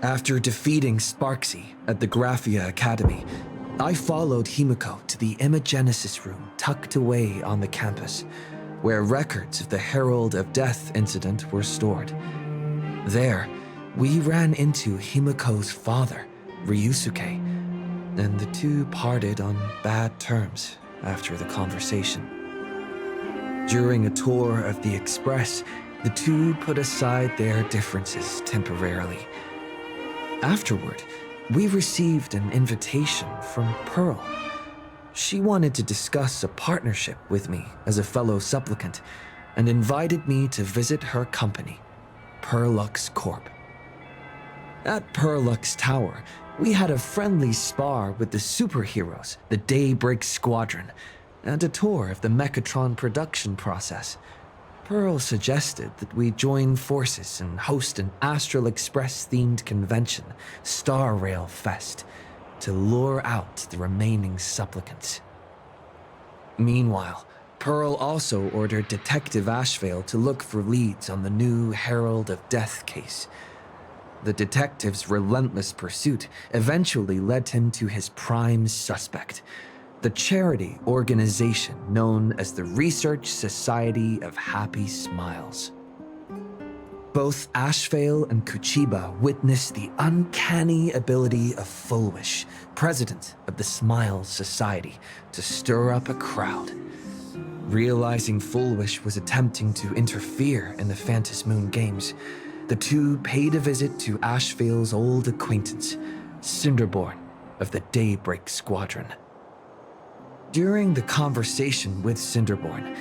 After defeating Sparxie at the Graphia Academy, I followed Himeko to the Imagenesis room tucked away on the campus, where records of the Herald of Death incident were stored. There, we ran into Himeko's father, Ryusuke, and the two parted on bad terms after the conversation. During a tour of the Express, the two put aside their differences temporarily. Afterward, we received an invitation from Pearl. She wanted to discuss a partnership with me as a fellow supplicant and invited me to visit her company, Perlux Corp. At Perlux Tower, we had a friendly spar with the superheroes, the Daybreak Squadron, and a tour of the Mechatron production process. Pearl suggested that we join forces and host an Astral Express-themed convention, Star Rail Fest, to lure out the remaining supplicants. Meanwhile, Pearl also ordered Detective Ashveil to look for leads on the new Herald of Death case. The detective's relentless pursuit eventually led him to his prime suspect, the charity organization known as the Research Society of Happy Smiles. Both Ashveil and Kuchiba witnessed the uncanny ability of Fulwish, president of the Smiles Society, to stir up a crowd. Realizing Fulwish was attempting to interfere in the Phantom Moon Games, the two paid a visit to Ashveil's old acquaintance, Cinderborn of the Daybreak Squadron. During the conversation with Cinderborn,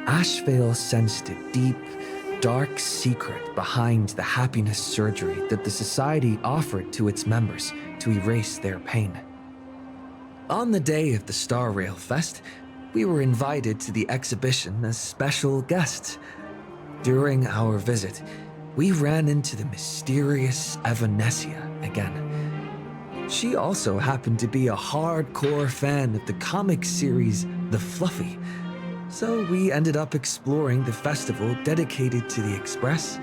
Ashveil sensed a deep, dark secret behind the happiness surgery that the society offered to its members to erase their pain. On the day of the Star Rail Fest, we were invited to the exhibition as special guests. During our visit, we ran into the mysterious Evanescia again. She also happened to be a hardcore fan of the comic series The Fluffy, so we ended up exploring the festival dedicated to the Express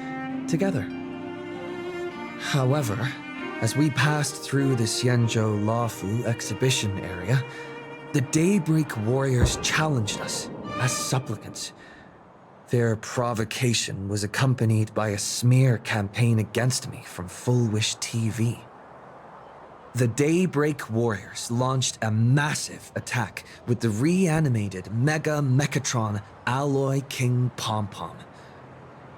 together. However, as we passed through the Xianzhou Laofu exhibition area, the Daybreak Warriors challenged us as supplicants. Their provocation was accompanied by a smear campaign against me from Fulwish TV. The Daybreak Warriors launched a massive attack with the reanimated Mega Mechatron Alloy King Pom-Pom.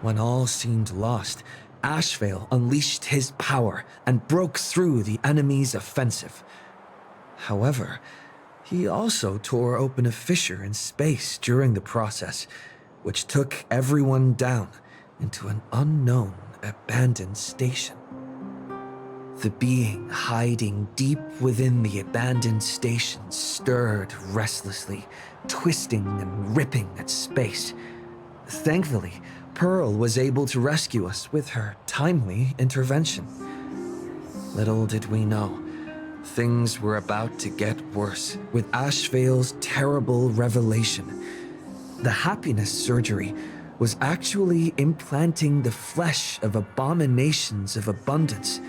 When all seemed lost, Ashveil unleashed his power and broke through the enemy's offensive. However, he also tore open a fissure in space during the process, which took everyone down into an unknown abandoned station. The being hiding deep within the abandoned station stirred restlessly, twisting and ripping at space. Thankfully, Pearl was able to rescue us with her timely intervention. Little did we know, things were about to get worse with Ashveil's terrible revelation. The happiness surgery was actually implanting the flesh of abominations of abundance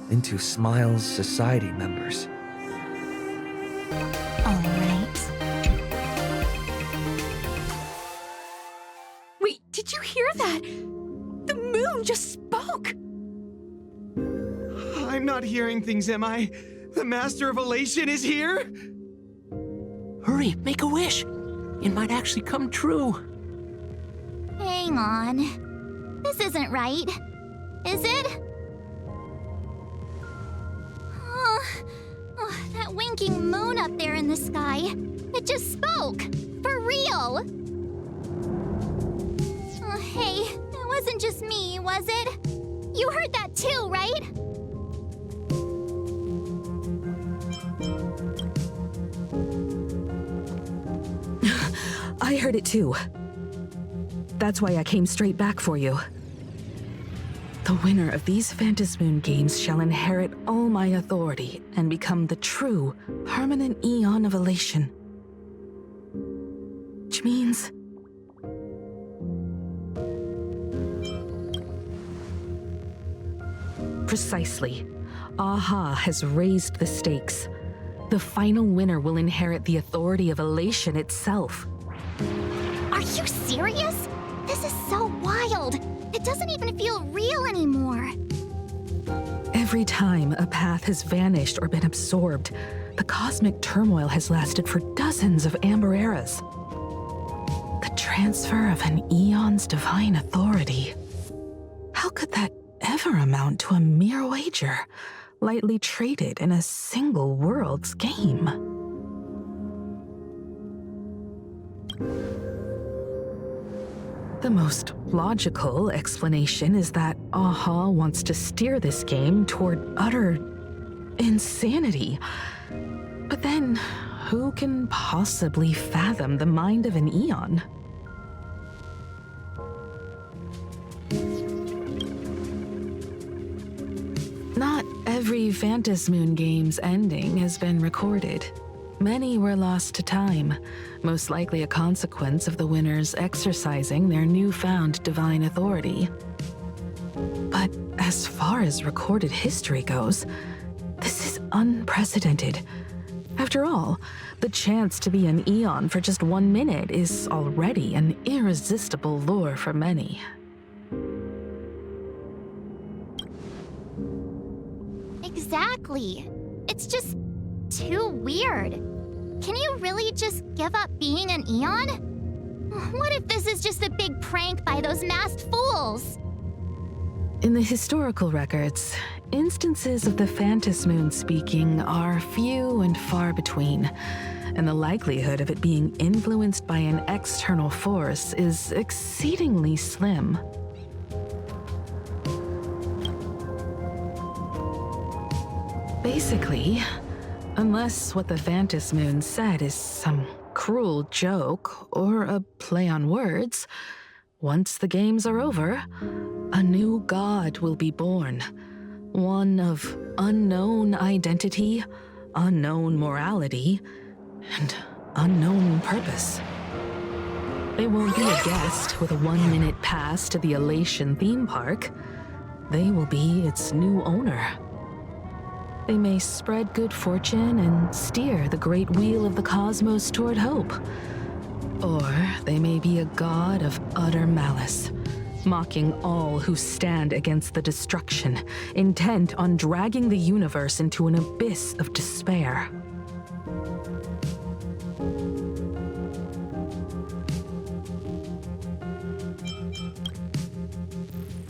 into Smiles Society members. All right. Wait, did you hear that? The moon just spoke! I'm not hearing things, am I? The Master of Elation is here? Hurry, make a wish. It might actually come true. Hang on. This isn't right. Is it? That winking moon up there in the sky. It just spoke. For real. Hey, it wasn't just me, was it? You heard that too, right? I heard it too. That's why I came straight back for you. The winner of these Phantom Moon Games shall inherit all my authority and become the true, permanent Eon of Elation. Which means... Precisely. Aha has raised the stakes. The final winner will inherit the authority of Elation itself. Are you serious? This is so wild. It doesn't even feel real anymore. Every time a path has vanished or been absorbed, the cosmic turmoil has lasted for dozens of amber eras. The transfer of an eon's divine authority. How could that ever amount to a mere wager, lightly traded in a single world's game? The most logical explanation is that Aha wants to steer this game toward utter insanity. But then, who can possibly fathom the mind of an Eon? Not every Phantasmoon game's ending has been recorded. Many were lost to time, most likely a consequence of the winners exercising their newfound divine authority. But as far as recorded history goes, this is unprecedented. After all, the chance to be an Eon for just 1 minute is already an irresistible lure for many. Exactly. It's just too weird. Can you really just give up being an Eon? What if this is just a big prank by those masked fools? In the historical records, instances of the Phantasmoon speaking are few and far between, and the likelihood of it being influenced by an external force is exceedingly slim. Basically, unless what the Phantasmoon said is some cruel joke or a play on words, once the games are over, a new god will be born. One of unknown identity, unknown morality, and unknown purpose. They won't be a guest with a 1-minute pass to the Elation theme park. They will be its new owner. They may spread good fortune and steer the great wheel of the cosmos toward hope. Or they may be a god of utter malice, mocking all who stand against the destruction, intent on dragging the universe into an abyss of despair.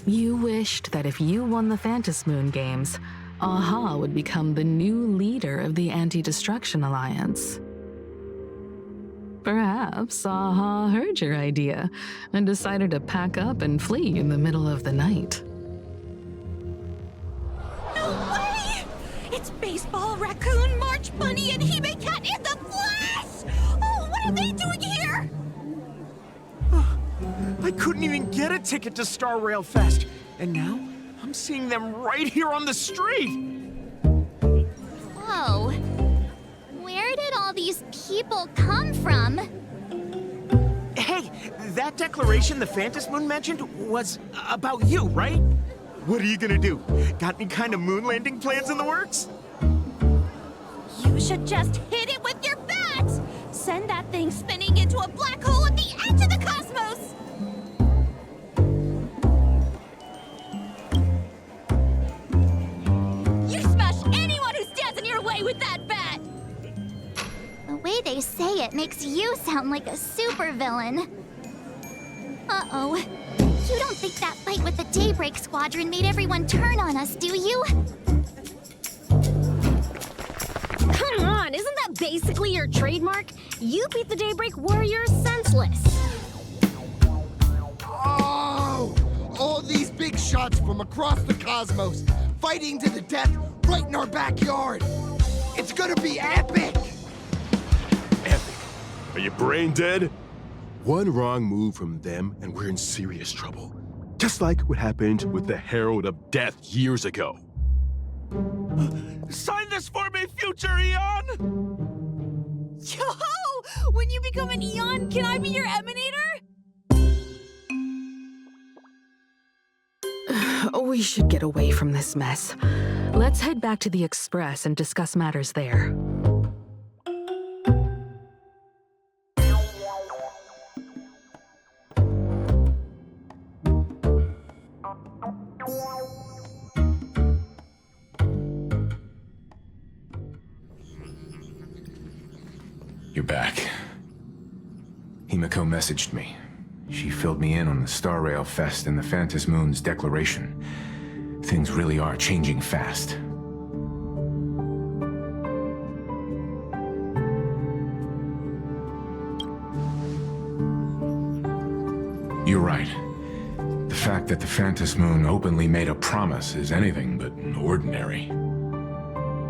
You wished that if you won the Phantasmoon games, Aha would become the new leader of the Anti-Destruction Alliance. Perhaps Aha heard your idea and decided to pack up and flee in the middle of the night. No way! It's Baseball, Raccoon, March Bunny, and Himeko in the flesh! Oh, what are they doing here? I couldn't even get a ticket to Star Rail Fest, and now I'm seeing them right here on the street! Whoa. Where did all these people come from? Hey, that declaration the Phantasmoon mentioned was about you, right? What are you gonna do? Got any kind of moon landing plans in the works? You should just hit it with your bat! Send that thing spinning into a black hole at the edge of the cosmos! You smash anyone who stands in your way with that bat! The way they say it makes you sound like a supervillain. Uh-oh. You don't think that fight with the Daybreak Squadron made everyone turn on us, do you? Come on, isn't that basically your trademark? You beat the Daybreak Warriors senseless. Oh! All these big shots from across the cosmos, fighting to the death right in our backyard. It's gonna be epic! Epic. Are you brain dead? One wrong move from them and we're in serious trouble. Just like what happened with the Herald of Death years ago. Sign this for me, future Eon! Yo-ho! When you become an Eon, can I be your emanator? We should get away from this mess. Let's head back to the Express and discuss matters there. You're back. Himeko messaged me. She filled me in on the Star Rail Fest and the Phantom Moon's declaration. Things really are changing fast. You're right. The fact that the Phantom Moon openly made a promise is anything but ordinary.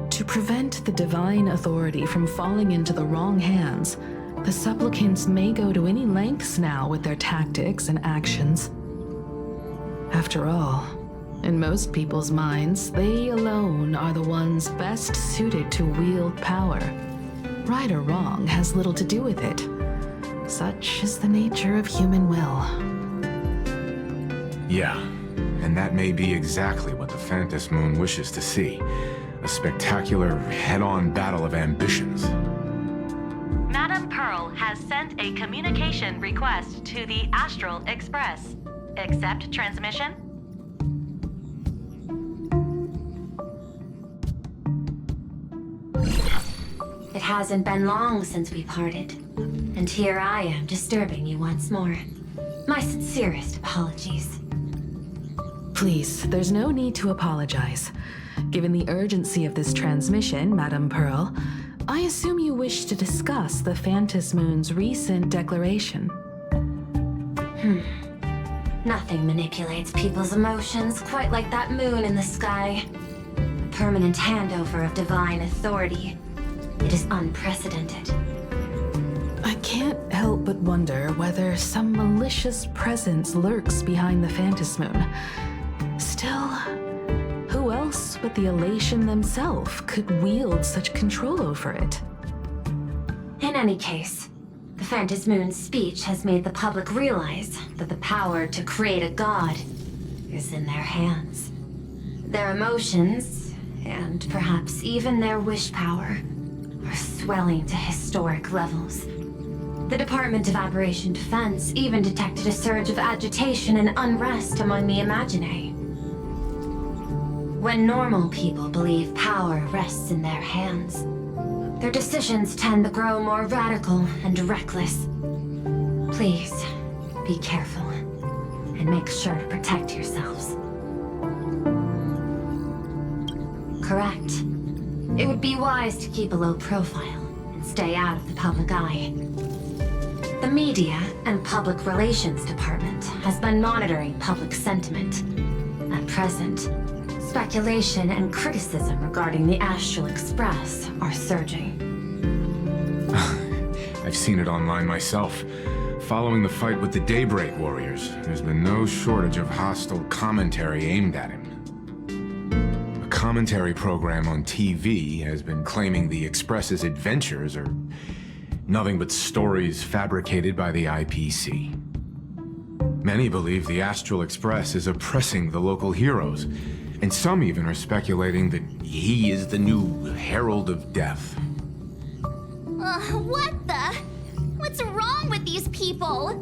To prevent the divine authority from falling into the wrong hands, the supplicants may go to any lengths now with their tactics and actions. After all, in most people's minds, they alone are the ones best suited to wield power. Right or wrong has little to do with it. Such is the nature of human will. Yeah, and that may be exactly what the Phantom Moon wishes to see. A spectacular, head-on battle of ambitions. Madame Pearl has sent a communication request to the Astral Express. Accept transmission? It hasn't been long since we parted, and here I am disturbing you once more. My sincerest apologies. Please, there's no need to apologize. Given the urgency of this transmission, Madame Pearl, I assume you wish to discuss the Phantom Moon's recent declaration. Nothing manipulates people's emotions quite like that moon in the sky. A permanent handover of divine authority. It is unprecedented. I can't help but wonder whether some malicious presence lurks behind the Phantom Moon. Still, who else but the Elation themselves could wield such control over it? In any case, the Phantom Moon's speech has made the public realize that the power to create a god is in their hands. Their emotions, and perhaps even their wish power, are swelling to historic levels. The Department of Aberration Defense even detected a surge of agitation and unrest among the Imaginae. When normal people believe power rests in their hands, their decisions tend to grow more radical and reckless. Please, be careful, and make sure to protect yourselves. Correct. It would be wise to keep a low profile and stay out of the public eye. The Media and Public Relations Department has been monitoring public sentiment. At present, speculation and criticism regarding the Astral Express are surging. I've seen it online myself. Following the fight with the Daybreak Warriors, there's been no shortage of hostile commentary aimed at him. A commentary program on TV has been claiming the Express's adventures are nothing but stories fabricated by the IPC. Many believe the Astral Express is oppressing the local heroes, and some even are speculating that he is the new Herald of Death. What the? What's wrong with these people?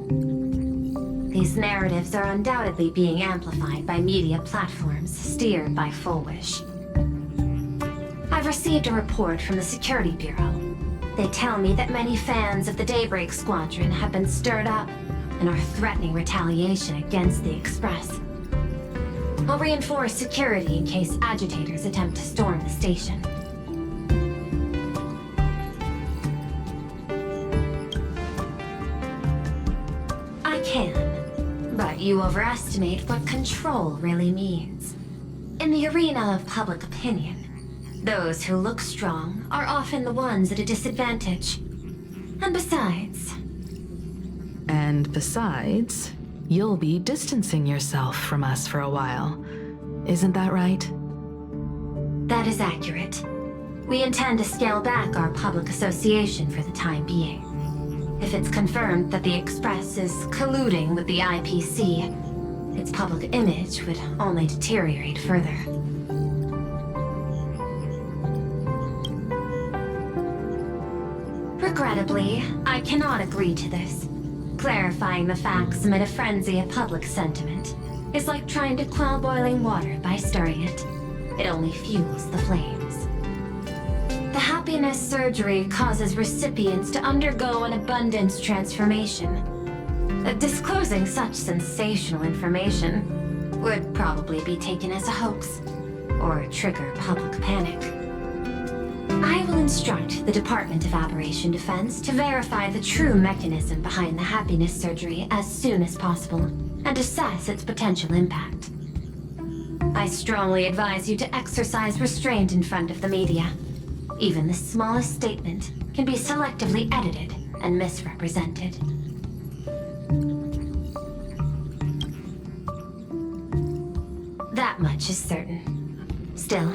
These narratives are undoubtedly being amplified by media platforms steered by Full Wish. I've received a report from the Security Bureau. They tell me that many fans of the Daybreak Squadron have been stirred up and are threatening retaliation against the Express. I'll reinforce security in case agitators attempt to storm the station. I can, but you overestimate what control really means. In the arena of public opinion, those who look strong are often the ones at a disadvantage. And besides, you'll be distancing yourself from us for a while. Isn't that right? That is accurate. We intend to scale back our public association for the time being. If it's confirmed that the Express is colluding with the IPC, its public image would only deteriorate further. Regrettably, I cannot agree to this. Clarifying the facts amid a frenzy of public sentiment is like trying to quell boiling water by stirring it. It only fuels the flames. The happiness surgery causes recipients to undergo an abundance transformation. Disclosing such sensational information would probably be taken as a hoax or trigger public panic. I will instruct the Department of Aberration Defense to verify the true mechanism behind the happiness surgery as soon as possible and assess its potential impact. I strongly advise you to exercise restraint in front of the media. Even the smallest statement can be selectively edited and misrepresented. That much is certain. Still,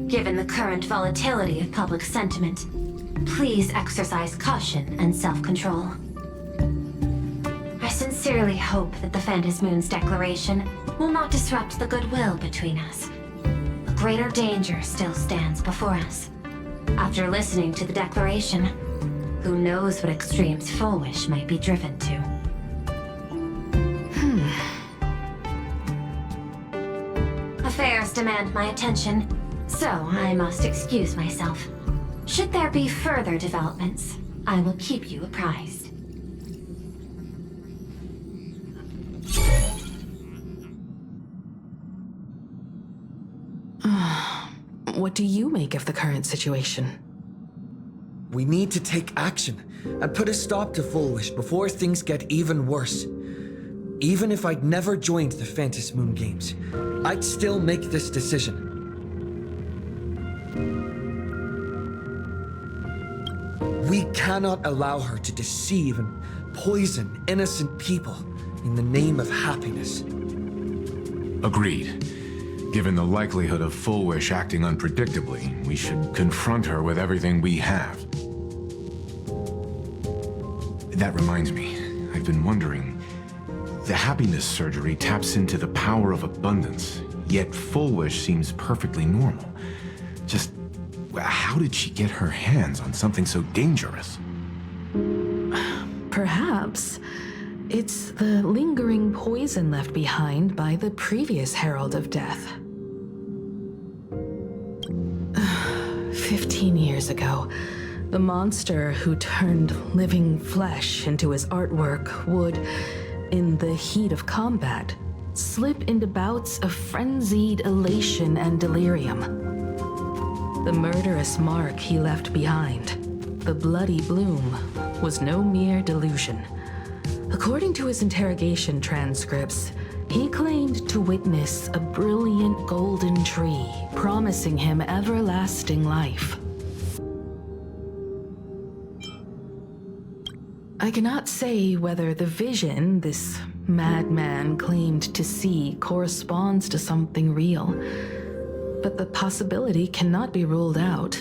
given the current volatility of public sentiment, please exercise caution and self-control. I sincerely hope that the Phantom Moon's declaration will not disrupt the goodwill between us. A greater danger still stands before us. After listening to the declaration, who knows what extremes Fullwish might be driven to. Affairs demand my attention, so I must excuse myself. Should there be further developments, I will keep you apprised. What do you make of the current situation? We need to take action and put a stop to Fullwish before things get even worse. Even if I'd never joined the Phantom Moon Games, I'd still make this decision. We cannot allow her to deceive and poison innocent people in the name of happiness. Agreed. Given the likelihood of Fullwish acting unpredictably, we should confront her with everything we have. That reminds me, I've been wondering, the happiness surgery taps into the power of abundance, yet Fullwish seems perfectly normal. Just, how did she get her hands on something so dangerous? Perhaps it's the lingering poison left behind by the previous Herald of Death. 15 years ago, the monster who turned living flesh into his artwork would, in the heat of combat, slip into bouts of frenzied elation and delirium. The murderous mark he left behind, the bloody bloom, was no mere delusion. According to his interrogation transcripts, he claimed to witness a brilliant golden tree promising him everlasting life. I cannot say whether the vision this madman claimed to see corresponds to something real, but the possibility cannot be ruled out.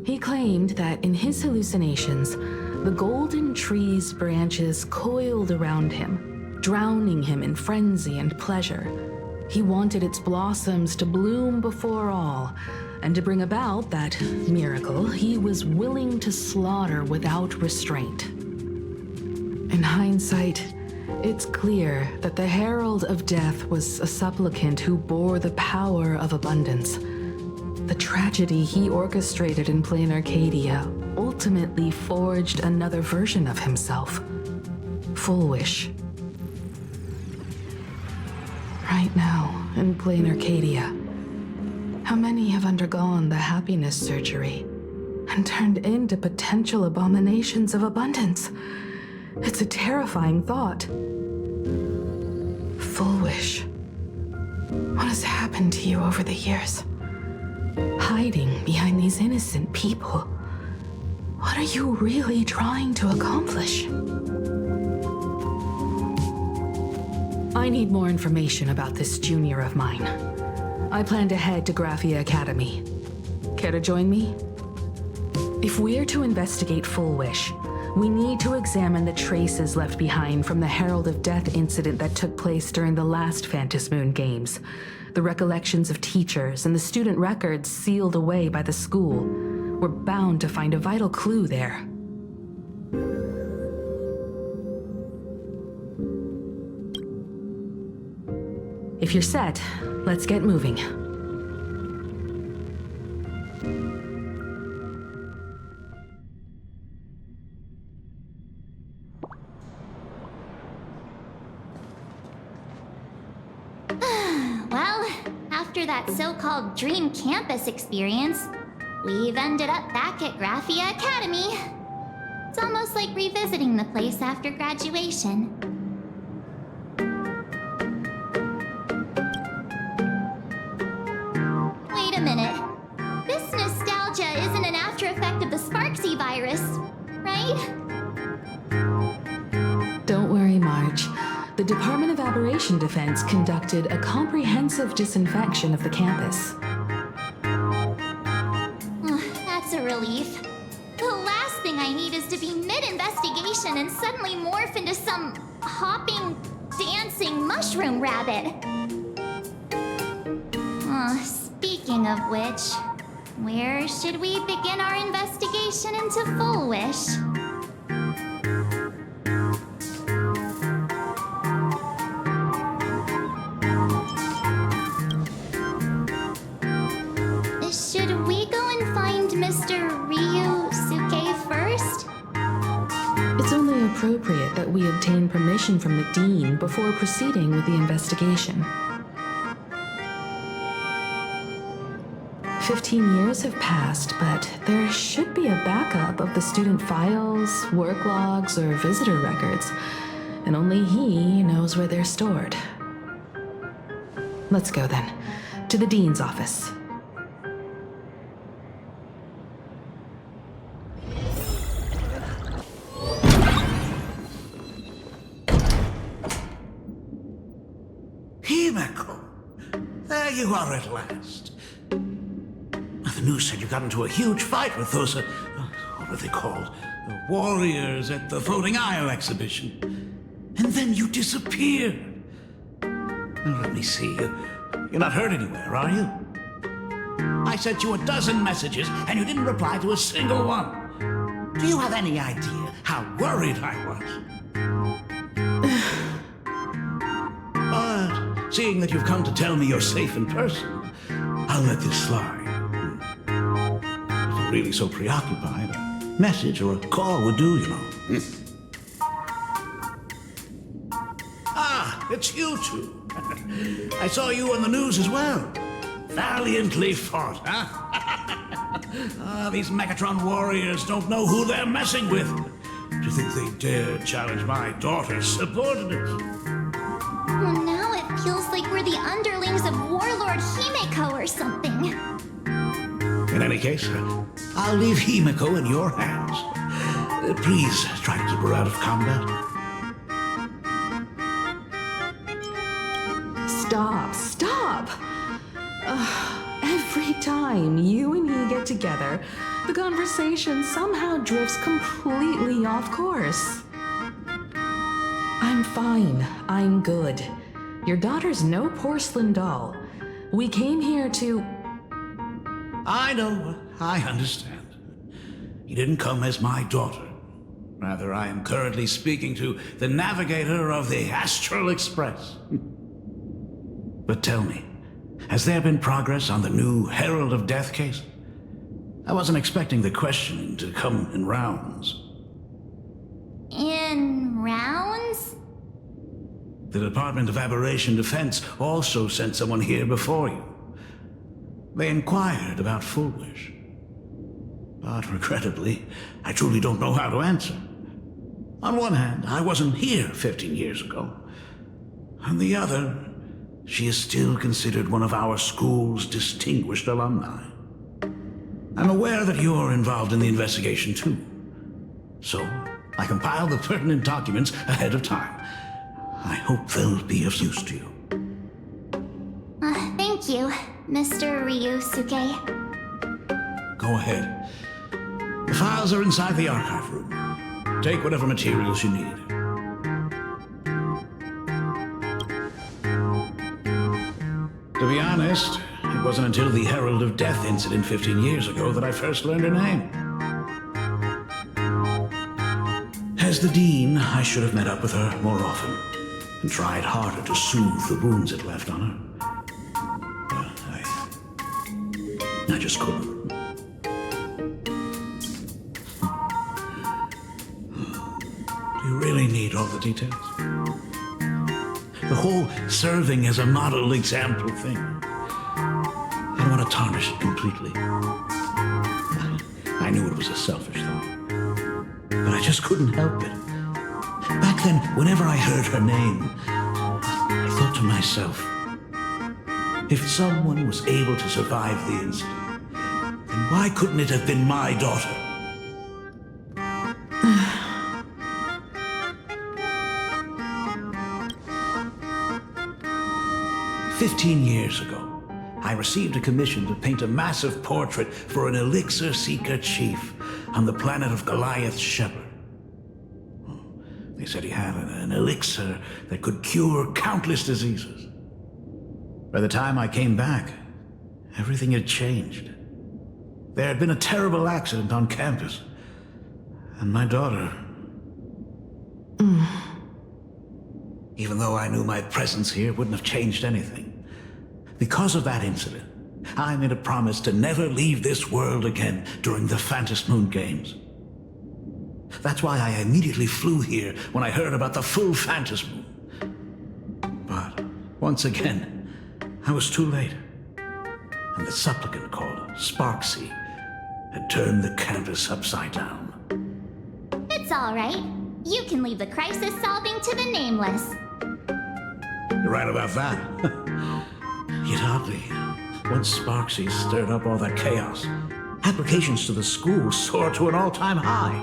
He claimed that in his hallucinations, the golden tree's branches coiled around him, drowning him in frenzy and pleasure. He wanted its blossoms to bloom before all, and to bring about that miracle, he was willing to slaughter without restraint. In hindsight, it's clear that the Herald of Death was a supplicant who bore the power of abundance. The tragedy he orchestrated in Planarcadia ultimately forged another version of himself, Fullwish. Right now, in Planarcadia, how many have undergone the happiness surgery and turned into potential abominations of abundance? It's a terrifying thought. Fullwish, what has happened to you over the years? Hiding behind these innocent people, what are you really trying to accomplish? I need more information about this junior of mine. I plan to head to Graphia Academy. Care to join me? If we're to investigate Fullwish, We need to examine the traces left behind from the Herald of Death incident that took place during the last Phantom Moon Games. The recollections of teachers and the student records sealed away by the school. We're bound to find a vital clue there. If you're set, let's get moving. Well, after that so-called dream campus experience, we've ended up back at Graphia Academy. It's almost like revisiting the place after graduation. Wait a minute. This nostalgia isn't an after effect of the Sparxie virus, right? Don't worry, Marge. The Department of Aberration Defense conducted a comprehensive disinfection of the campus. That's a relief. The last thing I need is to be mid-investigation and suddenly morph into some hopping, dancing mushroom rabbit. Speaking of which, where should we begin our investigation into Full Wish? Should we go and find Mr. Ryusuke first? It's only appropriate that we obtain permission from the Dean before proceeding with the investigation. 15 years have passed, but there should be a backup of the student files, work logs, or visitor records, and only he knows where they're stored. Let's go then, to the Dean's office. Himeko! There you are at last. The news said you got into a huge fight with those, what were they called? The warriors at the Floating Isle exhibition. And then you disappeared. Now, let me see. You're not hurt anywhere, are you? I sent you a dozen messages, and you didn't reply to a single one. Do you have any idea how worried I was? But seeing that you've come to tell me you're safe in person, I'll let this slide. If you're really so preoccupied, a message or a call would do, you know. Ah, it's you two. I saw you on the news as well. Valiantly fought, huh? These Megatron warriors don't know who they're messing with. Do you think they dare challenge my daughter's subordinates? Well, now it feels like we're the underlings of Warlord Himeko or something. In any case, I'll leave Himeko in your hands. Please try to keep her out of combat. Stop! Every time you and he get together, the conversation somehow drifts completely off course. I'm fine. I'm good. Your daughter's no porcelain doll. We came here to... I know. I understand. You didn't come as my daughter. Rather, I am currently speaking to the navigator of the Astral Express. But tell me, has there been progress on the new Herald of Death case? I wasn't expecting the questioning to come in rounds. In rounds? The Department of Aberration Defense also sent someone here before you. They inquired about Full Wish. But regrettably, I truly don't know how to answer. On one hand, I wasn't here 15 years ago. On the other, she is still considered one of our school's distinguished alumni. I'm aware that you're involved in the investigation too. So, I compiled the pertinent documents ahead of time. I hope they'll be of use to you. Thank you, Mr. Ryusuke. Go ahead. The files are inside the archive room. Take whatever materials you need. To be honest, it wasn't until the Herald of Death incident 15 years ago that I first learned her name. As the Dean, I should have met up with her more often and tried harder to soothe the wounds it left on her. But I just couldn't. Do you really need all the details? The whole serving as a model example thing. I don't want to tarnish it completely. I knew it was a selfish thought, but I just couldn't help it. Back then, whenever I heard her name, I thought to myself, if someone was able to survive the incident, then why couldn't it have been my daughter? 15 years ago, I received a commission to paint a massive portrait for an elixir seeker chief on the planet of Goliath's Shepherd. They said he had an elixir that could cure countless diseases. By the time I came back, everything had changed. There had been a terrible accident on campus, and my daughter... Even though I knew my presence here wouldn't have changed anything. Because of that incident, I made a promise to never leave this world again during the Phantom Moon Games. That's why I immediately flew here when I heard about the full Phantom Moon. But once again, I was too late. And the supplicant called Sparxie had turned the campus upside down. It's all right. You can leave the crisis solving to the Nameless. You're right about that. Yet oddly, once Sparxie stirred up all that chaos, applications to the school soared to an all-time high.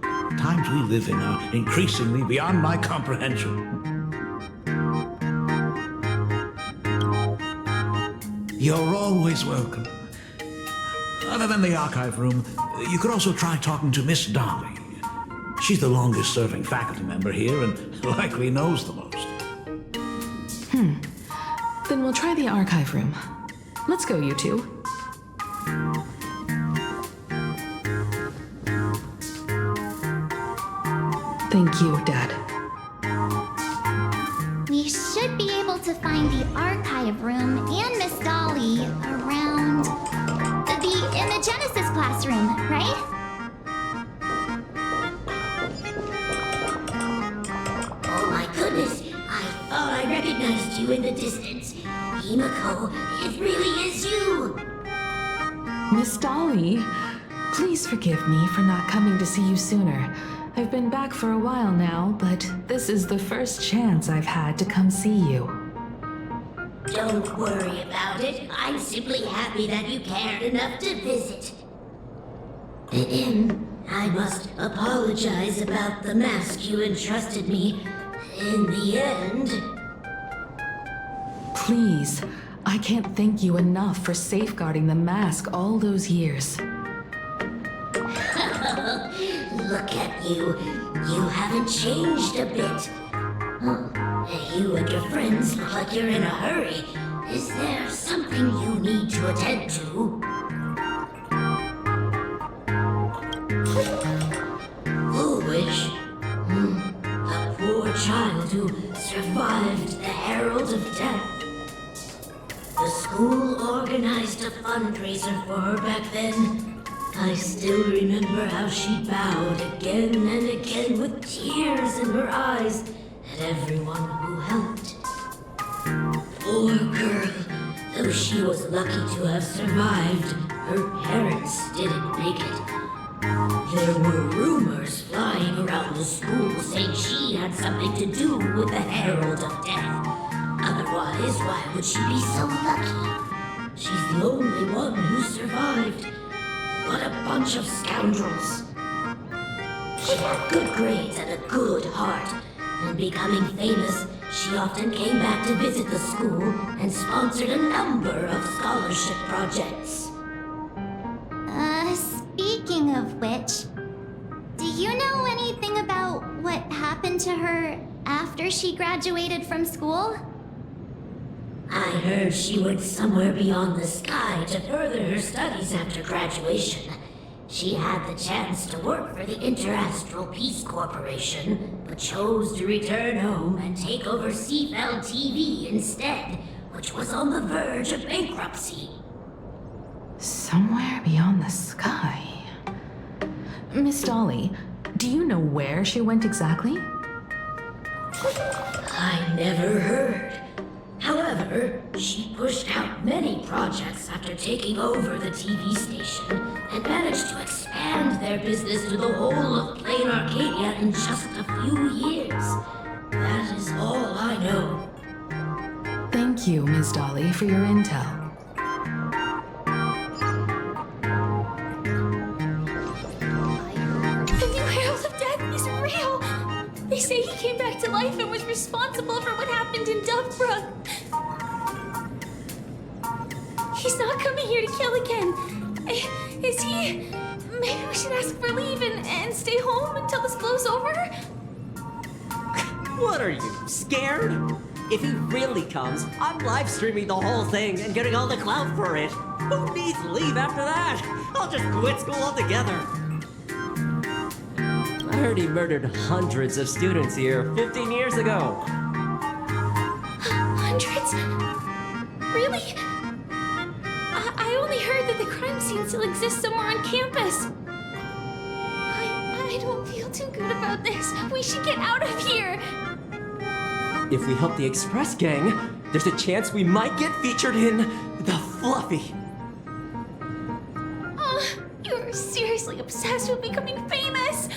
Oh, the times we live in are increasingly beyond my comprehension. You're always welcome. Other than the archive room, you could also try talking to Miss Dolly. She's the longest-serving faculty member here and likely knows the most. Then we'll try the archive room. Let's go, you two. Thank you, Dad. We should be able to find the archive room and Miss Dolly around in the Genesis classroom, right? Oh my goodness, I thought I recognized you in the distance. Himeko, it really is you! Miss Dolly, please forgive me for not coming to see you sooner. I've been back for a while now, but this is the first chance I've had to come see you. Don't worry about it. I'm simply happy that you cared enough to visit. I must apologize about the mask you entrusted me. In the end... Please, I can't thank you enough for safeguarding the mask all those years. Look at you. You haven't changed a bit. You and your friends look like you're in a hurry. Is there something you need to attend to? Foolish. A poor child who survived the Herald of Death. The school organized a fundraiser for her back then. I still remember how she bowed again and again with tears in her eyes at everyone who helped. Poor girl. Though she was lucky to have survived, her parents didn't make it. There were rumors flying around the school saying she had something to do with the Herald of Death. Otherwise, why would she be so lucky? She's the only one who survived. What a bunch of scoundrels. She had good grades and a good heart, and becoming famous, she often came back to visit the school and sponsored a number of scholarship projects. Speaking of which, do you happened to her after she graduated from school? I heard she went somewhere beyond the sky to further her studies after graduation. She had the chance to work for the Interastral Peace Corporation, but chose to return home and take over Seafell TV instead, which was on the verge of bankruptcy. Somewhere beyond the sky. Miss Dolly, do you know where she went exactly? I never heard. However, she pushed out many projects after taking over the TV station and managed to expand their business to the whole of Planarcadia in just a few years. That is all I know. Thank you, Miss Dolly, for your intel. The new Herald of Death is real! They say he came back to life and was responsible for what happened in Dovebrook. He's not coming here to kill again. Is he? Maybe we should ask for leave and stay home until this blows over? What are you, scared? If he really comes, I'm live streaming the whole thing and getting all the clout for it. Who needs leave after that? I'll just quit school altogether. I heard he murdered hundreds of students here 15 years ago. Hundreds? Really? I only heard that the crime scene still exists somewhere on campus. I don't feel too good about this. We should get out of here. If we help the Express Gang, there's a chance we might get featured in The Fluffy. You're seriously obsessed with becoming famous.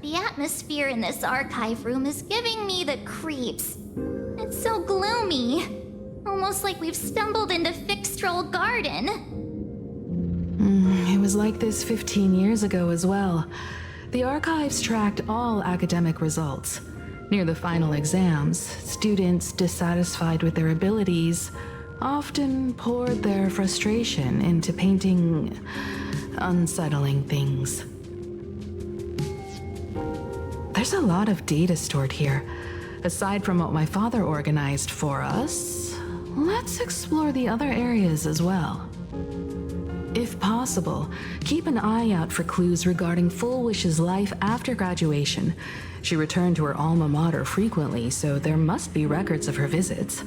The atmosphere in this archive room is giving me the creeps. It's so gloomy. Almost like we've stumbled into Fixtroll Garden. It was like this 15 years ago as well. The archives tracked all academic results. Near the final exams, students dissatisfied with their abilities often poured their frustration into painting unsettling things. There's a lot of data stored here. Aside from what my father organized for us, let's explore the other areas as well. If possible, keep an eye out for clues regarding Fullwish's life after graduation. She returned to her alma mater frequently, so there must be records of her visits.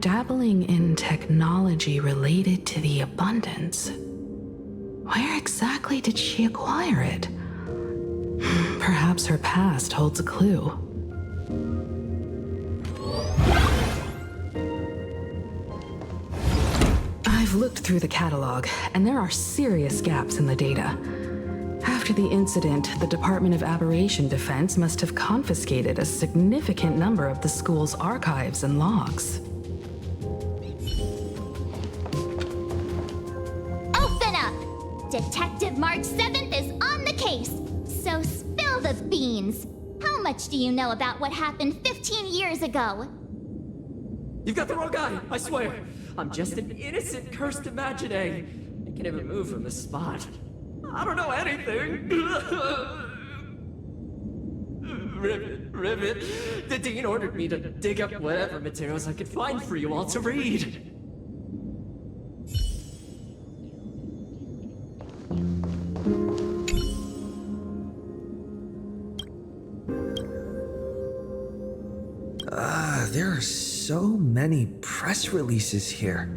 Dabbling in technology related to the abundance. Where exactly did she acquire it? Perhaps her past holds a clue. I've looked through the catalog, and there are serious gaps in the data. After the incident, the Department of Aberration Defense must have confiscated a significant number of the school's archives and logs. Open up! Detective March 7th is on the case, so spill the beans. How much do you know about what happened 15 years ago? You've got the wrong guy, I swear. I'm just an innocent, cursed imaginary. I can't even move from the spot. I don't know anything. Ribbit. The dean ordered me to dig up whatever materials I could find for you all to read. There are so many press releases here.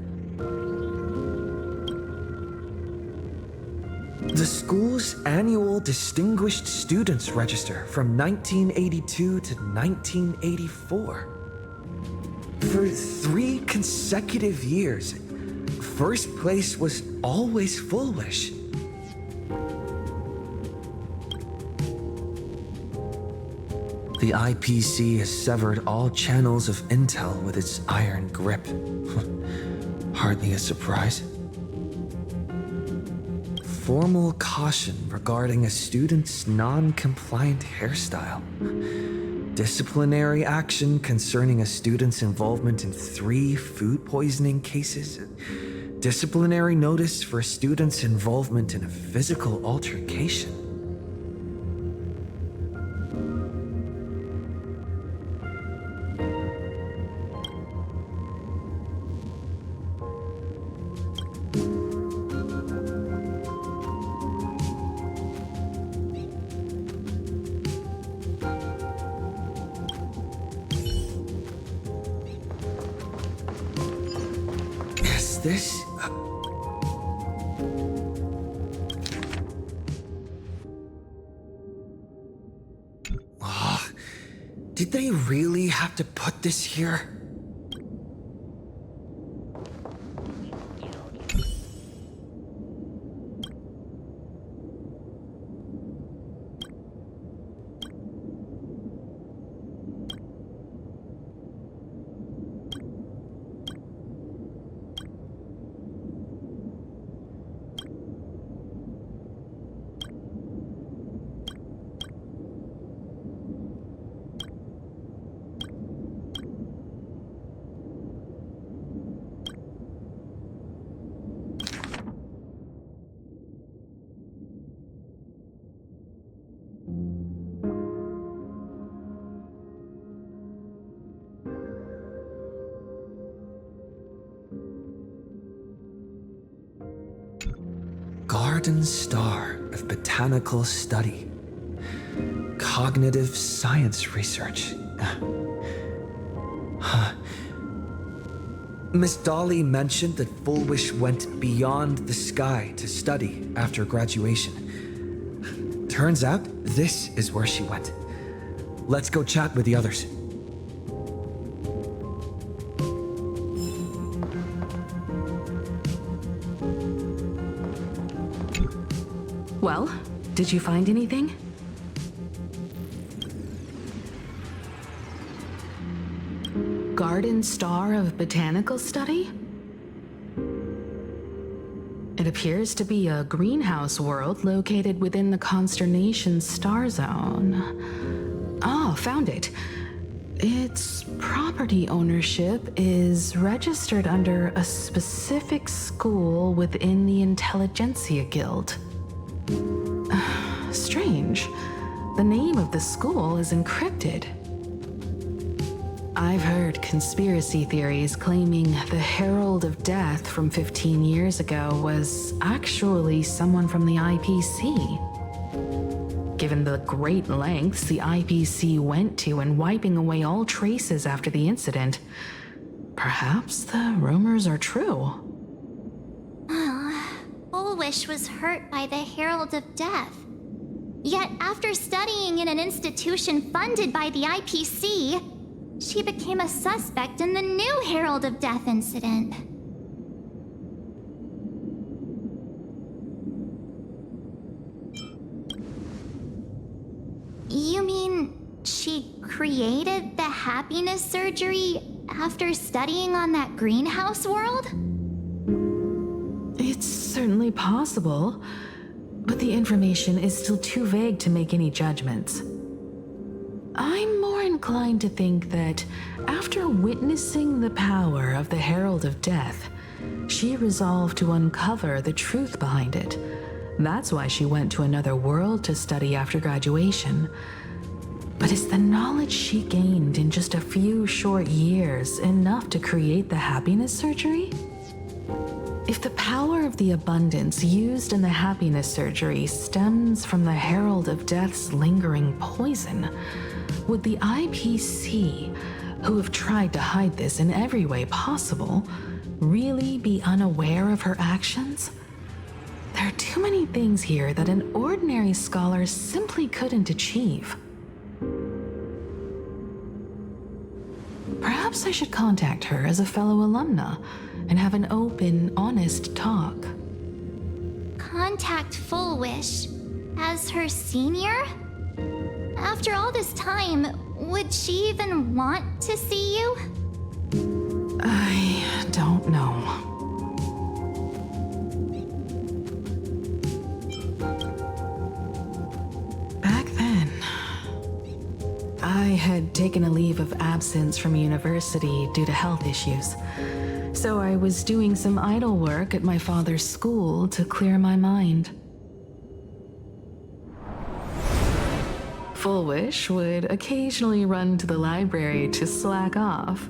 The school's annual Distinguished Students Register from 1982 to 1984. For 3 consecutive years, first place was always Fullwish. The IPC has severed all channels of intel with its iron grip. Hardly a surprise. Formal caution regarding a student's non-compliant hairstyle. Disciplinary action concerning a student's involvement in 3 food poisoning cases. Disciplinary notice for a student's involvement in a physical altercation. This? Did they really have to put this here? Garden Star of Botanical Study. Cognitive Science Research. Miss Dolly mentioned that Fullwish went beyond the sky to study after graduation. Turns out, this is where she went. Let's go chat with the others. Well, did you find anything? Garden Star of Botanical Study? It appears to be a greenhouse world located within the constellation star zone. Oh, found it. Its property ownership is registered under a specific school within the Intelligentsia Guild. Strange. The name of the school is encrypted. I've heard conspiracy theories claiming the Herald of Death from 15 years ago was actually someone from the IPC. Given the great lengths the IPC went to in wiping away all traces after the incident, perhaps the rumors are true. Fullwish was hurt by the Herald of Death. Yet after studying in an institution funded by the IPC, she became a suspect in the new Herald of Death incident. You mean she created the happiness surgery after studying on that greenhouse world? It's certainly possible, but the information is still too vague to make any judgments. I'm more inclined to think that after witnessing the power of the Herald of Death, she resolved to uncover the truth behind it. That's why she went to another world to study after graduation. But is the knowledge she gained in just a few short years enough to create the happiness surgery? If the power of the abundance used in the happiness surgery stems from the Herald of Death's lingering poison, would the IPC, who have tried to hide this in every way possible, really be unaware of her actions? There are too many things here that an ordinary scholar simply couldn't achieve. Perhaps I should contact her as a fellow alumna and have an open, honest talk. Contact Fullwish as her senior? After all this time, would she even want to see you? I don't know. Back then, I had taken a leave of absence from university due to health issues. So I was doing some idle work at my father's school to clear my mind. Fullwish would occasionally run to the library to slack off.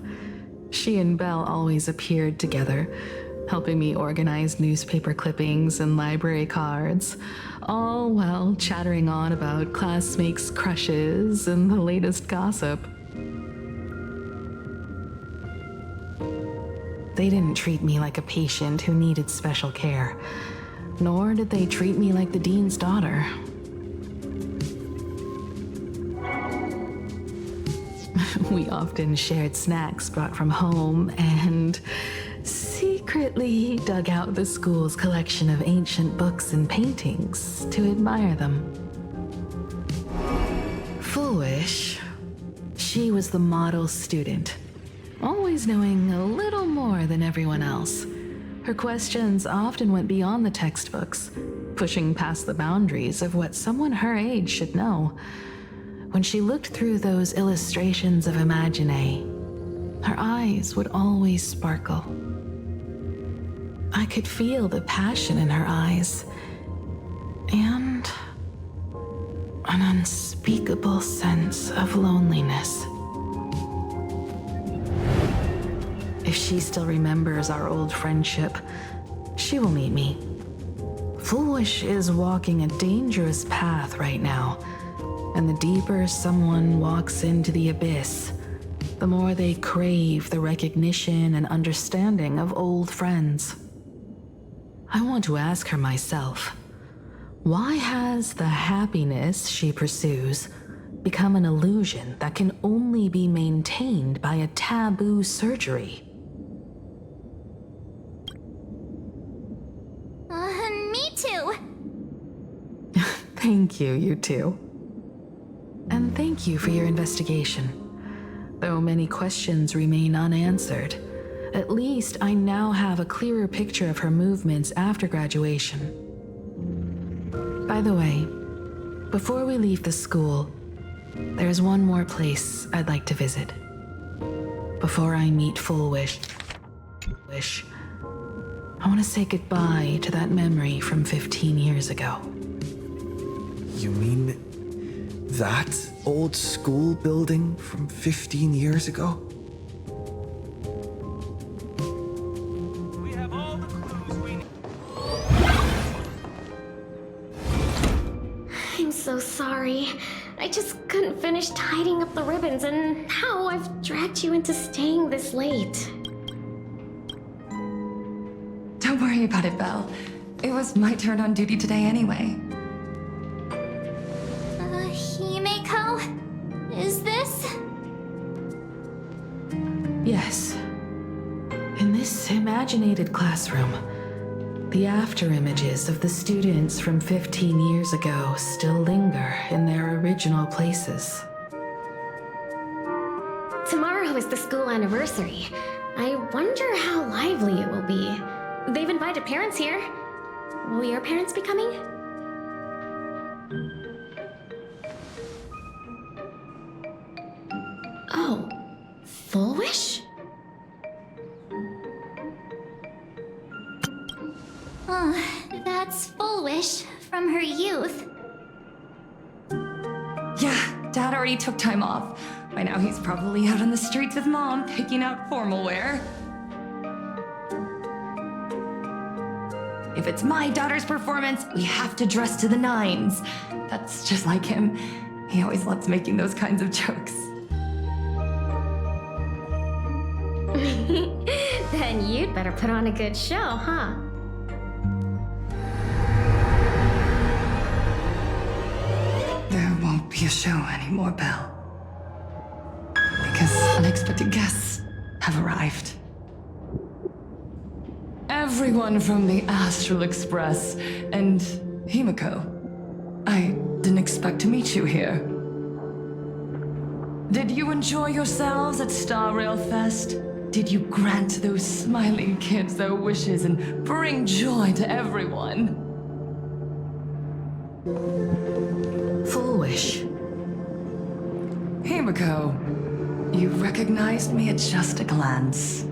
She and Belle always appeared together, helping me organize newspaper clippings and library cards, all while chattering on about classmates' crushes and the latest gossip. They didn't treat me like a patient who needed special care, nor did they treat me like the dean's daughter. We often shared snacks brought from home and secretly dug out the school's collection of ancient books and paintings to admire them. Fullwish, she was the model student, always knowing a little more than everyone else. Her questions often went beyond the textbooks, pushing past the boundaries of what someone her age should know. When she looked through those illustrations of Imagine, her eyes would always sparkle. I could feel the passion in her eyes, and an unspeakable sense of loneliness. If she still remembers our old friendship, she will meet me. Fullwish is walking a dangerous path right now, and the deeper someone walks into the abyss, the more they crave the recognition and understanding of old friends. I want to ask her myself, why has the happiness she pursues become an illusion that can only be maintained by a taboo surgery? Me too. Thank you, you two. And thank you for your investigation. Though many questions remain unanswered, at least I now have a clearer picture of her movements after graduation. By the way, before we leave the school, there's one more place I'd like to visit. Before I meet Fullwish, I want to say goodbye to that memory from 15 years ago. You mean that old school building from 15 years ago? We have all the clues we need. I'm so sorry. I just couldn't finish tidying up the ribbons, and now I've dragged you into staying this late. Don't worry about it, Belle. It was my turn on duty today anyway. Himeko? Is this? Yes. In this imaginated classroom, the after images of the students from 15 years ago still linger in their original places. Tomorrow is the school anniversary. I wonder how lively it will be. They've invited parents here. Will your parents be coming? Oh, Fullwish? That's Fullwish from her youth. Yeah, Dad already took time off. By now he's probably out on the streets with Mom, picking out formal wear. If it's my daughter's performance, we have to dress to the nines. That's just like him. He always loves making those kinds of jokes. Then you'd better put on a good show, huh? There won't be a show anymore, Belle. Because unexpected guests have arrived. Everyone from the Astral Express and Himeko. I didn't expect to meet you here. Did you enjoy yourselves at Star Rail Fest? Did you grant those smiling kids their wishes and bring joy to everyone? Fullwish. Himeko. Himeko, you recognized me at just a glance.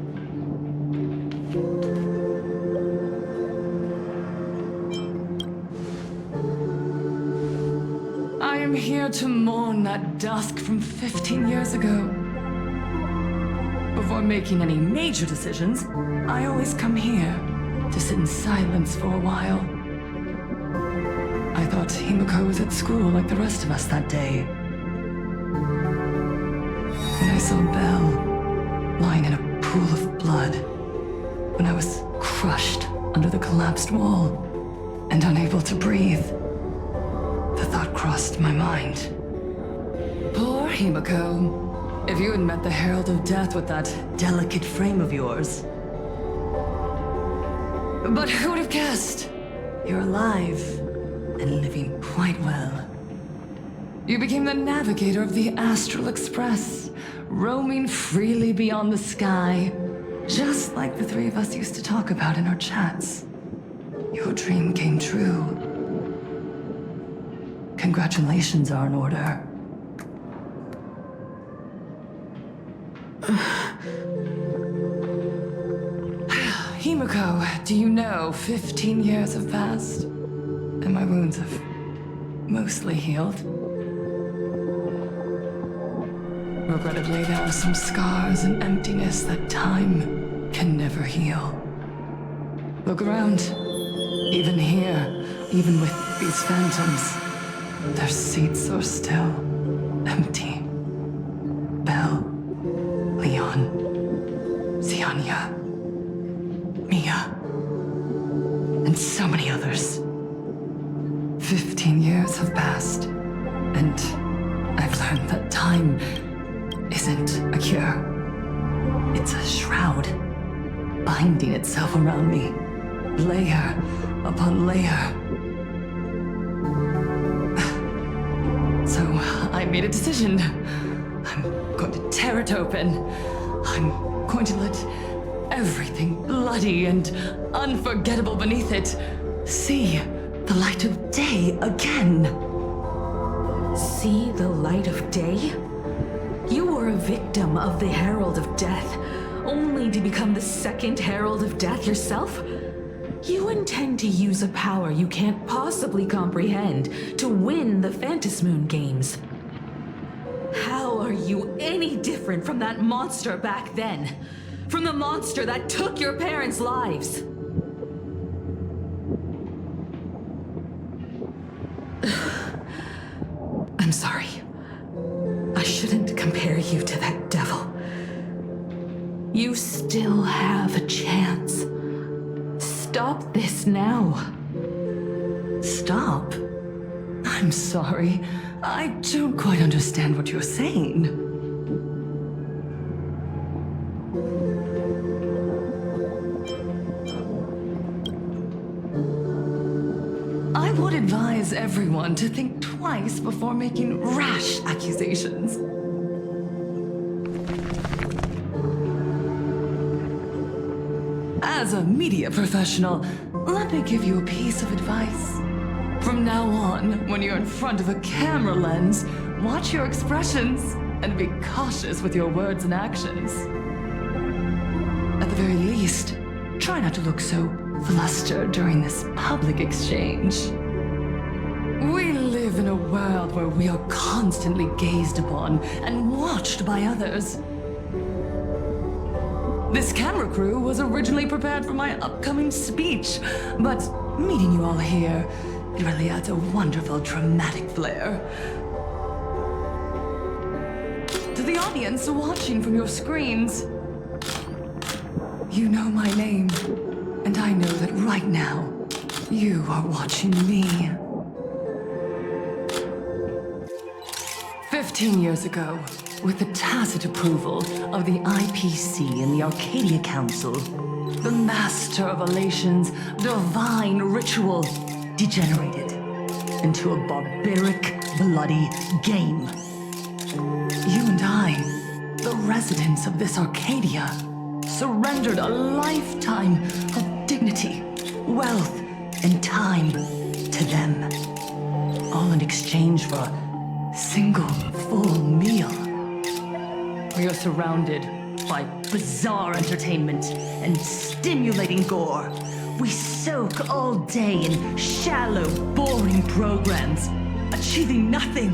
I am here to mourn that dusk from 15 years ago. Before making any major decisions, I always come here to sit in silence for a while. I thought Himeko was at school like the rest of us that day. When I saw Belle lying in a pool of blood, when I was crushed under the collapsed wall and unable to breathe, the thought crossed my mind. Poor Himeko. If you had met the Herald of Death with that delicate frame of yours. But who would have guessed? You're alive and living quite well. You became the navigator of the Astral Express, roaming freely beyond the sky, just like the three of us used to talk about in our chats. Your dream came true. Congratulations are in order. Himeko, do you know 15 years have passed, and my wounds have mostly healed? Regrettably, there are some scars and emptiness that time can never heal. Look around. Even here, even with these phantoms, their seats are still empty. Belle, Leon, Xianya, Mia, and so many others. 15 years have passed, and I've learned that time isn't a cure. It's a shroud, binding itself around me, layer upon layer. So I made a decision. I'm going to tear it open. I'm going to let everything bloody and unforgettable beneath it see the light of day again. See the light of day? You were a victim of the Herald of Death, only to become the second Herald of Death yourself? You intend to use a power you can't possibly comprehend to win the Phantasmoon Games. How are you any different from that monster back then? From the monster that took your parents' lives? I'm sorry. I shouldn't compare you to that devil. You still have a chance. Stop this now. Stop? I'm sorry. I don't quite understand what you're saying. I would advise everyone to think twice before making rash accusations. As a media professional, let me give you a piece of advice. From now on, when you're in front of a camera lens, watch your expressions and be cautious with your words and actions. At the very least, try not to look so flustered during this public exchange. We live in a world where we are constantly gazed upon and watched by others. This camera crew was originally prepared for my upcoming speech, but meeting you all here, it really adds a wonderful dramatic flair. To the audience watching from your screens, you know my name, and I know that right now, you are watching me. 15 years ago, with the tacit approval of the IPC and the Arcadia Council, the Master of Elation's divine ritual degenerated into a barbaric, bloody game. You and I, the residents of this Arcadia, surrendered a lifetime of dignity, wealth, and time to them, all in exchange for a single full meal. We are surrounded by bizarre entertainment and stimulating gore. We soak all day in shallow, boring programs, achieving nothing.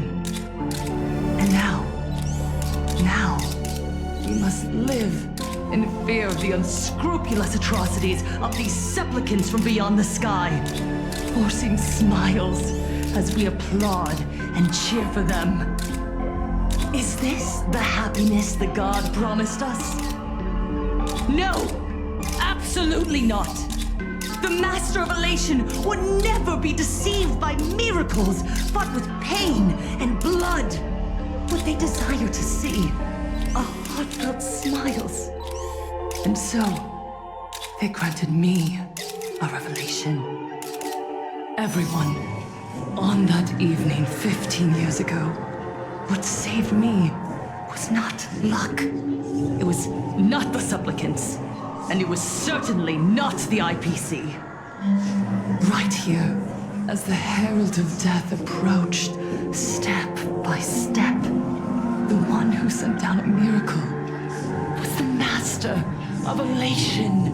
And now, we must live in fear of the unscrupulous atrocities of these supplicants from beyond the sky, forcing smiles as we applaud and cheer for them. Is this the happiness the god promised us? No, absolutely not. The Master of Elation would never be deceived by miracles, but with pain and blood. What they desire to see are heartfelt smiles. And so, they granted me a revelation. Everyone, on that evening 15 years ago, what saved me was not luck. It was not the supplicants, and it was certainly not the IPC. Right here, as the Herald of Death approached, step by step, the one who sent down a miracle was the Master of Elation.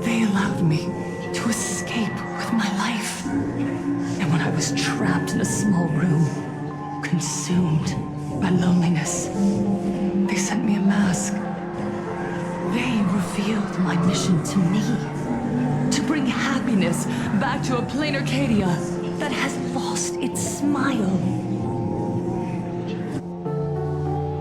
They allowed me to escape with my life. And when I was trapped in a small room, consumed by loneliness, they sent me a mask. They revealed my mission to me, to bring happiness back to a Planarcadia that has lost its smile.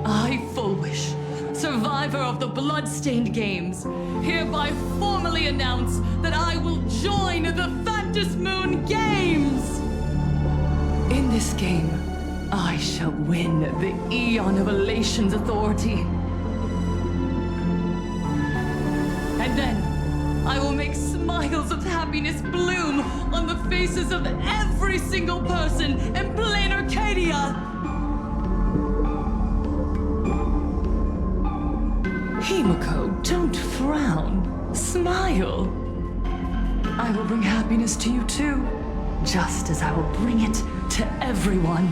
I, Fullwish, survivor of the Bloodstained Games, hereby formally announce that I will join the Phantasmoon Games! In this game, I shall win the Eon of Elation's authority. And then, I will make smiles of happiness bloom on the faces of every single person in Planarcadia! Himeko, don't frown. Smile. I will bring happiness to you too, just as I will bring it to everyone.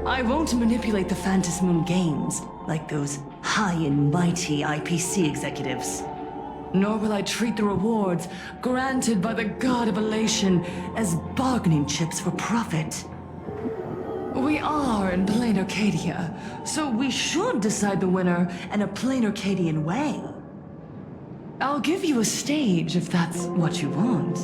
I won't manipulate the Phantasmoon Games like those high and mighty IPC executives. Nor will I treat the rewards granted by the God of Elation as bargaining chips for profit. We are in Planarcadia, so we should decide the winner in a Planarcadian way. I'll give you a stage if that's what you want.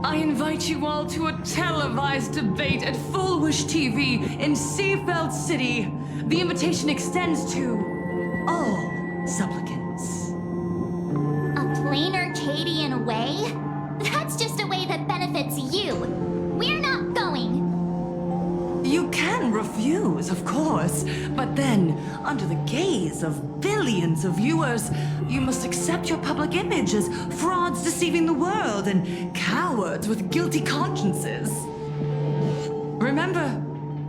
I invite you all to a televised debate at Fullwish TV in Seafeld City. The invitation extends to all supplicants. A Planarcadian way? That's just a way that benefits you. We're not going. You can refuse, of course, but then, under the gaze of billions of viewers, you must accept your public image as frauds deceiving the world and cowards with guilty consciences. Remember,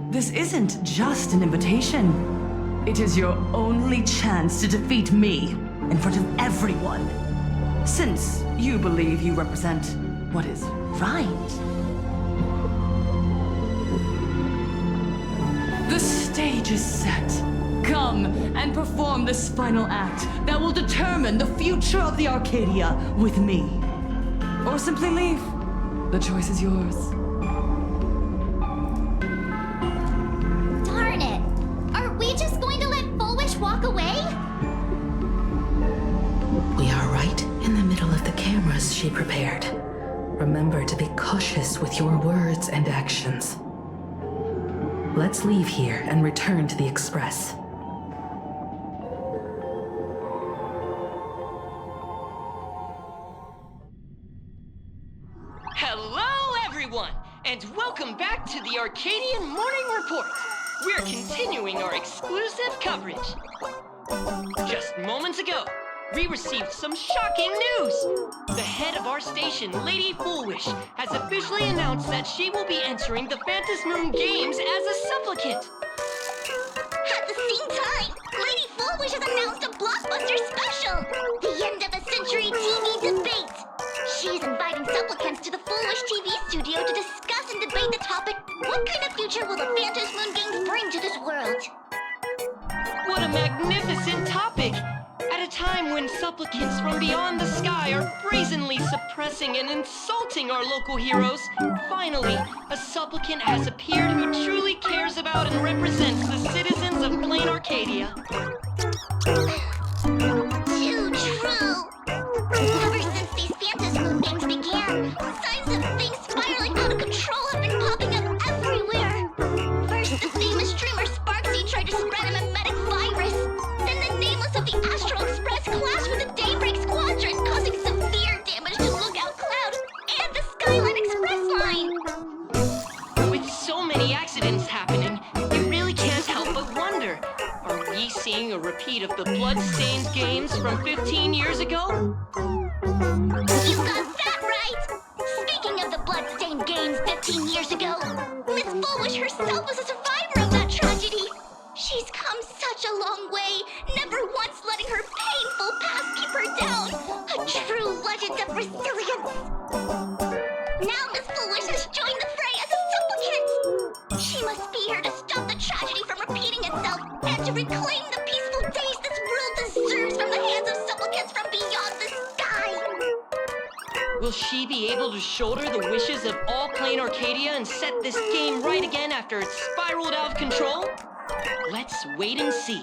this isn't just an invitation. It is your only chance to defeat me in front of everyone, since you believe you represent what is right. The stage is set. Come and perform this final act that will determine the future of the Arcadia with me. Or simply leave. The choice is yours. Darn it! Are we just going to let Fullwish walk away? We are right in the middle of the cameras she prepared. Remember to be cautious with your words and actions. Let's leave here and return to the Express. Hello, everyone, and welcome back to the Arcadian Morning Report. We're continuing our exclusive coverage. Just moments ago, we received some shocking news. The head of our station, Lady Fullwish, has officially announced that she will be entering the Phantasmoon Games as a supplicant. At the same time, Lady Fullwish has announced a blockbuster special! The end of a century TV debate! She's inviting supplicants to the Fullwish TV studio to discuss and debate the topic, what kind of future will the Phantasmoon Games bring to this world? magnificent topic. At a time when supplicants from beyond the sky are brazenly suppressing and insulting our local heroes, finally, a supplicant has appeared who truly cares about and represents the citizens of Planarcadia. Too true. Ever since these Phantom Moon games began, signs of things spiraling out of control have been popping up everywhere. First, the famous streamer Sparxie tried to spread a mimetic virus. Then the nameless of the Astral Express clashed with the Daybreak Squadron, causing severe damage to Lookout Cloud and the Skyline Express line. With so many accidents happening, you really can't help but wonder, are we seeing a repeat of the blood-stained games from 15 years ago? You got that right! Speaking of the blood-stained games 15 years ago, Miss Fullwish herself was a survivor of that tragedy. She's come such a long way, never once letting her painful past keep her down. A true legend of resilience. Now Miss Fullwish has joined the fray as a supplicant. She must be here to stop the tragedy from repeating itself and to reclaim the peaceful days this world deserves from the hands of supplicants from beyond the sky. Will she be able to shoulder the wishes of all Planarcadia and set this game right again after it's spiraled out of control? Let's wait and see.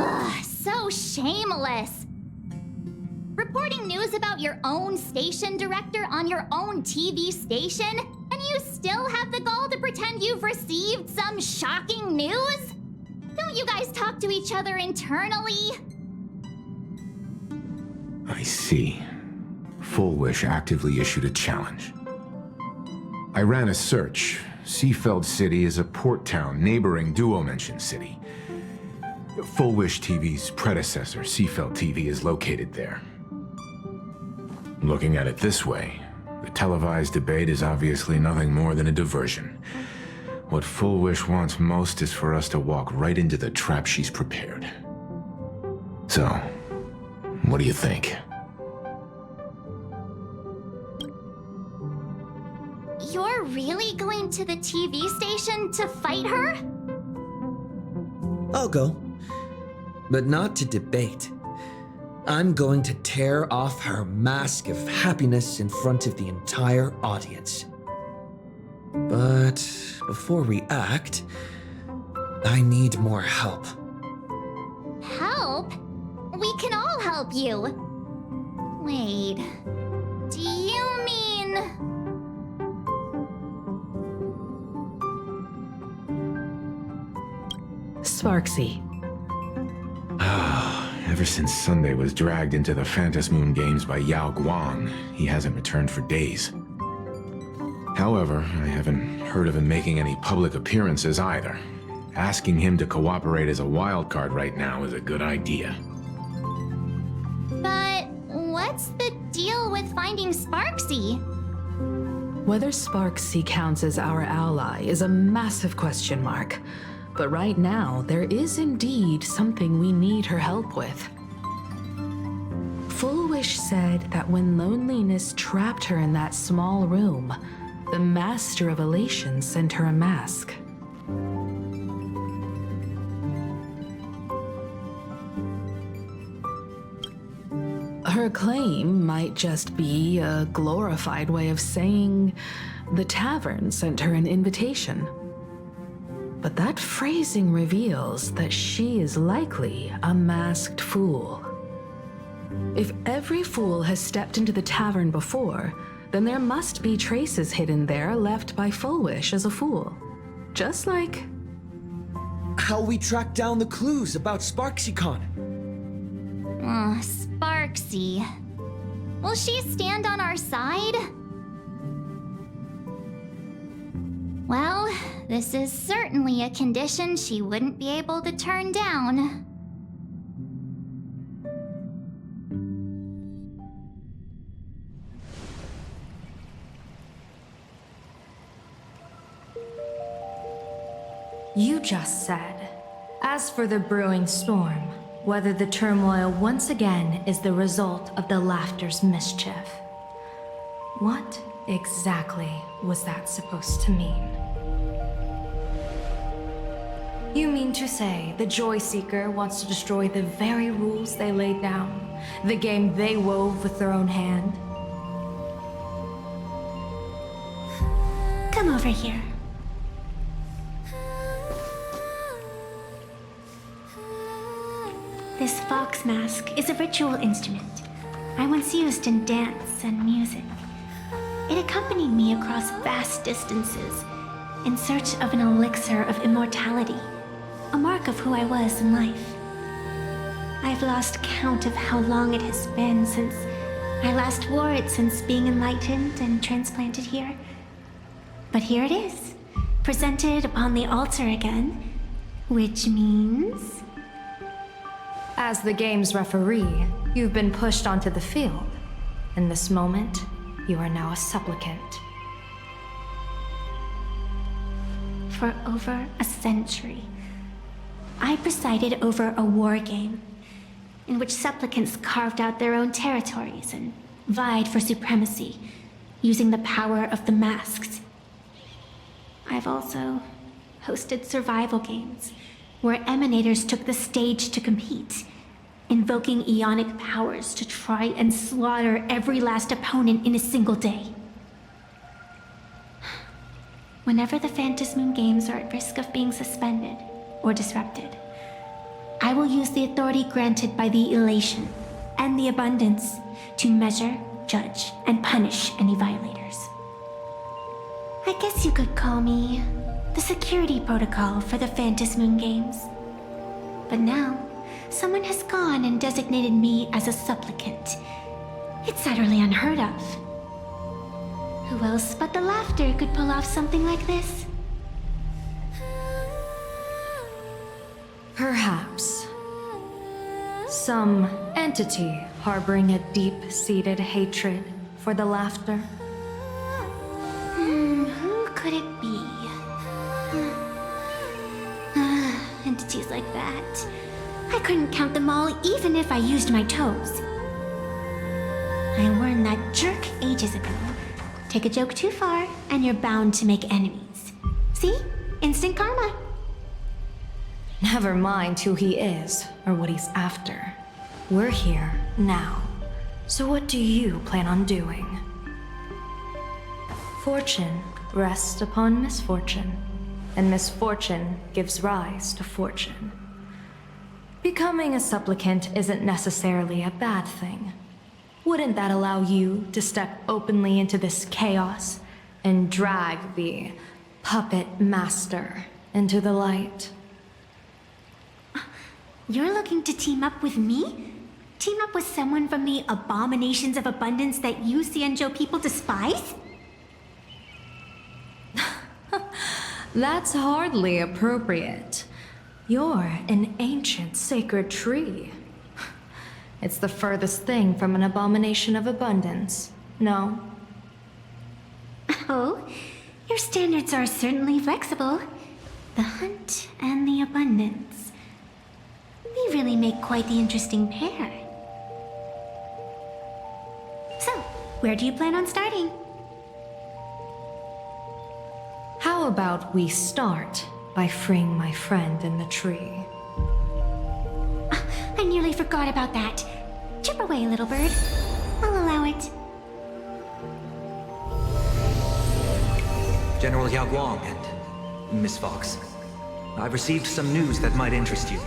Ugh, so shameless. Reporting news about your own station director on your own TV station, and you still have the gall to pretend you've received some shocking news? Don't you guys talk to each other internally? I see. Full Wish actively issued a challenge. I ran a search. Seafeld City is a port town neighboring Duo-Mention City. Full Wish TV's predecessor, Seafeld TV, is located there. Looking at it this way, the televised debate is obviously nothing more than a diversion. What Full Wish wants most is for us to walk right into the trap she's prepared. So, what do you think? You're really going to the TV station to fight her? I'll go. But not to debate. I'm going to tear off her mask of happiness in front of the entire audience. But before we act, I need more help. Help? We can all help you. Wait, do you mean... Sparxie. Ever since Sunday was dragged into the Phantom Moon games by Yao Guang, he hasn't returned for days. However, I haven't heard of him making any public appearances either. Asking him to cooperate as a wildcard right now is a good idea. But what's the deal with finding Sparxie? Whether Sparxie counts as our ally is a massive question mark. But right now, there is indeed something we need her help with. Full Wish said that when loneliness trapped her in that small room, the Master of Elation sent her a mask. Her claim might just be a glorified way of saying the tavern sent her an invitation. But that phrasing reveals that she is likely a masked fool. If every fool has stepped into the tavern before, then there must be traces hidden there left by Full Wish as a fool. Just like... how we track down the clues about SparxieCon. Sparxie. Will she stand on our side? Well, this is certainly a condition she wouldn't be able to turn down. You just said, as for the brewing storm, whether the turmoil once again is the result of the laughter's mischief. What exactly was that supposed to mean? You mean to say the Joy Seeker wants to destroy the very rules they laid down? The game they wove with their own hand? Come over here. This fox mask is a ritual instrument I once used in dance and music. It accompanied me across vast distances in search of an elixir of immortality, a mark of who I was in life. I've lost count of how long it has been since I last wore it since being enlightened and transplanted here. But here it is, presented upon the altar again, which means... As the game's referee, you've been pushed onto the field. In this moment, you are now a supplicant. For over a century, I presided over a war game in which supplicants carved out their own territories and vied for supremacy, using the power of the masks. I've also hosted survival games where emanators took the stage to compete, invoking eonic powers to try and slaughter every last opponent in a single day. Whenever the Phantasmoon games are at risk of being suspended or disrupted, I will use the authority granted by the elation and the abundance to measure, judge, and punish any violators. I guess you could call me the security protocol for the Phantasmoon games. But now, someone has gone and designated me as a supplicant. It's utterly unheard of. Who else but the Laughter could pull off something like this? Perhaps. Some entity harboring a deep-seated hatred for the Laughter. Who could it be? Entities like that. I couldn't count them all even if I used my toes. I warned that jerk ages ago. Take a joke too far, and you're bound to make enemies. See? Instant karma. Never mind who he is, or what he's after. We're here, now. So what do you plan on doing? Fortune rests upon misfortune, and misfortune gives rise to fortune. Becoming a supplicant isn't necessarily a bad thing. Wouldn't that allow you to step openly into this chaos and drag the puppet master into the light? You're looking to team up with me? Team up with someone from the abominations of abundance that you Xianzhou people despise? That's hardly appropriate. You're an ancient sacred tree. It's the furthest thing from an abomination of abundance, no? Oh, your standards are certainly flexible. The hunt and the abundance. We really make quite the interesting pair. So, where do you plan on starting? How about we start by freeing my friend in the tree? I nearly forgot about that. Chip away, little bird. I'll allow it. General Yao Guang and Miss Fox, I've received some news that might interest you.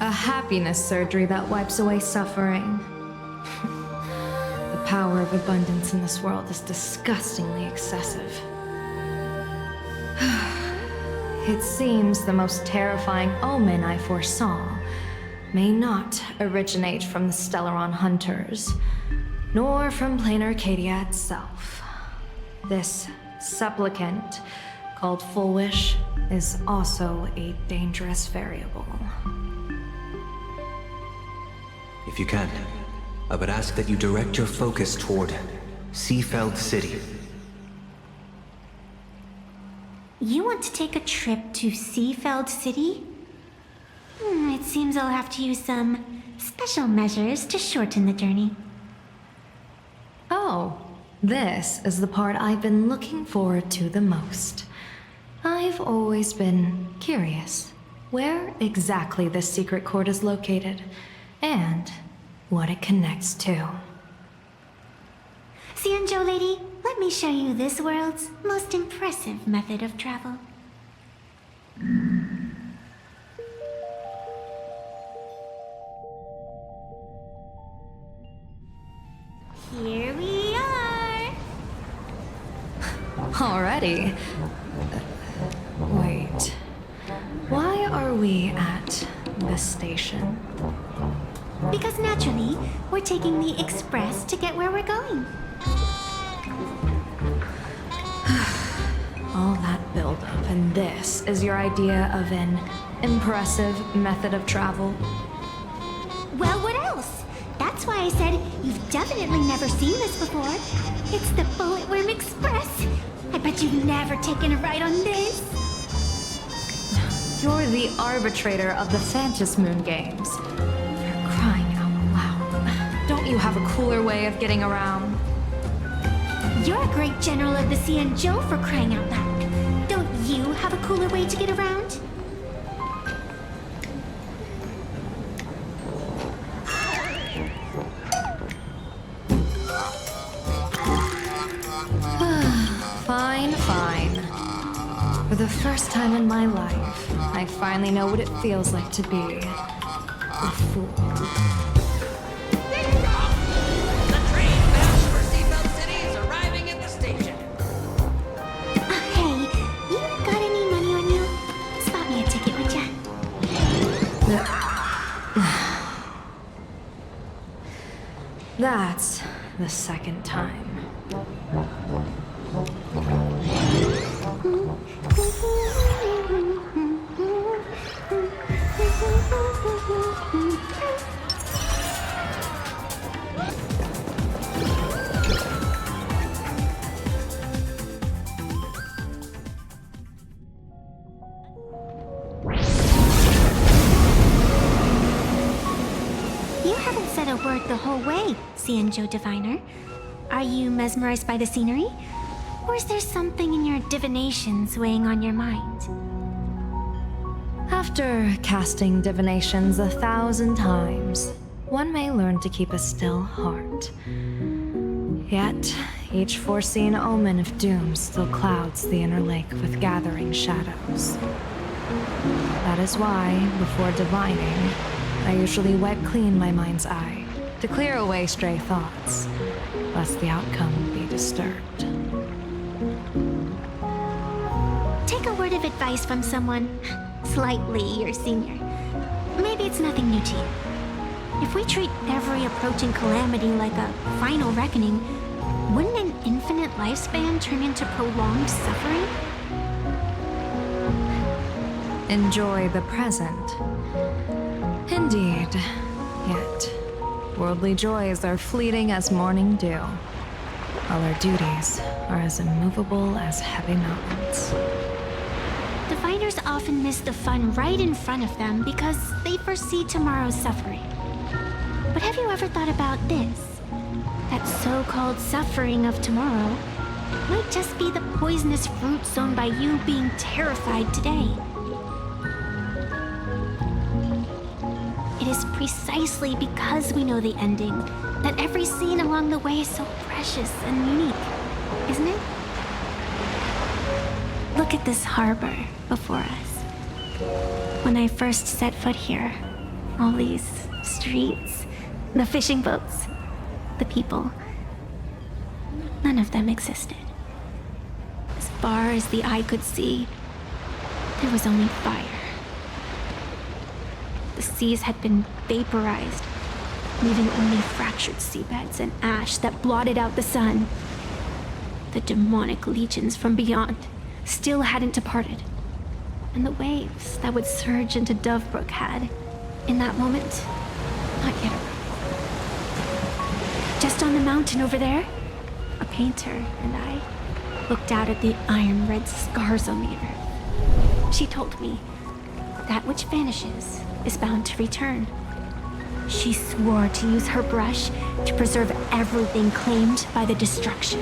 A happiness surgery that wipes away suffering. The power of abundance in this world is disgustingly excessive. It seems the most terrifying omen I foresaw may not originate from the Stellaron hunters, nor from Planarcadia itself. This supplicant, called Fullwish, is also a dangerous variable. If you can, I would ask that you direct your focus toward Seafeld City. You want to take a trip to Seafeld City? It seems I'll have to use some special measures to shorten the journey. Oh, this is the part I've been looking forward to the most. I've always been curious where exactly this secret court is located, and what it connects to. Xianzhou lady, let me show you this world's most impressive method of travel. Here we are! Already? Wait. Why are we at this station? Because naturally, we're taking the express to get where we're going. All that buildup, and this is your idea of an impressive method of travel? Well, what else? That's why I said you've definitely never seen this before. It's the Bulletworm Express. I bet you've never taken a ride on this. You're the arbitrator of the Phantom Moon Games. For crying out loud. Don't you have a cooler way of getting around? You're a great general of the Xianzhou, for crying out loud. Don't you have a cooler way to get around? Fine. For the first time in my life, I finally know what it feels like to be a fool. The train bound for Seabelt City is arriving at the station. Hey, you got any money on you? Spot me a ticket, would ya? That's the second time. You haven't said a word the whole way, Xianzhou Diviner. Are you mesmerized by the scenery? Or is there something in your divinations weighing on your mind? After casting divinations 1,000 times, one may learn to keep a still heart. Yet, each foreseen omen of doom still clouds the inner lake with gathering shadows. That is why, before divining, I usually wipe clean my mind's eye to clear away stray thoughts, lest the outcome be disturbed. Take a word of advice from someone slightly your senior. Maybe it's nothing new to you. If we treat every approaching calamity like a final reckoning, wouldn't an infinite lifespan turn into prolonged suffering? Enjoy the present. Indeed. Yet, worldly joys are fleeting as morning dew, while our duties are as immovable as heavy mountains. Diviners often miss the fun right in front of them because they foresee tomorrow's suffering. But have you ever thought about this? That so-called suffering of tomorrow might just be the poisonous fruit sown by you being terrified today. It is precisely because we know the ending that every scene along the way is so precious and unique, isn't it? Look at this harbor before us. When I first set foot here, all these streets, the fishing boats, the people, none of them existed. As far as the eye could see, there was only fire. The seas had been vaporized, leaving only fractured seabeds and ash that blotted out the sun. The demonic legions from beyond still hadn't departed, and the waves that would surge into Dovebrook had, in that moment, not yet arrived. Just on the mountain over there, a painter and I looked out at the iron-red scars on the earth. She told me, that which vanishes is bound to return. She swore to use her brush to preserve everything claimed by the destruction.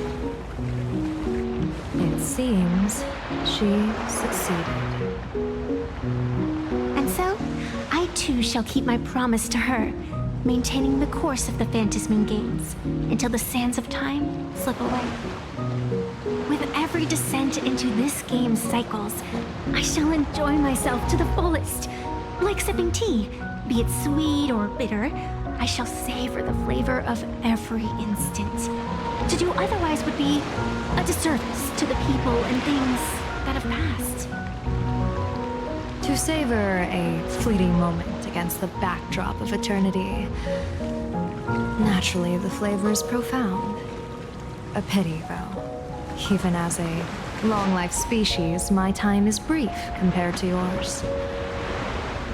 It seems she succeeded. And so, I too shall keep my promise to her, maintaining the course of the Phantasmoon Games until the sands of time slip away. With every descent into this game's cycles, I shall enjoy myself to the fullest. Like sipping tea, be it sweet or bitter, I shall savor the flavor of every instant. To do otherwise would be a disservice to the people and things that have passed. To savor a fleeting moment against the backdrop of eternity. Naturally, the flavor is profound. A pity, though. Even as a long-life species, my time is brief compared to yours.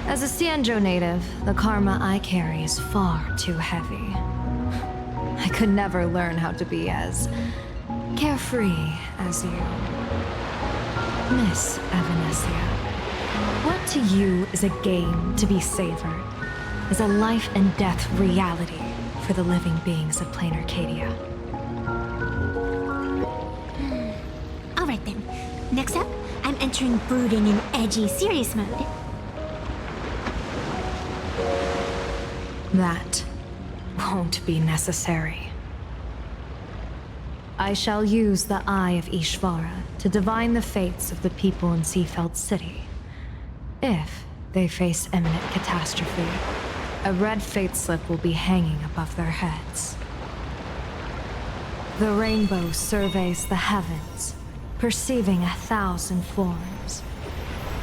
As a Xianzhou native, the karma I carry is far too heavy. I could never learn how to be as carefree as you. Miss Evanescia, what to you is a game to be savored, is a life and death reality for the living beings of Planarcadia. Alright then, next up, I'm entering brooding and edgy serious mode. That won't be necessary. I shall use the Eye of Ishvara to divine the fates of the people in Seafeld City. If they face imminent catastrophe, a red fate slip will be hanging above their heads. The rainbow surveys the heavens, perceiving 1,000 forms.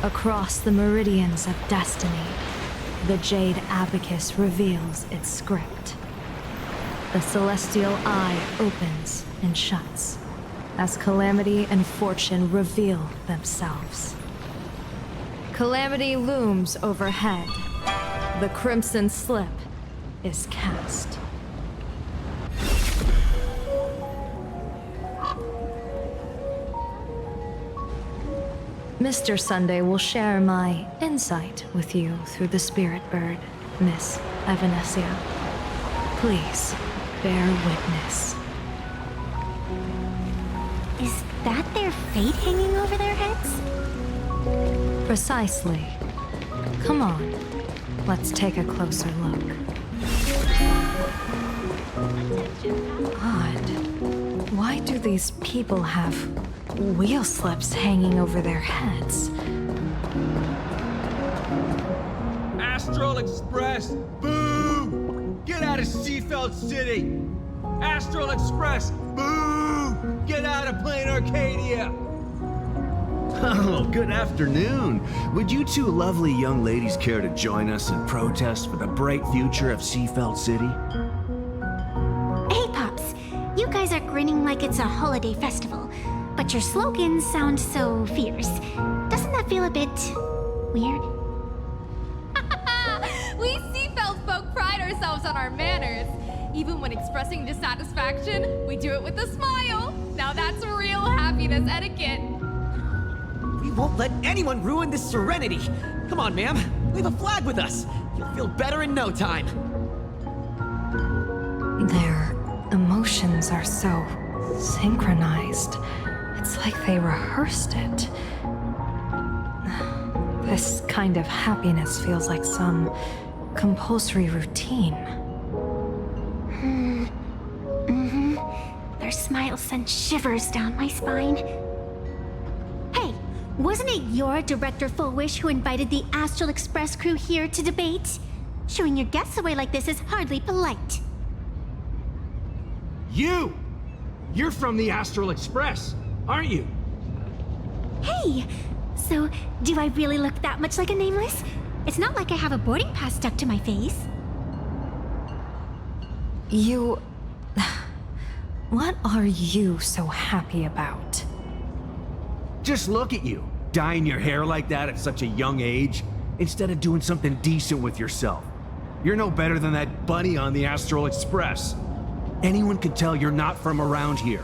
Across the meridians of destiny, the Jade Abacus reveals its script. The celestial eye opens and shuts as calamity and fortune reveal themselves. Calamity looms overhead. The crimson slip is cast. Mr. Sunday will share my insight with you through the spirit bird, Miss Evanescia. Please, bear witness. Is that their fate hanging over their heads? Precisely. Come on, let's take a closer look. Odd. Why do these people have wheel slips hanging over their heads? Astral Express, boo! Get out of Seafeld City! Astral Express, boo! Get out of Planarcadia! Oh, good afternoon. Would you two lovely young ladies care to join us in protest for the bright future of Seafeld City? Hey, Pops. You guys are grinning like it's a holiday festival, but your slogans sound so fierce. Doesn't that feel a bit weird? We Seafeld folk pride ourselves on our manners. Even when expressing dissatisfaction, we do it with a smile. Now that's real happiness etiquette. We won't let anyone ruin this serenity. Come on, ma'am. Wave a flag with us. You'll feel better in no time. Their emotions are so synchronized. It's like they rehearsed it. This kind of happiness feels like some compulsory routine. Their smile sent shivers down my spine. Hey, wasn't it your Director Fullwish who invited the Astral Express crew here to debate? Showing your guests away like this is hardly polite. You! You're from the Astral Express, aren't you? Hey, so do I really look that much like a nameless? It's not like I have a boarding pass stuck to my face. You... What are you so happy about? Just look at you, dyeing your hair like that at such a young age, instead of doing something decent with yourself. You're no better than that bunny on the Astral Express. Anyone could tell you're not from around here.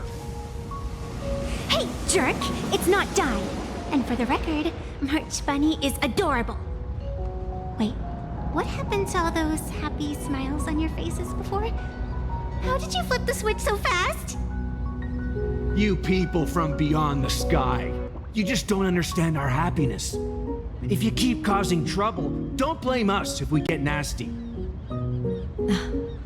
Hey, jerk! It's not dye. And for the record, March Bunny is adorable. Wait, What happened to all those happy smiles on your faces before? How did you flip the switch so fast? You people from beyond the sky. You just don't understand our happiness. If you keep causing trouble, don't blame us if we get nasty.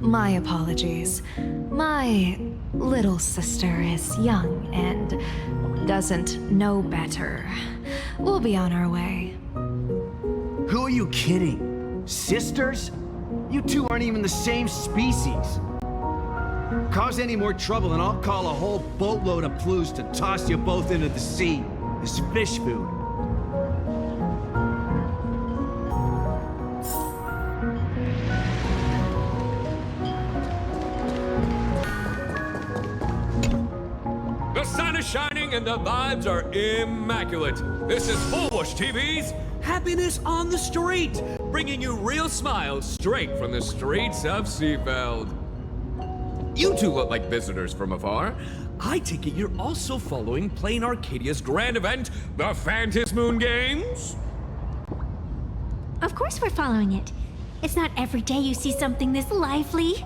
My apologies. My little sister is young and doesn't know better. We'll be on our way. Who are you kidding? Sisters? You two aren't even the same species. Cause any more trouble and I'll call a whole boatload of Ploos to toss you both into the sea as fish food. The sun is shining and the vibes are immaculate. This is Foolish TV's Happiness on the Street, bringing you real smiles straight from the streets of Seafeld. You two look like visitors from afar. I take it you're also following Planarcadia's grand event, the Phantasmoon Games? Of course we're following it. It's not every day you see something this lively.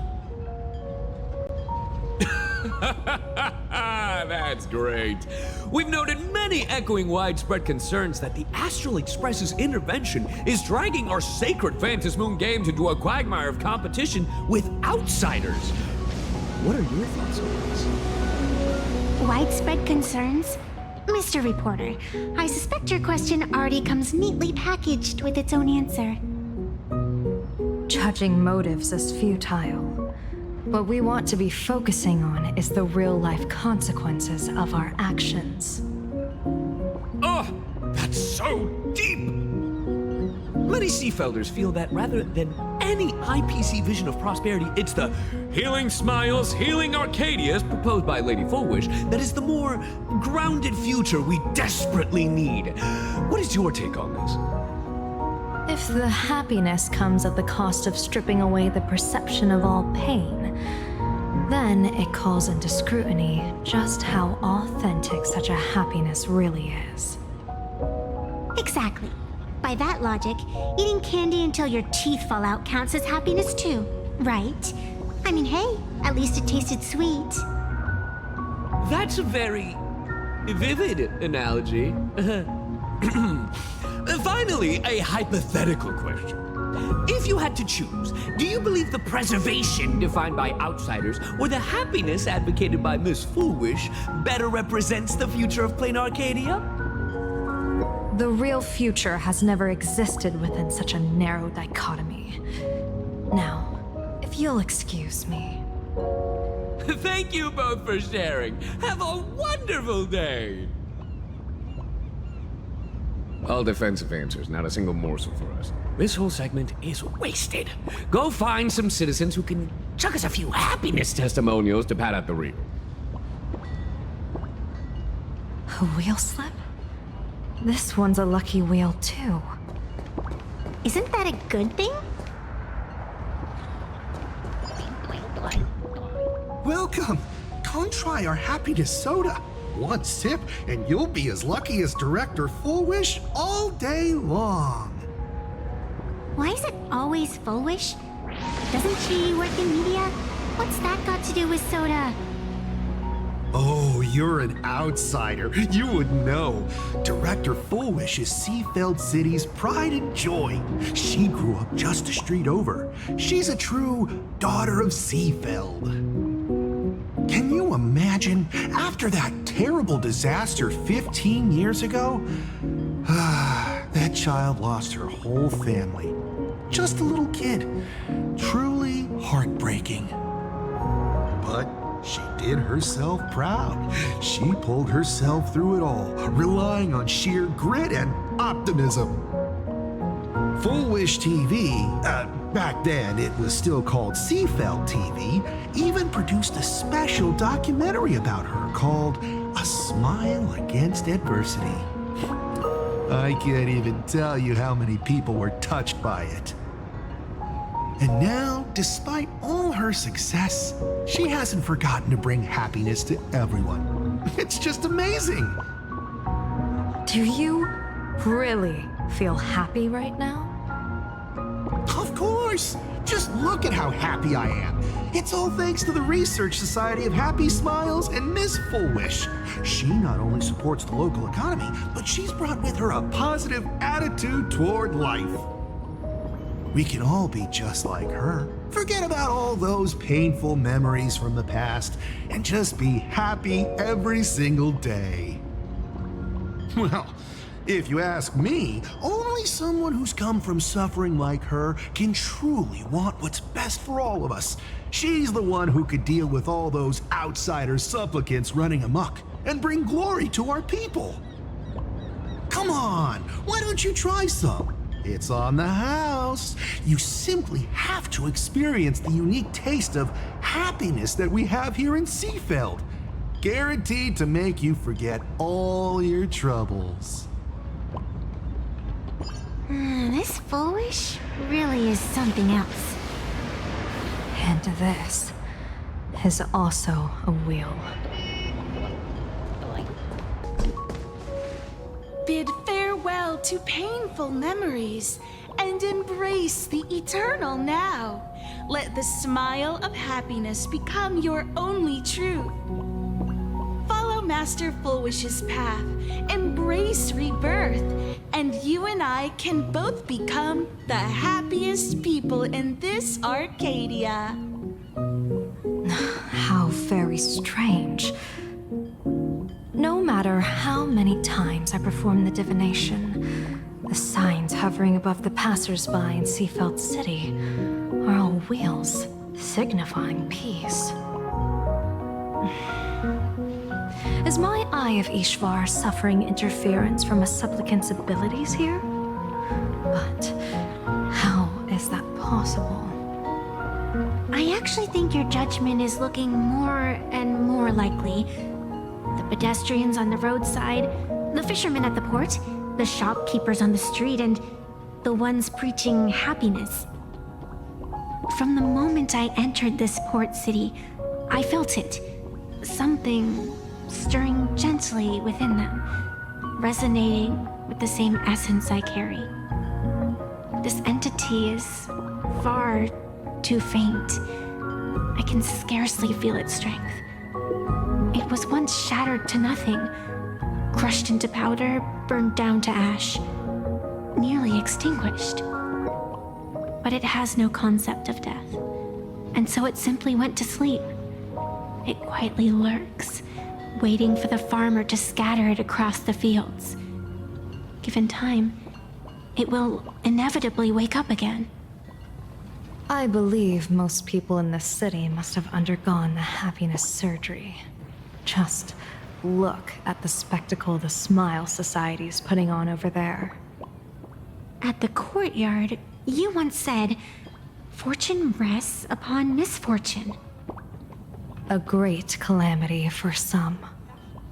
That's great. We've noted many echoing widespread concerns that the Astral Express's intervention is dragging our sacred Phantasmoon Games into a quagmire of competition with outsiders. What are your thoughts on this? Widespread concerns? Mr. Reporter, I suspect your question already comes neatly packaged with its own answer. Judging motives is futile. What we want to be focusing on is the real-life consequences of our actions. Oh, that's so deep! Many Seafelders feel that rather than any IPC vision of prosperity, it's the healing smiles, healing Arcadias proposed by Lady Fullwish that is the more grounded future we desperately need. What is your take on this? If the happiness comes at the cost of stripping away the perception of all pain, then it calls into scrutiny just how authentic such a happiness really is. Exactly. By that logic, eating candy until your teeth fall out counts as happiness too, right? I mean, hey, at least it tasted sweet. That's a very vivid analogy. Finally, a hypothetical question. If you had to choose, do you believe the preservation defined by outsiders or the happiness advocated by Miss Foolish better represents the future of Planarcadia? The real future has never existed within such a narrow dichotomy. Now, if you'll excuse me. Thank you both for sharing. Have a wonderful day. All defensive answers, not a single morsel for us. This whole segment is wasted. Go find some citizens who can chuck us a few happiness testimonials to pad out the rear. A wheel slip? This one's a lucky wheel, too. Isn't that a good thing? Welcome! Come try our happiness soda. One sip, and you'll be as lucky as Director Fullwish all day long. Why is it always Fullwish? Doesn't she work in media? What's that got to do with soda? Oh, you're an outsider. You would know. Director Fullwish is Seafeld City's pride and joy. She grew up just a street over. She's a true daughter of Seafeld. Can you imagine? After that terrible disaster 15 years ago, that child lost her whole family. Just a little kid. Truly heartbreaking. But she did herself proud. She pulled herself through it all, relying on sheer grit and optimism. Fullwish TV, back then it was still called Seafeld TV, even produced a special documentary about her called A Smile Against Adversity. I can't even tell you how many people were touched by it. And now, despite all her success, she hasn't forgotten to bring happiness to everyone. It's just amazing. Do you really feel happy right now? Of course! Just look at how happy I am. It's all thanks to the Research Society of Happy Smiles and Miss Fullwish. She not only supports the local economy, but she's brought with her a positive attitude toward life. We can all be just like her. Forget about all those painful memories from the past and just be happy every single day. Well, if you ask me, only someone who's come from suffering like her can truly want what's best for all of us. She's the one who could deal with all those outsider supplicants running amok and bring glory to our people. Come on, why don't you try some? It's on the house. You simply have to experience the unique taste of happiness that we have here in Seafeld. Guaranteed to make you forget all your troubles. This Foolish really is something else. And this is also a wheel. Bid farewell to painful memories and embrace the eternal now. Let the smile of happiness become your only truth. Follow Master Fullwish's path, embrace rebirth, and you and I can both become the happiest people in this Arcadia. How very strange. No matter how many times I perform the divination, the signs hovering above the passers-by in Seafeld City are all wheels signifying peace. Is my Eye of Ishvar suffering interference from a supplicant's abilities here? But how is that possible? I actually think your judgment is looking more and more likely. The pedestrians on the roadside, the fishermen at the port, the shopkeepers on the street, and the ones preaching happiness. From the moment I entered this port city, I felt it. Something stirring gently within them, resonating with the same essence I carry. This entity is far too faint. I can scarcely feel its strength. It was once shattered to nothing, crushed into powder, burned down to ash, nearly extinguished. But it has no concept of death, and so it simply went to sleep. It quietly lurks, waiting for the farmer to scatter it across the fields. Given time, it will inevitably wake up again. I believe most people in this city must have undergone the happiness surgery. Just look at the spectacle the Smile Society's putting on over there. At the courtyard, you once said, "Fortune rests upon misfortune." A great calamity for some,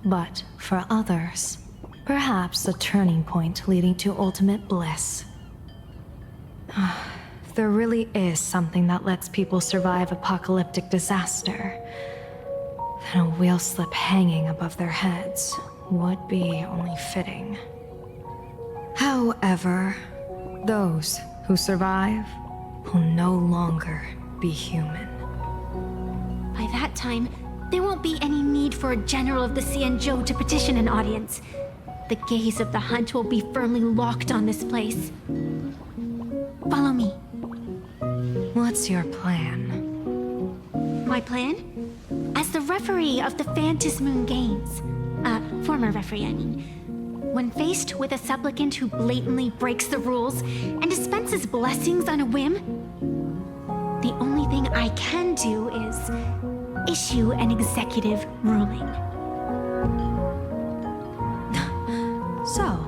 but for others, perhaps a turning point leading to ultimate bliss. There really is something that lets people survive apocalyptic disaster. Then a wheel slip hanging above their heads would be only fitting. However, those who survive will no longer be human. By that time, there won't be any need for a general of the Xianzhou to petition an audience. The gaze of the hunt will be firmly locked on this place. Follow me. What's your plan? My plan? As the referee of the Phantasmoon Games, former referee, I mean, when faced with a supplicant who blatantly breaks the rules and dispenses blessings on a whim, the only thing I can do is issue an executive ruling. So,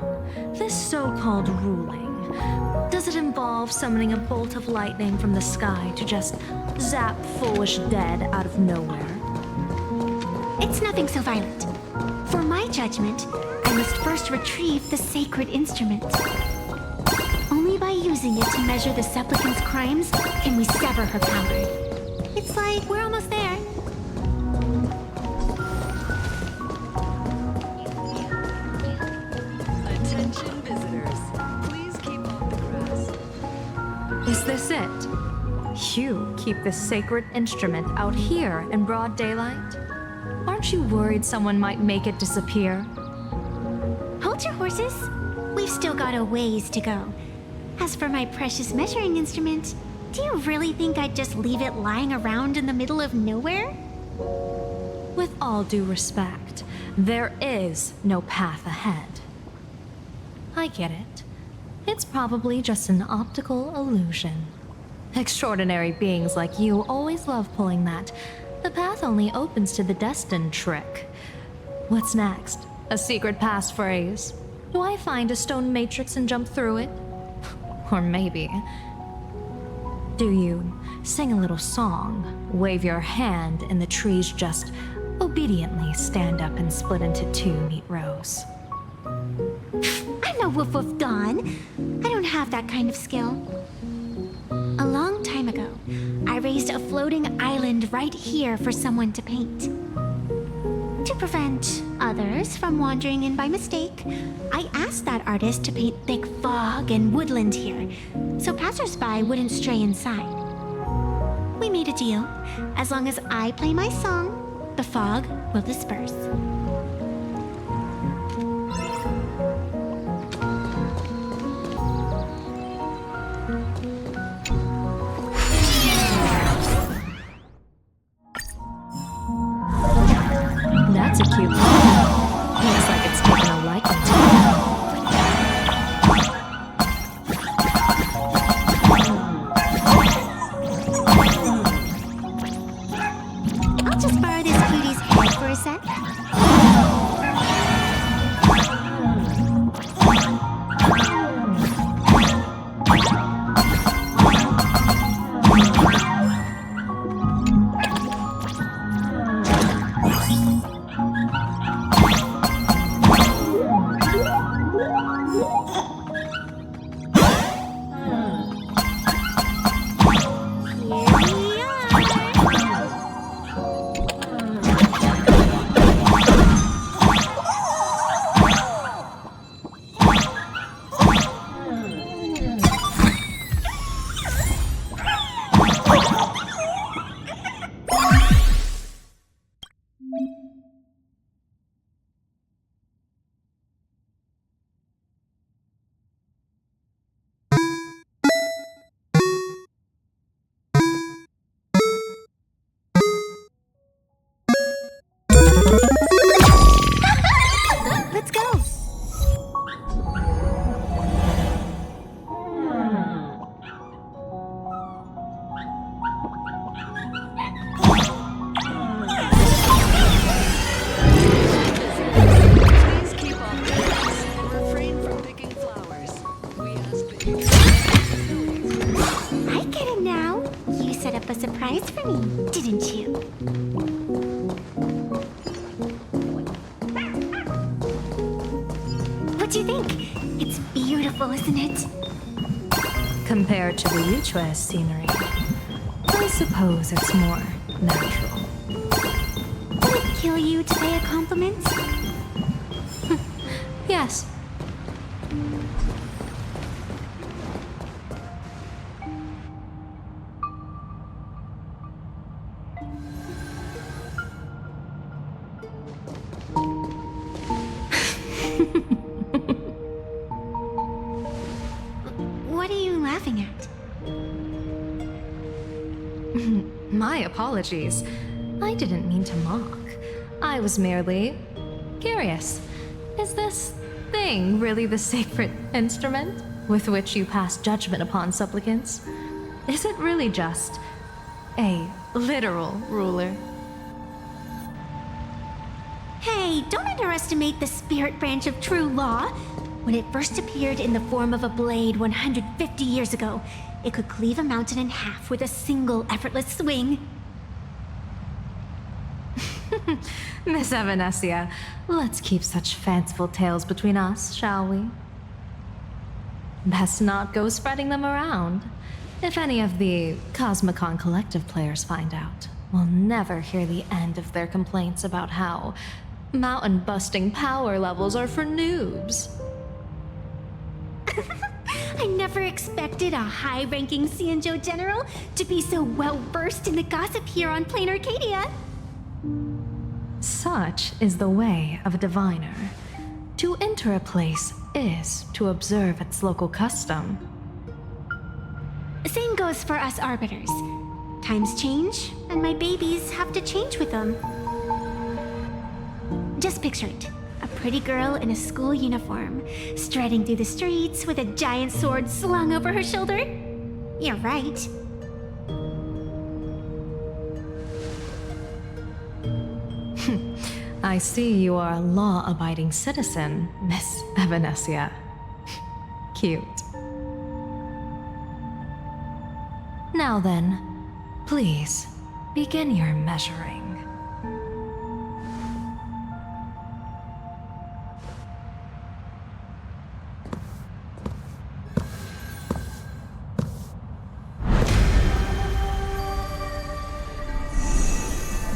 this so-called ruling, does it involve summoning a bolt of lightning from the sky to just zap Foolish dead out of nowhere? It's nothing so violent. For my judgment, I must first retrieve the sacred instrument. Only by using it to measure the supplicant's crimes can we sever her power. It's like we're almost there. Attention visitors, please keep off the grass. Is this That's it. You keep this sacred instrument out here in broad daylight? Aren't you worried someone might make it disappear? Hold your horses. We've still got a ways to go. As for my precious measuring instrument, do you really think I'd just leave it lying around in the middle of nowhere? With all due respect, there is no path ahead. I get it. It's probably just an optical illusion. Extraordinary beings like you always love pulling that "the path only opens to the destined" trick. What's next? A secret passphrase? Do I find a stone matrix and jump through it? Or maybe... do you sing a little song, wave your hand, and the trees just obediently stand up and split into 2 neat rows? I'm no Woof Woof Dawn. I don't have that kind of skill. A long time ago, I raised a floating island right here for someone to paint. To prevent others from wandering in by mistake, I asked that artist to paint thick fog and woodland here, so passersby wouldn't stray inside. We made a deal. As long as I play my song, the fog will disperse. That's a cute one. Looks like it's taken a liking to me. I'll just borrow this cutie's head for a sec. Let's go! Please keep off the grass and refrain from picking flowers. We ask that you... I get it now. You set up a surprise for me, didn't you? What do you think? It's beautiful, isn't it? Compared to the Uchue scenery, I suppose it's more natural. Would it kill you to pay a compliment? Yes. What are you laughing at? My apologies. I didn't mean to mock. I was merely curious. Is this thing really the sacred instrument with which you pass judgment upon supplicants? Is it really just a literal ruler? Hey, don't underestimate the spirit branch of true law. When it first appeared in the form of a blade 150 years ago, it could cleave a mountain in half with a single effortless swing. Miss Evanescia, let's keep such fanciful tales between us, shall we? Best not go spreading them around. If any of the Cosmicon Collective players find out, we'll never hear the end of their complaints about how mountain-busting power levels are for noobs. I never expected a high-ranking Xianzhou general to be so well-versed in the gossip here on Planarcadia. Such is the way of a diviner. To enter a place is to observe its local custom. Same goes for us arbiters. Times change, and my babies have to change with them. Just picture it. A pretty girl in a school uniform, striding through the streets with a giant sword slung over her shoulder. You're right. I see you are a law-abiding citizen, Miss Evanescia. Cute. Now then, please, begin your measuring.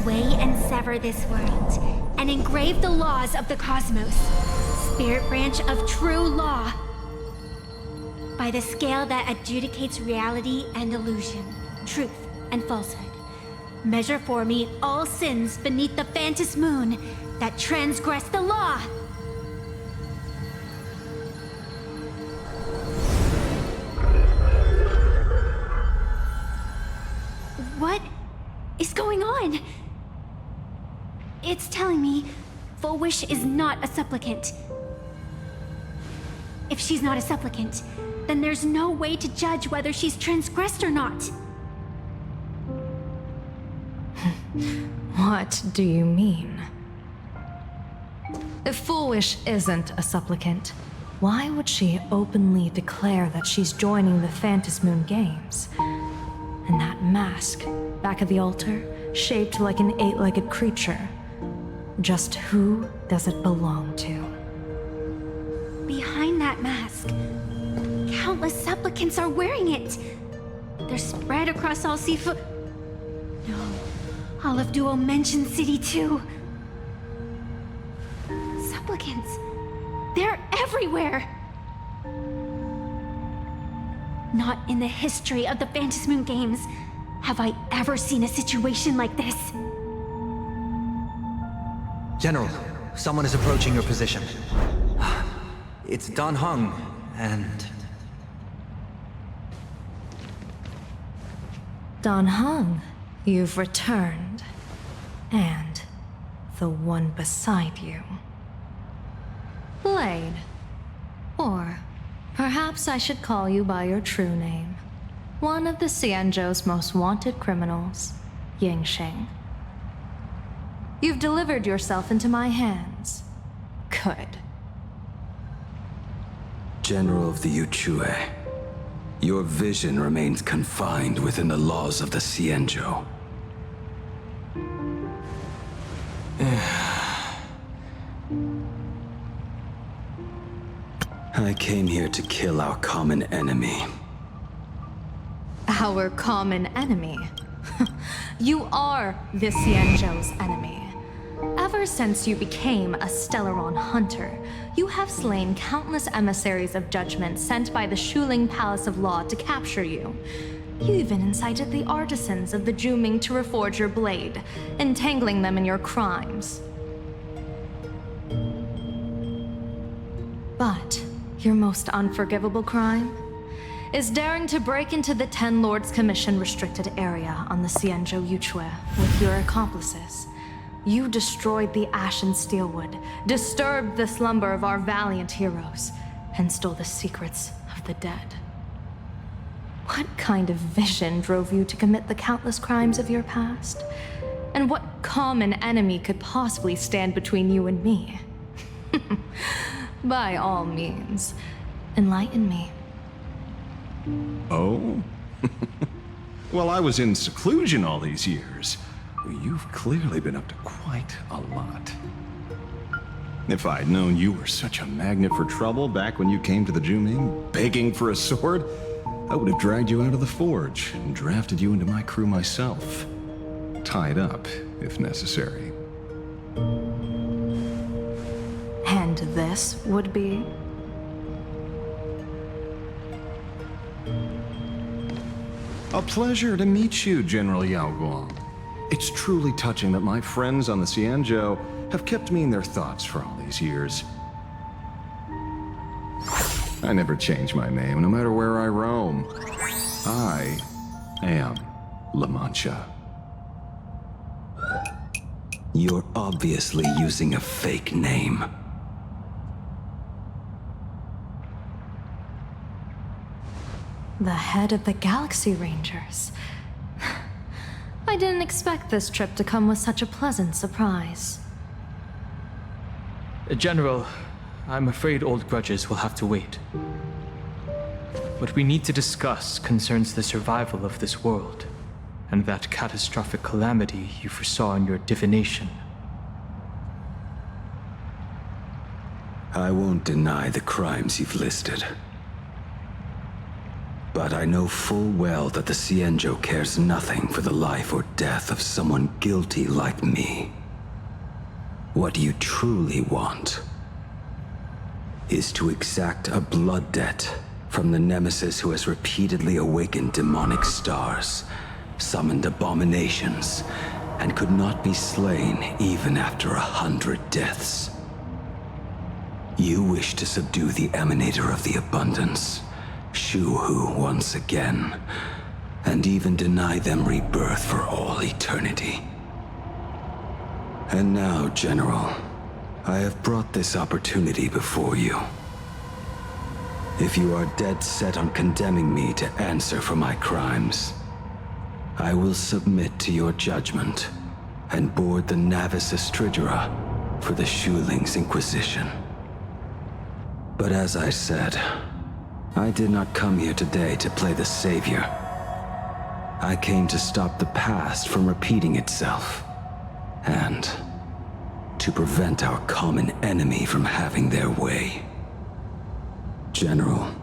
Weigh and sever this world, and engrave the laws of the cosmos. Spirit branch of true law. By the scale that adjudicates reality and illusion, truth and falsehood. Measure for me all sins beneath the Phantom Moon that transgress the law. What is going on? It's telling me Full Wish is not a supplicant. If she's not a supplicant, then there's no way to judge whether she's transgressed or not. What do you mean? If Full Wish isn't a supplicant, why would she openly declare that she's joining the Phantom Moon Games? And that mask, back of the altar, shaped like an eight-legged creature. Just who does it belong to? Behind that mask, countless supplicants are wearing it. They're spread across all seafood. No, all of Duo mentioned City too. Supplicants, they're everywhere. Not in the history of the Phantom Moon Games have I ever seen a situation like this. General, someone is approaching your position. It's Don Heng, and... Don Heng, you've returned. And the one beside you. Blade. Or perhaps I should call you by your true name. One of the Xianzhou's most wanted criminals, Yingxing. You've delivered yourself into my hands. Good. General of the Yuchue, your vision remains confined within the laws of the Xianzhou. I came here to kill our common enemy. Our common enemy? You are the Xianzhou's enemy. Ever since you became a Stellaron hunter, you have slain countless emissaries of judgment sent by the Shuling Palace of Law to capture you. You even incited the artisans of the Juming to reforge your blade, entangling them in your crimes. But your most unforgivable crime is daring to break into the Ten Lords Commission restricted area on the Xianzhou Yuchue with your accomplices. You destroyed the Ashen Steelwood, disturbed the slumber of our valiant heroes, and stole the secrets of the dead. What kind of vision drove you to commit the countless crimes of your past? And what common enemy could possibly stand between you and me? By all means, enlighten me. Oh? Well, I was in seclusion all these years. You've clearly been up to quite a lot. If I'd known you were such a magnet for trouble back when you came to the Juming, begging for a sword, I would have dragged you out of the forge and drafted you into my crew myself. Tied up, if necessary. And this would be? A pleasure to meet you, General Yao Guang. It's truly touching that my friends on the Xianzhou have kept me in their thoughts for all these years. I never change my name, no matter where I roam. I am La Mancha. You're obviously using a fake name. The head of the Galaxy Rangers. I didn't expect this trip to come with such a pleasant surprise. General, I'm afraid old grudges will have to wait. What we need to discuss concerns the survival of this world, and that catastrophic calamity you foresaw in your divination. I won't deny the crimes you've listed. But I know full well that the Xianzhou cares nothing for the life or death of someone guilty like me. What you truly want is to exact a blood debt from the nemesis who has repeatedly awakened demonic stars, summoned abominations, and could not be slain even after 100 deaths. You wish to subdue the Emanator of the Abundance, Shu-Hu once again, and even deny them rebirth for all eternity. And now, General, I have brought this opportunity before you. If you are dead set on condemning me to answer for my crimes, I will submit to your judgment and board the Navis Astridura for the Shuling's Inquisition. But as I said, I did not come here today to play the savior. I came to stop the past from repeating itself, and to prevent our common enemy from having their way. General,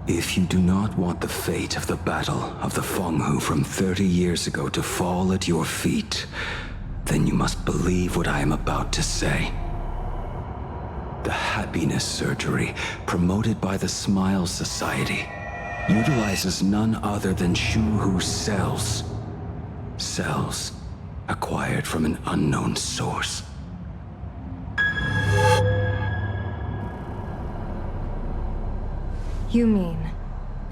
if you do not want the fate of the Battle of the Fenghu from 30 years ago to fall at your feet, then you must believe what I am about to say. The happiness surgery, promoted by the Smile Society, utilizes none other than Shu-Hu's cells. Cells acquired from an unknown source. You mean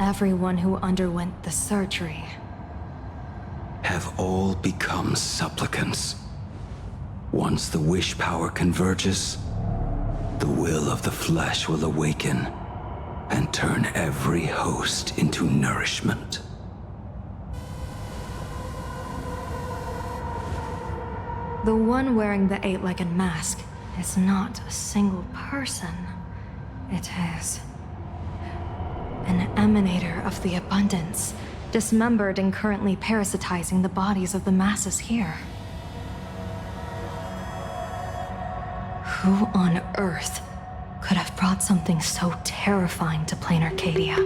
everyone who underwent the surgery have all become supplicants. Once the wish power converges, the will of the flesh will awaken and turn every host into nourishment. The one wearing the eight-legged mask is not a single person. It is an emanator of the abundance, dismembered and currently parasitizing the bodies of the masses here. Who on earth could have brought something so terrifying to Planarcadia?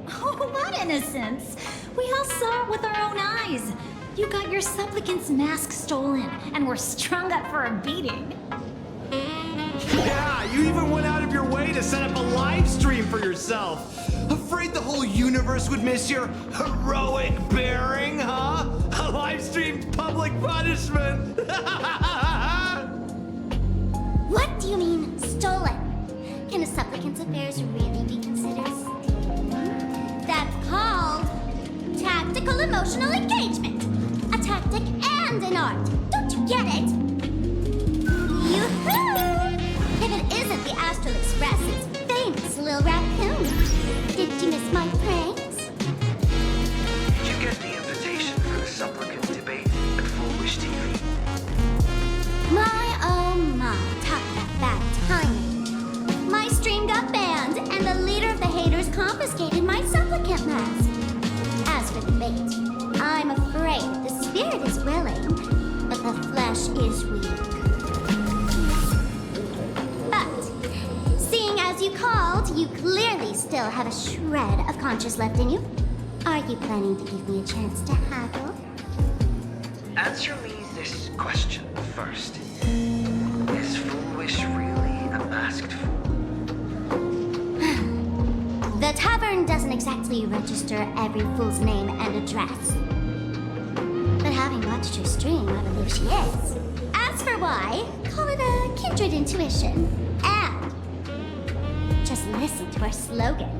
Oh, what innocence! We all saw it with our own eyes. You got your supplicant's mask stolen, and were strung up for a beating. Yeah, you even went out of your way to set up a live stream for yourself. Afraid the whole universe would miss your heroic bearing, huh? A live stream public punishment. What do you mean, stolen? Can a supplicant's affairs really be considered stealing? That's called tactical emotional engagement. A tactic and an art. Don't you get it? Yoo-hoo! If it isn't the Astral Express's famous Lil Raccoon. Did you miss my pranks? Did you get the invitation for the supplicant debate at Full Wish TV? My oh my, talk about bad timing. My stream got banned, and the leader of the haters confiscated my supplicant mask. As for the bait, I'm afraid the spirit is willing, but the flesh is weak. But, seeing as you called, you clearly still have a shred of conscience left in you. Are you planning to give me a chance to haggle? Answer me this question first. Is Foolish really a masked fool? The tavern doesn't exactly register every fool's name and address. But having watched her stream, I believe she is. As for why, call it a kindred intuition. And just listen to our slogan.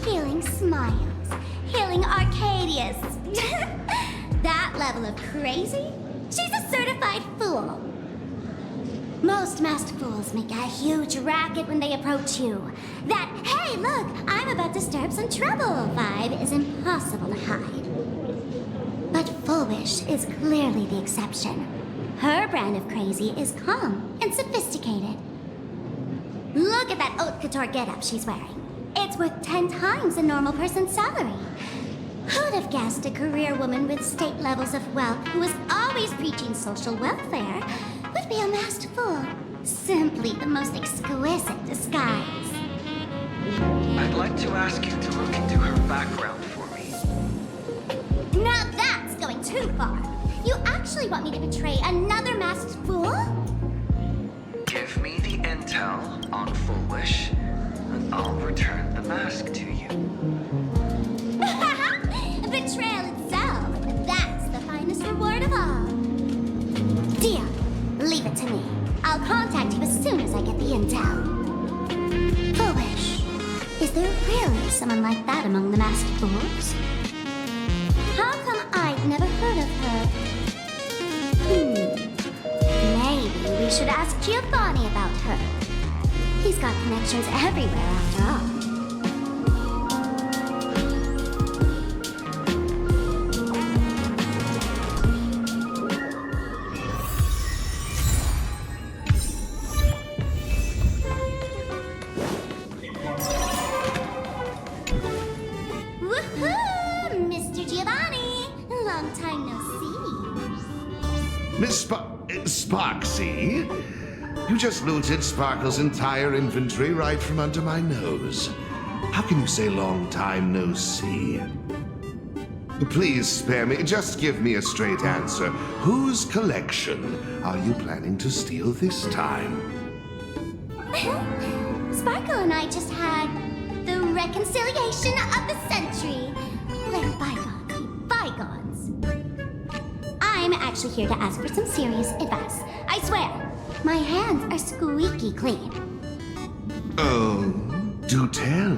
Healing smiles. Healing Arcadius. That level of crazy? She's a certified fool. Most masked fools make a huge racket when they approach you. That, hey, look, I'm about to stir up some trouble vibe is impossible to hide. But Foolish is clearly the exception. Her brand of crazy is calm and sophisticated. Look at that haute couture getup she's wearing. It's worth 10 times a normal person's salary. Who'd have guessed a career woman with state levels of wealth who was always preaching social welfare would be a masked fool? Simply the most exquisite disguise. I'd like to ask you to look into her background for me. Now that's going too far. You actually want me to betray another masked fool? Give me the intel on Foolish, and I'll return the mask to you. Betrayal itself. That's the finest reward of all. Deal. Leave it to me. I'll contact you as soon as I get the intel. Foolish. Is there really someone like that among the masked fools? How come I've never heard of her? Maybe we should ask Giovanni about her. He's got connections everywhere after all. Woohoo! Mr. Giovanni! Long time no see. Miss Sparxie? You just looted Sparkle's entire inventory right from under my nose. How can you say long time no see? Please spare me. Just give me a straight answer. Whose collection are you planning to steal this time? Sparkle and I just had the reconciliation of the century. Let bygones be bygones. I'm actually here to ask for some serious advice. I swear, my hands are squeaky clean. Oh, do tell.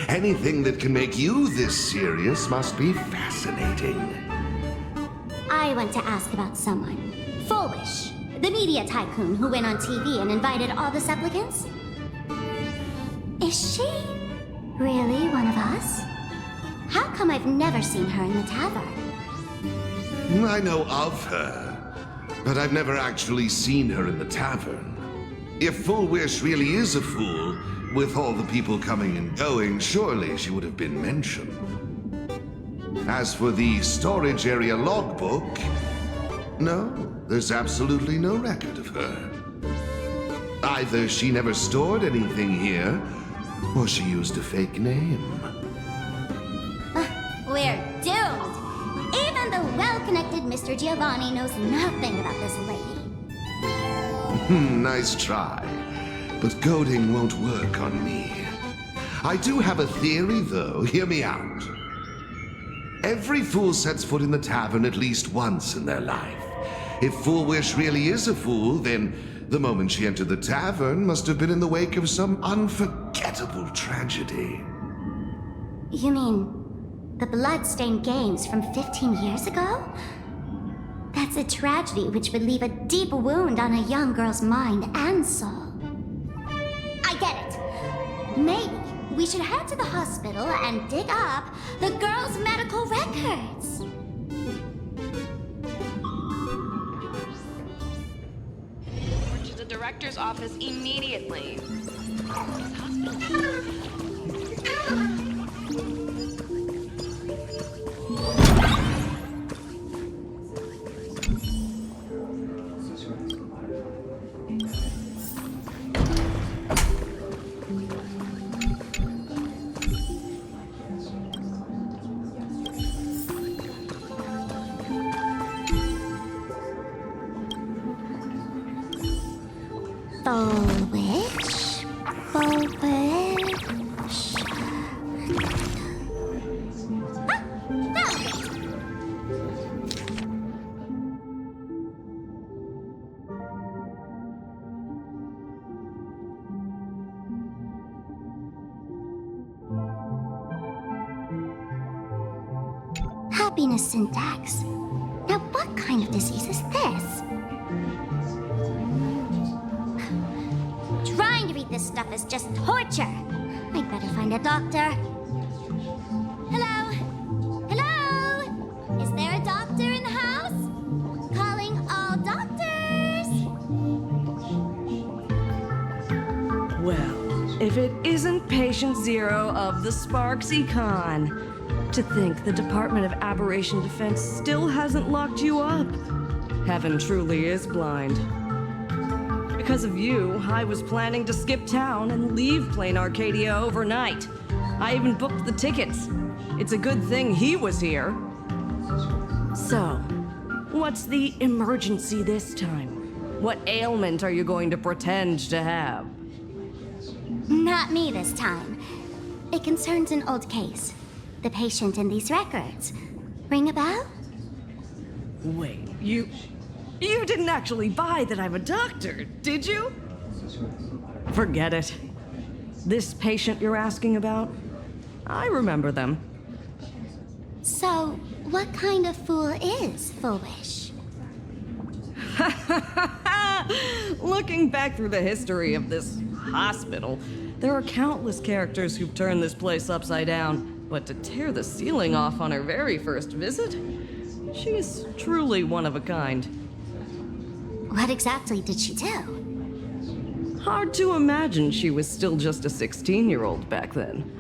Anything that can make you this serious must be fascinating. I want to ask about someone. Foolish, the media tycoon who went on TV and invited all the supplicants. Is she really one of us? How come I've never seen her in the tavern? I know of her, but I've never actually seen her in the tavern. If Foolish really is a fool, with all the people coming and going, surely she would have been mentioned. As for the storage area logbook, no, there's absolutely no record of her. Either she never stored anything here, or she used a fake name. We're doomed! Even the well-connected Mr. Giovanni knows nothing about this lady. Nice try. But goading won't work on me. I do have a theory, though. Hear me out. Every fool sets foot in the tavern at least once in their life. If Foolish really is a fool, then the moment she entered the tavern must have been in the wake of some unforgettable tragedy. You mean the blood-stained games from 15 years ago? That's a tragedy which would leave a deep wound on a young girl's mind and soul. I get it. Maybe we should head to the hospital and dig up the girl's medical records. Report to the director's office immediately. Foolish. Foolish. Ah, found it. Happiness syntax. Now, what kind of disease is this? Trying to read this stuff is just torture. I'd better find a doctor. Hello? Hello? Is there a doctor in the house? Calling all doctors. Well, if it isn't Patient Zero of the Sparxie Con. To think the Department of Aberration Defense still hasn't locked you up. Heaven truly is blind. Because of you, I was planning to skip town and leave Planarcadia overnight. I even booked the tickets. It's a good thing he was here. So, what's the emergency this time? What ailment are you going to pretend to have? Not me this time. It concerns an old case. The patient in these records. Ring a bell? Wait, you didn't actually buy that I'm a doctor, did you? Forget it. This patient you're asking about? I remember them. So, what kind of fool is Foolish? Looking back through the history of this hospital, there are countless characters who've turned this place upside down. But to tear the ceiling off on her very first visit, she's truly one of a kind. What exactly did she do? Hard to imagine she was still just a 16-year-old back then.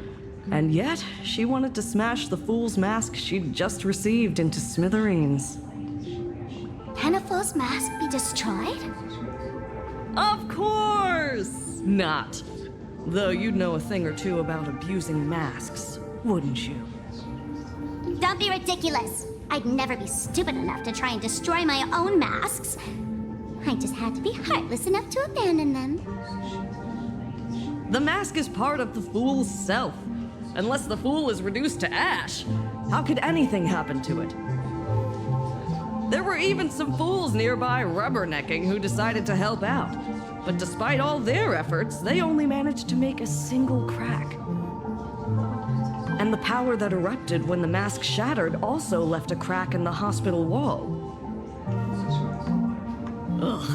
And yet, she wanted to smash the fool's mask she'd just received into smithereens. Can a fool's mask be destroyed? Of course not! Though you'd know a thing or two about abusing masks. Wouldn't you? Don't be ridiculous. I'd never be stupid enough to try and destroy my own masks. I just had to be heartless enough to abandon them. The mask is part of the fool's self. Unless the fool is reduced to ash, how could anything happen to it? There were even some fools nearby rubbernecking who decided to help out. But despite all their efforts, they only managed to make a single crack. And the power that erupted when the mask shattered also left a crack in the hospital wall. Ugh,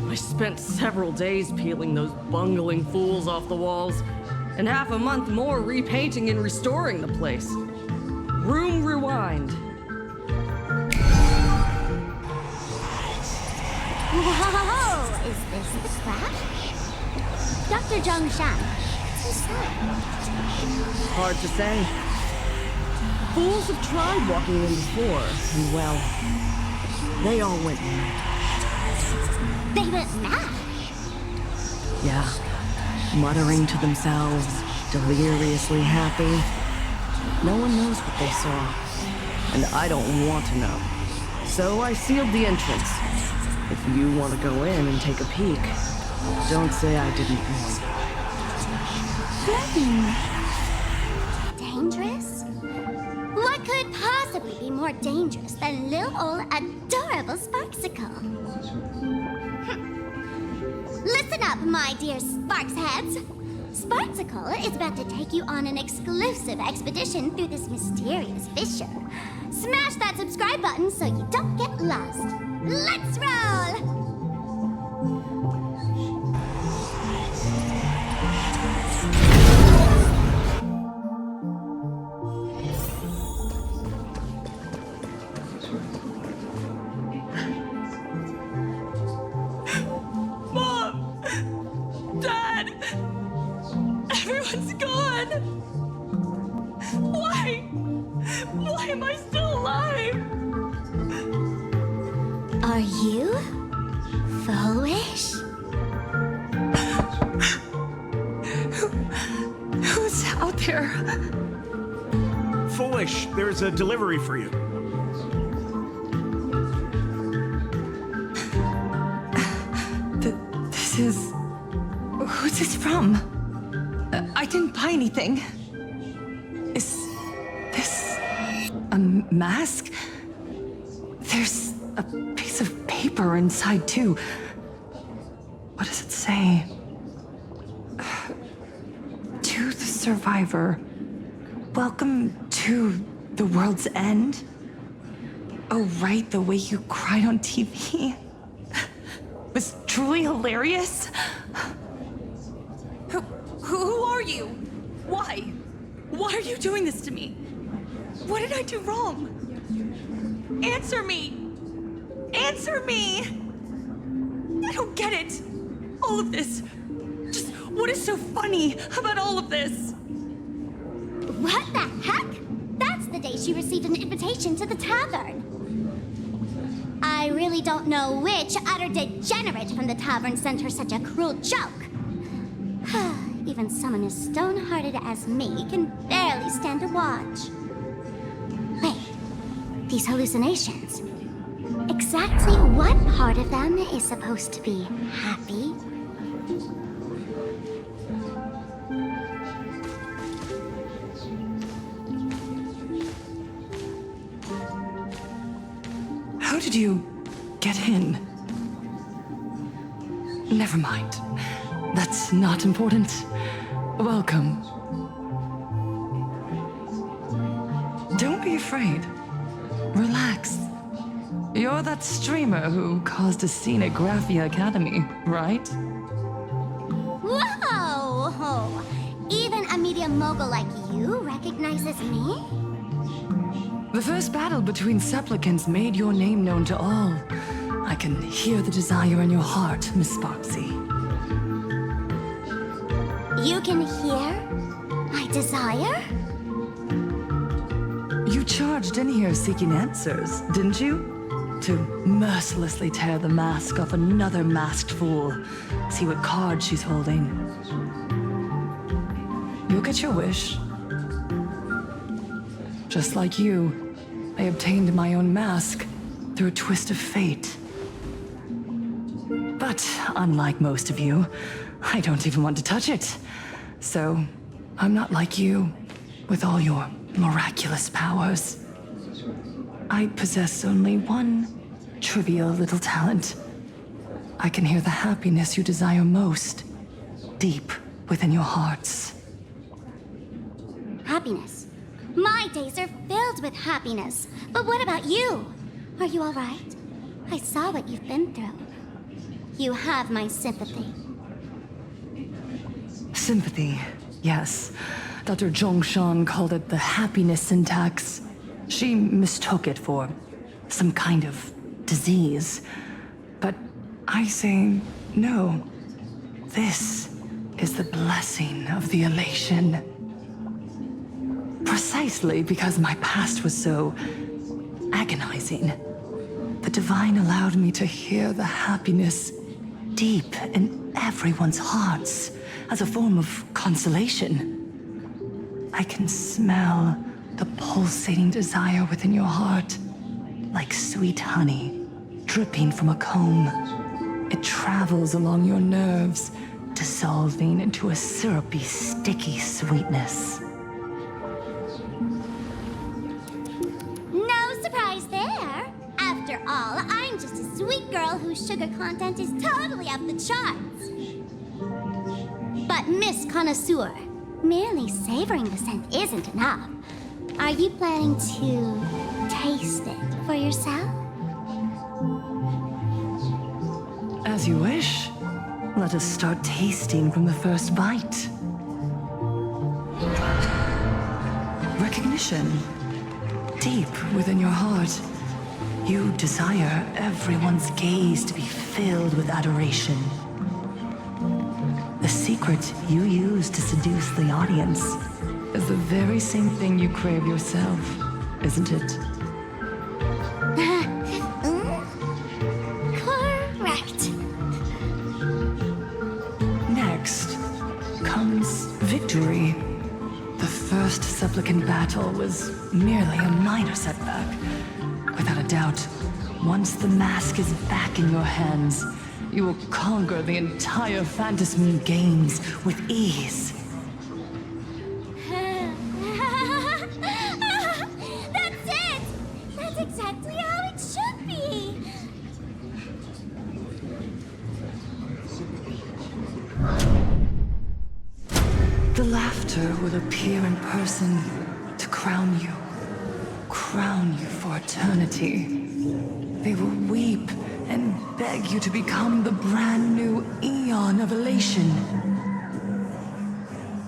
I spent several days peeling those bungling fools off the walls, and half a month more repainting and restoring the place. Room rewind. Whoa! Is this the crash? Dr. Zhongshan, what's inside? Hard to say. Fools have tried walking in before, and well, they all went mad. They went mad? Yeah, muttering to themselves, deliriously happy. No one knows what they saw, and I don't want to know. So I sealed the entrance. If you want to go in and take a peek, don't say I didn't warn. Dangerous? What could possibly be more dangerous than little old adorable Sparxicle? Listen up, my dear Sparks heads. Sparxicle is about to take you on an exclusive expedition through this mysterious fissure. Smash that subscribe button so you don't get lost. Let's roll! Mom! Dad! Everyone's gone! Why? Why am I still alive? Are you foolish? Who's out there? Foolish, there's a delivery for you. This is Who's this from? I didn't buy anything. Is this a mask? There's a piece of paper inside, too. What does it say? To the survivor, welcome to the world's end. Oh, right, the way you cried on TV was truly hilarious. Who are you? Why? Why are you doing this to me? What did I do wrong? Answer me! Answer me! I don't get it. All of this. Just what is so funny about all of this? What the heck? That's the day she received an invitation to the tavern. I really don't know which utter degenerate from the tavern sent her such a cruel joke. Even someone as stone-hearted as me can barely stand to watch. Wait, these hallucinations. Exactly what part of them is supposed to be happy? How did you get in? Never mind. That's not important. Welcome. Don't be afraid. Relax. You're that streamer who caused a scene at Graphia Academy, right? Whoa! Even a media mogul like you recognizes me? The first battle between supplicants made your name known to all. I can hear the desire in your heart, Miss Sparxie. You can hear my desire? You charged in here seeking answers, didn't you? To mercilessly tear the mask off another masked fool. See what card she's holding. You'll get your wish. Just like you, I obtained my own mask through a twist of fate. But unlike most of you, I don't even want to touch it. So, I'm not like you, with all your miraculous powers. I possess only one trivial little talent. I can hear the happiness you desire most, deep within your hearts. Happiness. My days are filled with happiness. But what about you? Are you all right? I saw what you've been through. You have my sympathy. Sympathy, yes. Dr. Zhongshan called it the happiness syntax. She mistook it for some kind of disease. But I say no. This is the blessing of the elation. Precisely because my past was so agonizing. The divine allowed me to hear the happiness deep in everyone's hearts as a form of consolation. I can smell the pulsating desire within your heart, like sweet honey dripping from a comb. It travels along your nerves, dissolving into a syrupy, sticky sweetness. No surprise there. After all, I'm just a sweet girl whose sugar content is totally off the charts. But Miss Connoisseur, merely savoring the scent isn't enough. Are you planning to taste it for yourself? As you wish. Let us start tasting from the first bite. Recognition. Deep within your heart, you desire everyone's gaze to be filled with adoration. The secret you use to seduce the audience is the very same thing you crave yourself, isn't it? Correct. Next comes victory. The first supplicant battle was merely a minor setback. Without a doubt, once the mask is back in your hands, you will conquer the entire Phantasm Games with ease. That's it! That's exactly how it should be! The laughter will appear in person to crown you for eternity. They will weep and beg you to become the brand new eon of elation.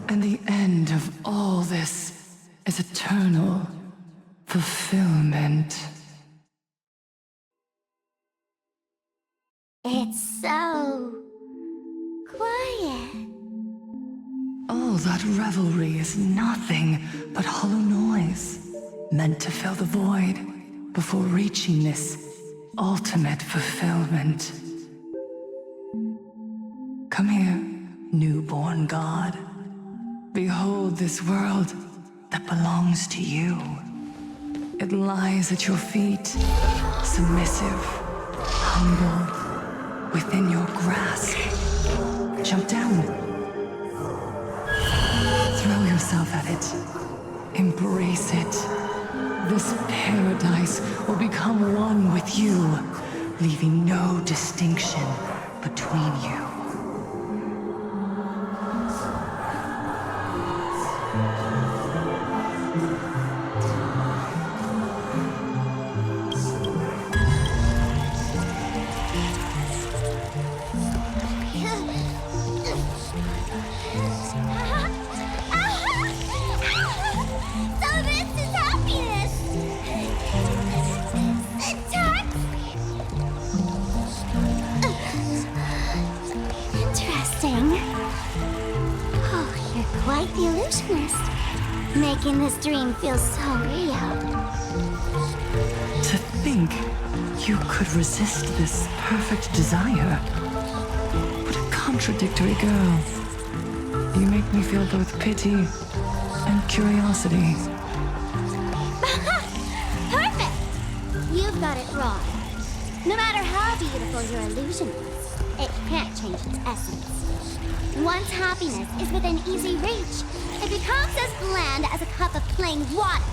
And the end of all this is eternal fulfillment. It's so quiet. All that revelry is nothing but hollow noise, meant to fill the void before reaching this ultimate fulfillment. Come here, newborn god. Behold this world that belongs to you. It lies at your feet, submissive, humble, within your grasp. Jump down. Throw yourself at it. Embrace it. This paradise will become one with you, leaving no distinction between you. Making this dream feel so real. To think you could resist this perfect desire. What a contradictory girl. You make me feel both pity and curiosity. Perfect! You've got it wrong. No matter how beautiful your illusion is, it can't change its essence. Once happiness is within easy reach, it becomes as bland as a cup of plain water.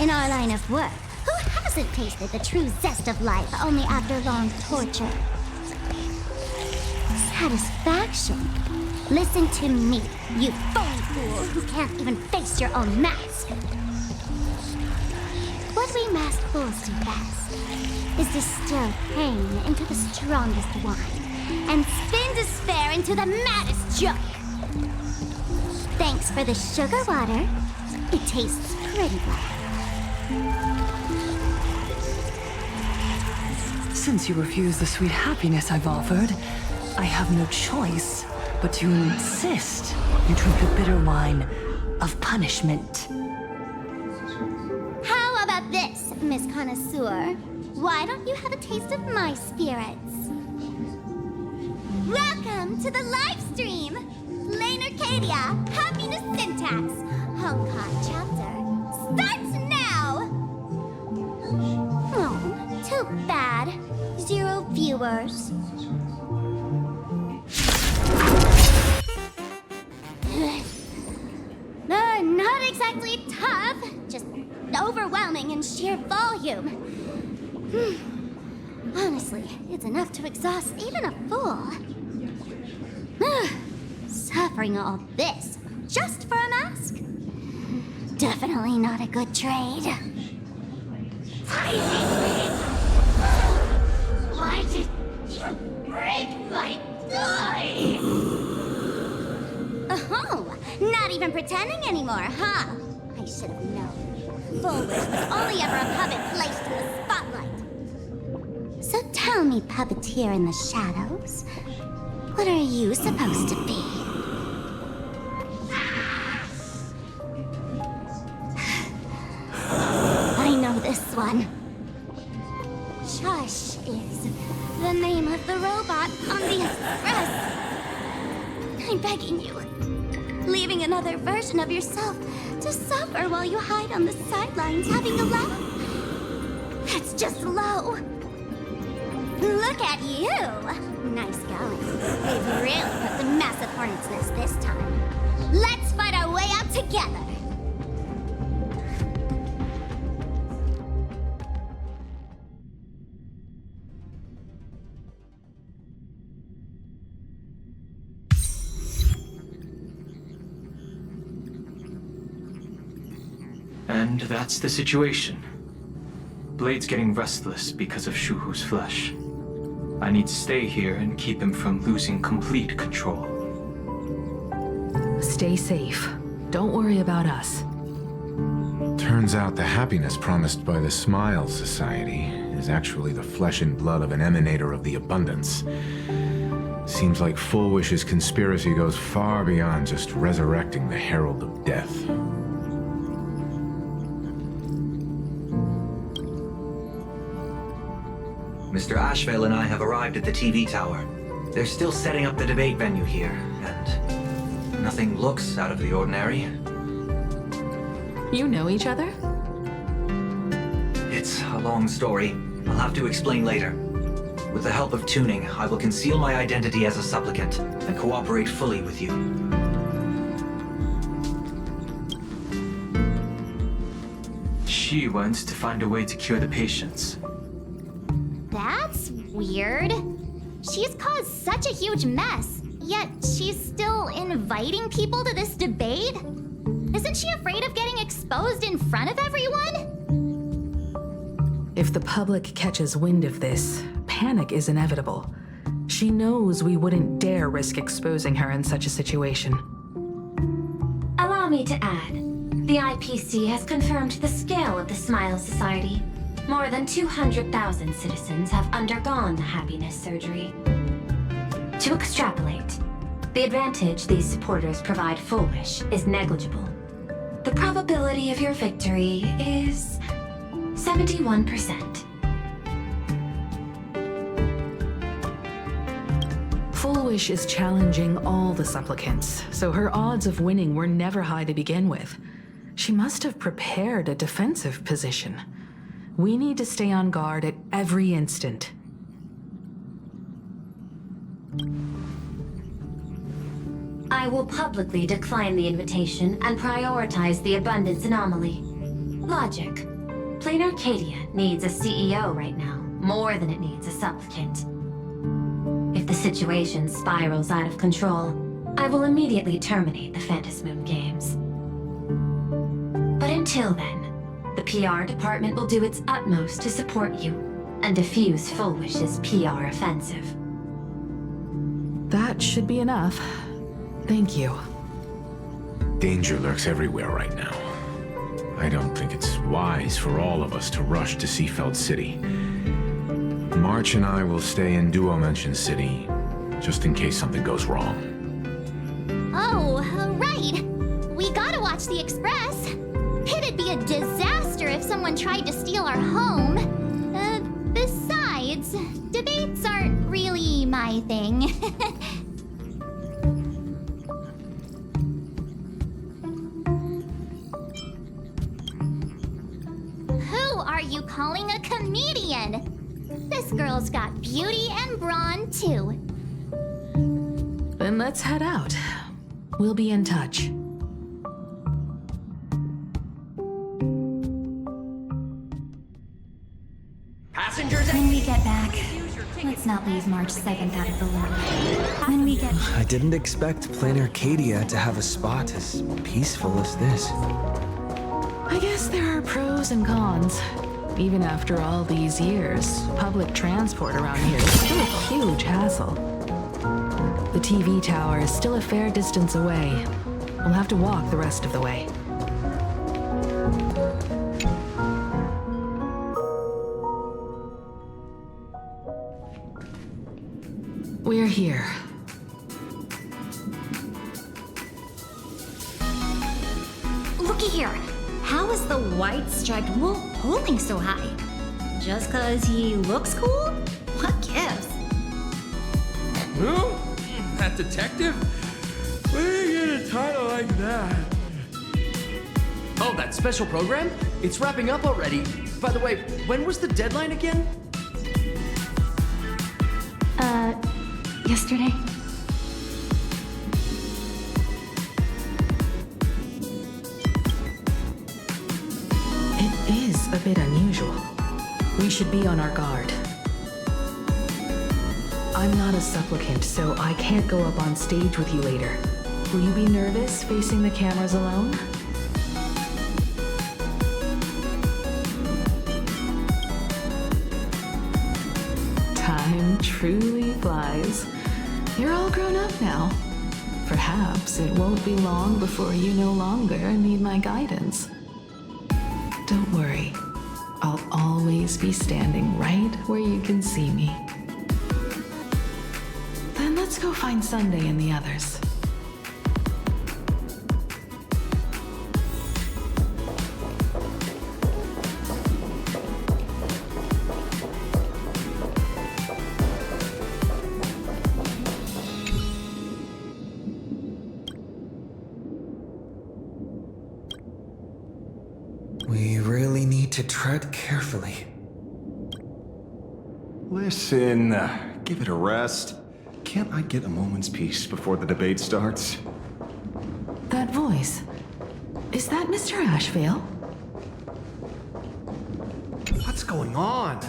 In our line of work, who hasn't tasted the true zest of life only after long torture? Satisfaction? Listen to me, you phony fool who can't even face your own mask. What we masked fools do best is distill pain into the strongest wine and spin despair into the maddest joke. Thanks for the sugar water. It tastes pretty well. Since you refuse the sweet happiness I've offered, I have no choice but to insist you drink the bitter wine of punishment. How about this, Miss Connoisseur? Why don't you have a taste of my spirits? Welcome to the live stream! Planarcadia, Happiness Syntax, Honkai chapter, starts now! Oh, too bad. 0 viewers. Not exactly tough, just overwhelming in sheer volume. Honestly, it's enough to exhaust even a fool. Suffering all this just for a mask? Definitely not a good trade. Why did you break my die? Oh, not even pretending anymore, huh? I should have known. Fullwish was only ever a puppet placed in the spotlight. So tell me, puppeteer in the shadows, what are you supposed to be? I know this one. Shush is the name of the robot on the express. I'm begging you. Leaving another version of yourself to suffer while you hide on the sidelines having a laugh. That's just low. Look at you! Nice going. We've really put the massive hornet's nest this time. Let's fight our way out together! And that's the situation. Blade's getting restless because of Shuhu's flesh. I need to stay here and keep him from losing complete control. Stay safe. Don't worry about us. Turns out the happiness promised by the Smile Society is actually the flesh and blood of an emanator of the abundance. Seems like Full Wish's conspiracy goes far beyond just resurrecting the Herald of Death. Mr. Ashveil and I have arrived at the TV tower. They're still setting up the debate venue here, and nothing looks out of the ordinary. You know each other? It's a long story. I'll have to explain later. With the help of tuning, I will conceal my identity as a supplicant and cooperate fully with you. She wants to find a way to cure the patients. That's weird. She's caused such a huge mess, yet she's still inviting people to this debate? Isn't she afraid of getting exposed in front of everyone? If the public catches wind of this, panic is inevitable. She knows we wouldn't dare risk exposing her in such a situation. Allow me to add, the IPC has confirmed the scale of the Smile Society. More than 200,000 citizens have undergone the happiness surgery. To extrapolate, the advantage these supporters provide Full Wish is negligible. The probability of your victory is 71%. Full Wish is challenging all the supplicants, so her odds of winning were never high to begin with. She must have prepared a defensive position. We need to stay on guard at every instant. I will publicly decline the invitation and prioritize the abundance anomaly. Logic. Planarcadia needs a CEO right now, more than it needs a supplicant. If the situation spirals out of control, I will immediately terminate the Phantasmoon Games. But until then, the PR department will do its utmost to support you and defuse Full Wish's PR offensive. That should be enough. Thank you. Danger lurks everywhere right now. I don't think it's wise for all of us to rush to Seafeld City. March and I will stay in Duomension City, just in case something goes wrong. Oh, right. We gotta watch the Express. It'd be a disaster if someone tried to steal our home. Besides, debates aren't really my thing. Who are you calling a comedian? This girl's got beauty and brawn, too. Then let's head out. We'll be in touch. Passengers, when we get back, let's not leave March 7th out of the loop. When we get... I didn't expect Planarcadia to have a spot as peaceful as this. I guess there are pros and cons. Even after all these years, public transport around here is still a huge hassle. The TV tower is still a fair distance away. We'll have to walk the rest of the way. We're here. Looky here. How is the white striped wolf pulling so high? Just 'cause he looks cool? What gives? Who? That detective? Where do you get a title like that? Oh, that special program? It's wrapping up already. By the way, when was the deadline again? yesterday? It is a bit unusual. We should be on our guard. I'm not a supplicant, so I can't go up on stage with you later. Will you be nervous facing the cameras alone? Time truly flies. You're all grown up now. Perhaps it won't be long before you no longer need my guidance. Don't worry. I'll always be standing right where you can see me. Then let's go find Sunday and the others. We really need to tread carefully. Listen, give it a rest. Can't I get a moment's peace before the debate starts? That voice. Is that Mr. Ashveil? What's going on?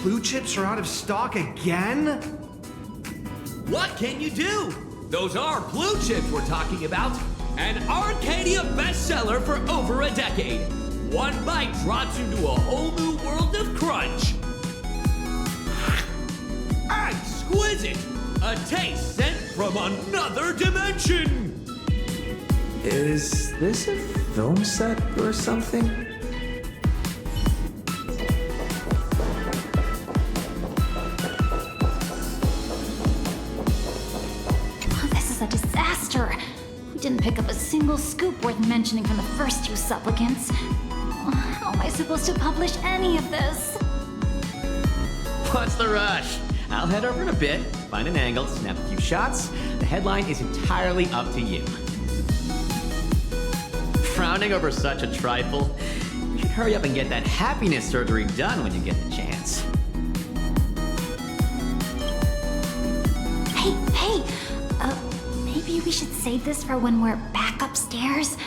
Blue chips are out of stock again? What can you do? Those are blue chips we're talking about. An Arcadia bestseller for over a decade. One bite drops you into a whole new world of crunch. Exquisite! A taste sent from another dimension! Is this a film set or something? Oh, this is a disaster. We didn't pick up a single scoop worth mentioning from the first two supplicants. How am I supposed to publish any of this? What's the rush? I'll head over in a bit, find an angle, snap a few shots. The headline is entirely up to you. Frowning over such a trifle? You should hurry up and get that happiness surgery done when you get the chance. Hey, maybe we should save this for when we're back upstairs.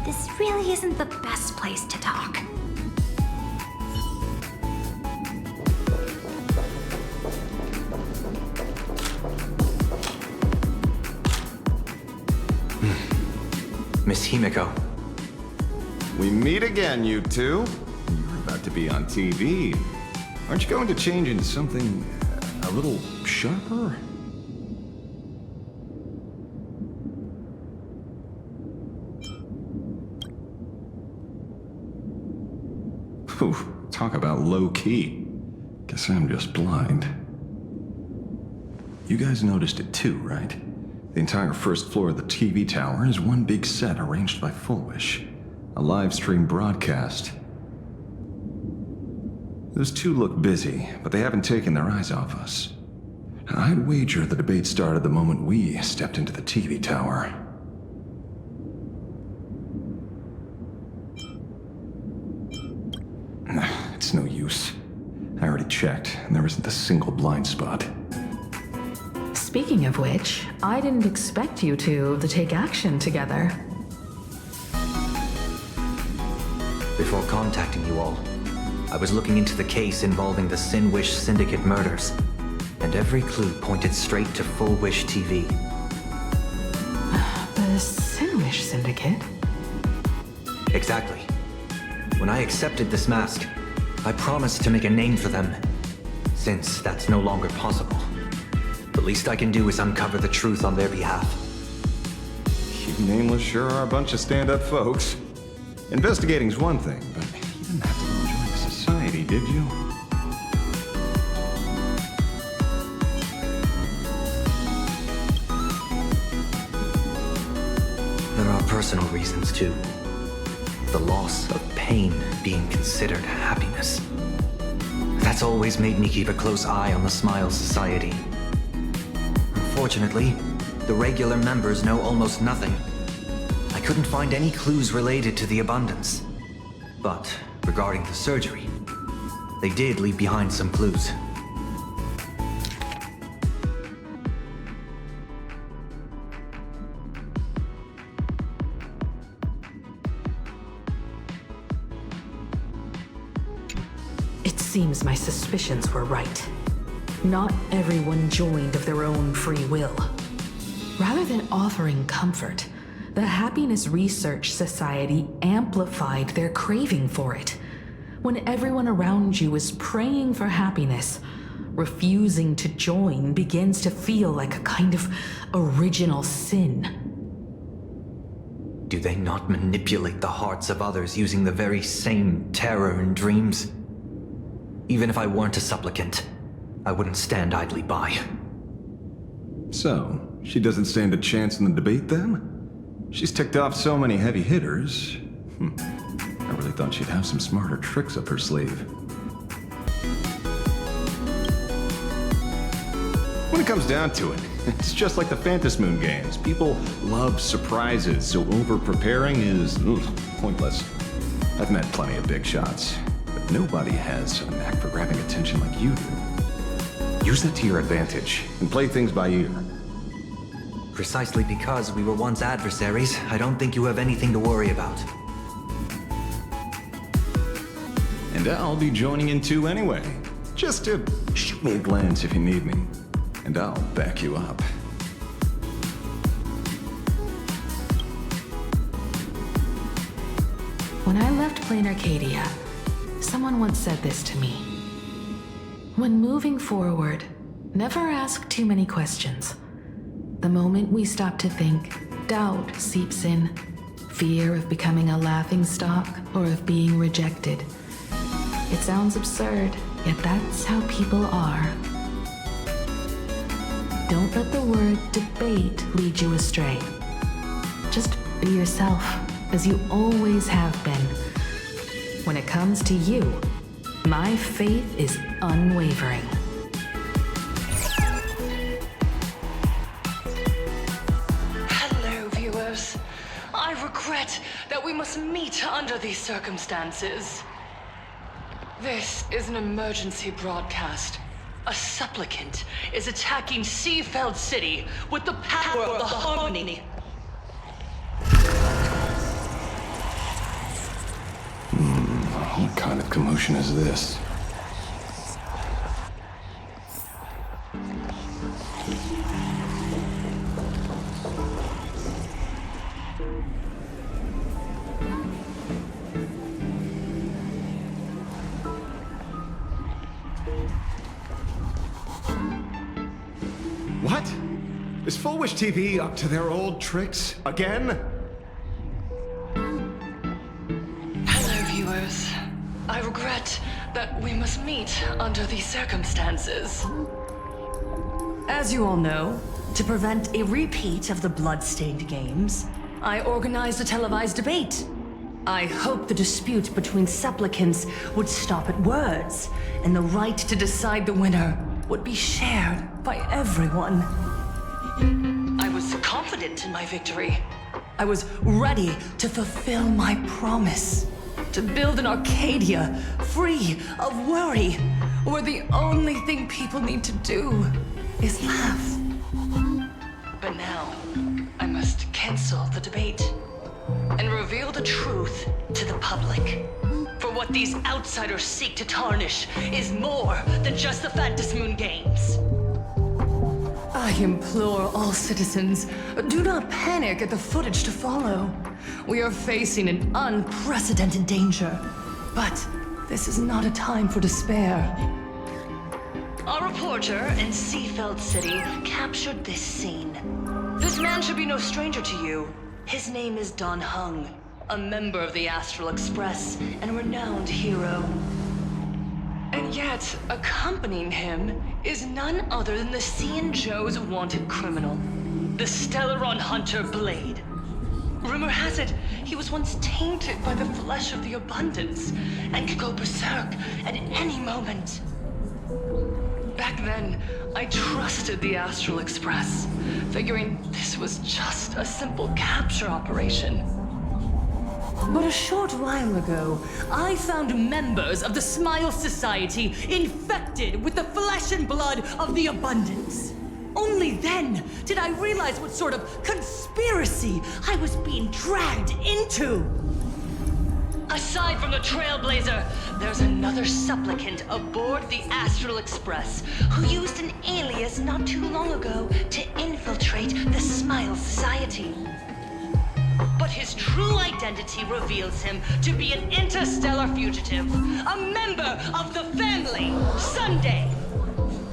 This really isn't the best place to talk. Miss Himeko. We meet again, you two. You're about to be on TV. Aren't you going to change into something a little sharper? Whew, talk about low-key. Guess I'm just blind. You guys noticed it too, right? The entire first floor of the TV tower is one big set arranged by Fullwish. A live stream broadcast. Those two look busy, but they haven't taken their eyes off us. I'd wager the debate started the moment we stepped into the TV tower. It's no use. I already checked, and there isn't a single blind spot. Speaking of which, I didn't expect you two to take action together. Before contacting you all, I was looking into the case involving the Sinwish Syndicate murders, and every clue pointed straight to Fullwish TV. The Sinwish Syndicate? Exactly. When I accepted this mask, I promised to make a name for them. Since that's no longer possible, the least I can do is uncover the truth on their behalf. You nameless sure are a bunch of stand-up folks. Investigating's one thing, but you didn't have to go join the society, did you? There are personal reasons too. The loss of pain being considered happiness. That's always made me keep a close eye on the Smile Society. Unfortunately, the regular members know almost nothing. I couldn't find any clues related to the abundance. But regarding the surgery, they did leave behind some clues. seems my suspicions were right. Not everyone joined of their own free will. Rather than offering comfort, the Happiness Research Society amplified their craving for it. When everyone around you is praying for happiness, refusing to join begins to feel like a kind of original sin. Do they not manipulate the hearts of others using the very same terror and dreams? Even if I weren't a supplicant, I wouldn't stand idly by. So, she doesn't stand a chance in the debate then? She's ticked off so many heavy hitters. I really thought she'd have some smarter tricks up her sleeve. When it comes down to it, it's just like the Phantasm Moon games. People love surprises, so over-preparing is pointless. I've met plenty of big shots, but nobody has a knack for grabbing attention like you do. Use that to your advantage, and play things by ear. Precisely because we were once adversaries, I don't think you have anything to worry about. And I'll be joining in too anyway. Just to shoot me a glance if you need me. And I'll back you up. When I left Planarcadia, someone once said this to me. When moving forward, never ask too many questions. The moment we stop to think, doubt seeps in. Fear of becoming a laughingstock or of being rejected. It sounds absurd, yet that's how people are. Don't let the word debate lead you astray. Just be yourself, as you always have been. When it comes to you, my faith is unwavering. Hello, viewers. I regret that we must meet under these circumstances. This is an emergency broadcast. A supplicant is attacking Seafeld City with the power of the harmony. What kind of commotion is this? What? Is Full Wish TV up to their old tricks again? Hello, viewers. I regret that we must meet under these circumstances. As you all know, to prevent a repeat of the blood-stained games, I organized a televised debate. I hoped the dispute between supplicants would stop at words, and the right to decide the winner would be shared by everyone. I was confident in my victory. I was ready to fulfill my promise. To build an Arcadia free of worry, where the only thing people need to do is laugh. But now, I must cancel the debate and reveal the truth to the public. For what these outsiders seek to tarnish is more than just the Phantasm Moon games. I implore all citizens, do not panic at the footage to follow. We are facing an unprecedented danger, but this is not a time for despair. A reporter in Seafeld City captured this scene. This man should be no stranger to you. His name is Don Heng, a member of the Astral Express and a renowned hero. And yet, accompanying him is none other than the Cian Joe's wanted criminal, the Stellaron hunter Blade. Rumor has it, he was once tainted by the flesh of the Abundance and could go berserk at any moment. Back then, I trusted the Astral Express, figuring this was just a simple capture operation. But a short while ago, I found members of the Smile Society infected with the flesh and blood of the Abundance. Only then did I realize what sort of conspiracy I was being dragged into. Aside from the Trailblazer, there's another supplicant aboard the Astral Express who used an alias not too long ago to infiltrate the Smile Society. But his true identity reveals him to be an interstellar fugitive, a member of the family, Sunday.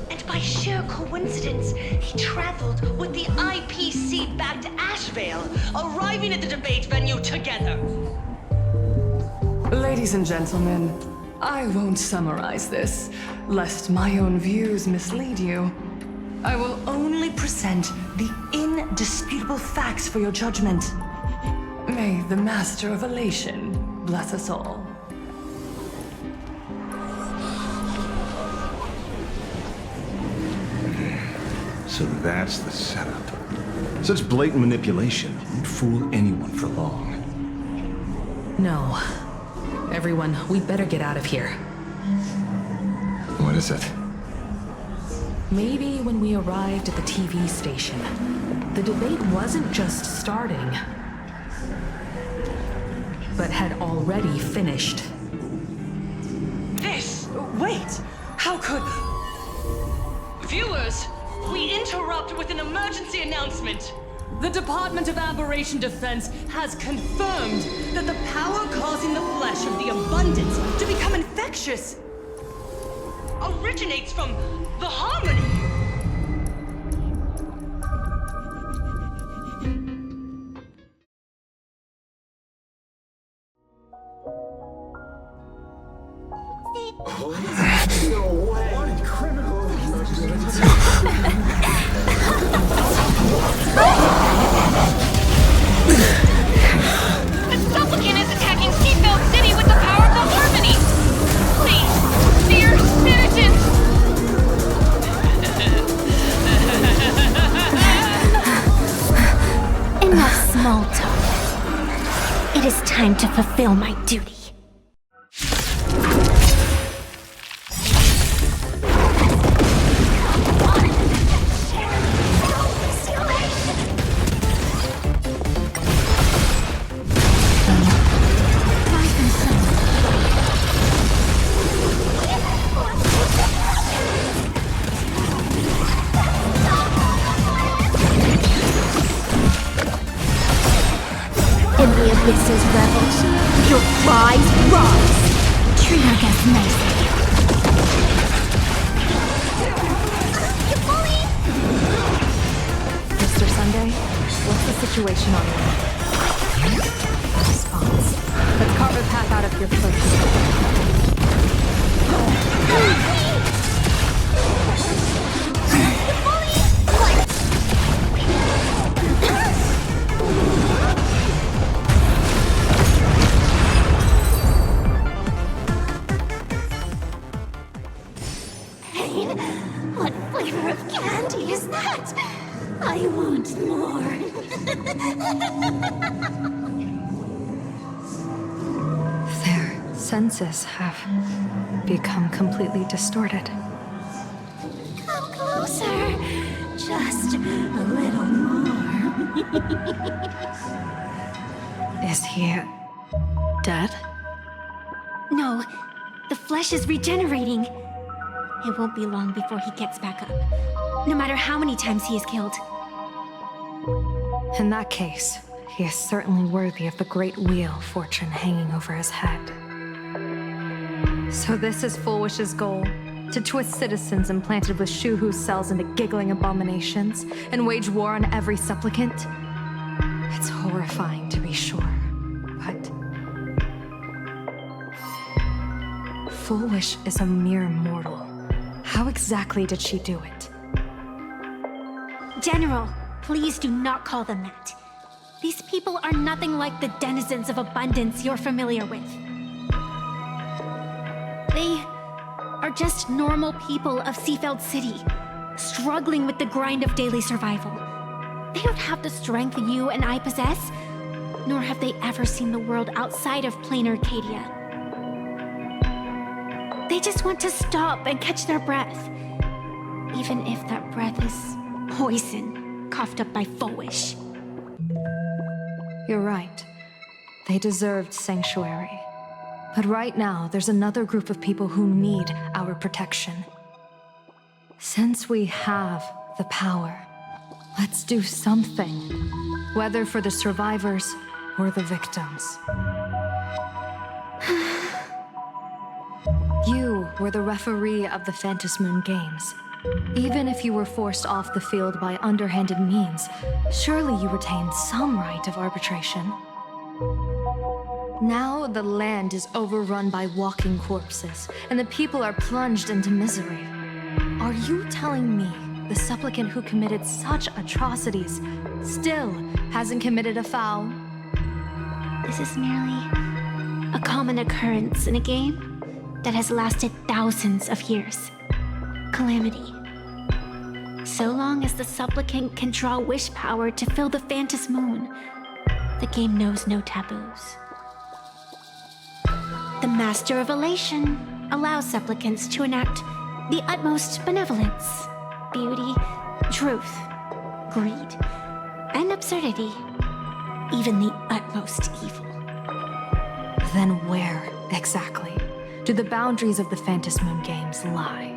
And by sheer coincidence, he traveled with the IPC back to Ashveil, arriving at the debate venue together. Ladies and gentlemen, I won't summarize this, lest my own views mislead you. I will only present the indisputable facts for your judgment. May the Master of Elation bless us all. So that's the setup. Such blatant manipulation won't fool anyone for long. No. Everyone, we'd better get out of here. What is it? Maybe when we arrived at the TV station, the debate wasn't just starting, but had already finished. Wait! How could... Viewers, we interrupt with an emergency announcement. The Department of Aberration Defense has confirmed that the power causing the flesh of the abundance to become infectious originates from the harmony. The supplicant is attacking Seafeld City with the power of the harmony! Please, dear citizens! Enough small talk. It is time to fulfill my duty. This is rebels. Your prize rise. Treat our guests nicely. You bully! Mr. Sunday, what's the situation on your response? Let's carve a path out of your place. What flavor of candy is that? I want more. Their senses have become completely distorted. Come closer. Just a little more. Is he dead? No, the flesh is regenerating. It won't be long before he gets back up, no matter how many times he is killed. In that case, he is certainly worthy of the great wheel of fortune hanging over his head. So this is Fullwish's goal? To twist citizens implanted with Shuhu cells into giggling abominations and wage war on every supplicant? It's horrifying to be sure, but... Fullwish is a mere mortal. How exactly did she do it? General, please do not call them that. These people are nothing like the denizens of abundance you're familiar with. They are just normal people of Seafeld City, struggling with the grind of daily survival. They don't have the strength you and I possess, nor have they ever seen the world outside of Planarcadia. They just want to stop and catch their breath, even if that breath is poison coughed up by Fullwish. You're right. They deserved sanctuary. But right now, there's another group of people who need our protection. Since we have the power, let's do something. Whether for the survivors or the victims. You were the referee of the Phantom Moon Games. Even if you were forced off the field by underhanded means, surely you retained some right of arbitration. Now the land is overrun by walking corpses, and the people are plunged into misery. Are you telling me the supplicant who committed such atrocities still hasn't committed a foul? This is merely a common occurrence in a game that has lasted thousands of years. Calamity. So long as the supplicant can draw wish power to fill the Phantom Moon, the game knows no taboos. The Master of Elation allows supplicants to enact the utmost benevolence, beauty, truth, greed, and absurdity, even the utmost evil. Then where, exactly, do the boundaries of the Phantom Moon Games lie?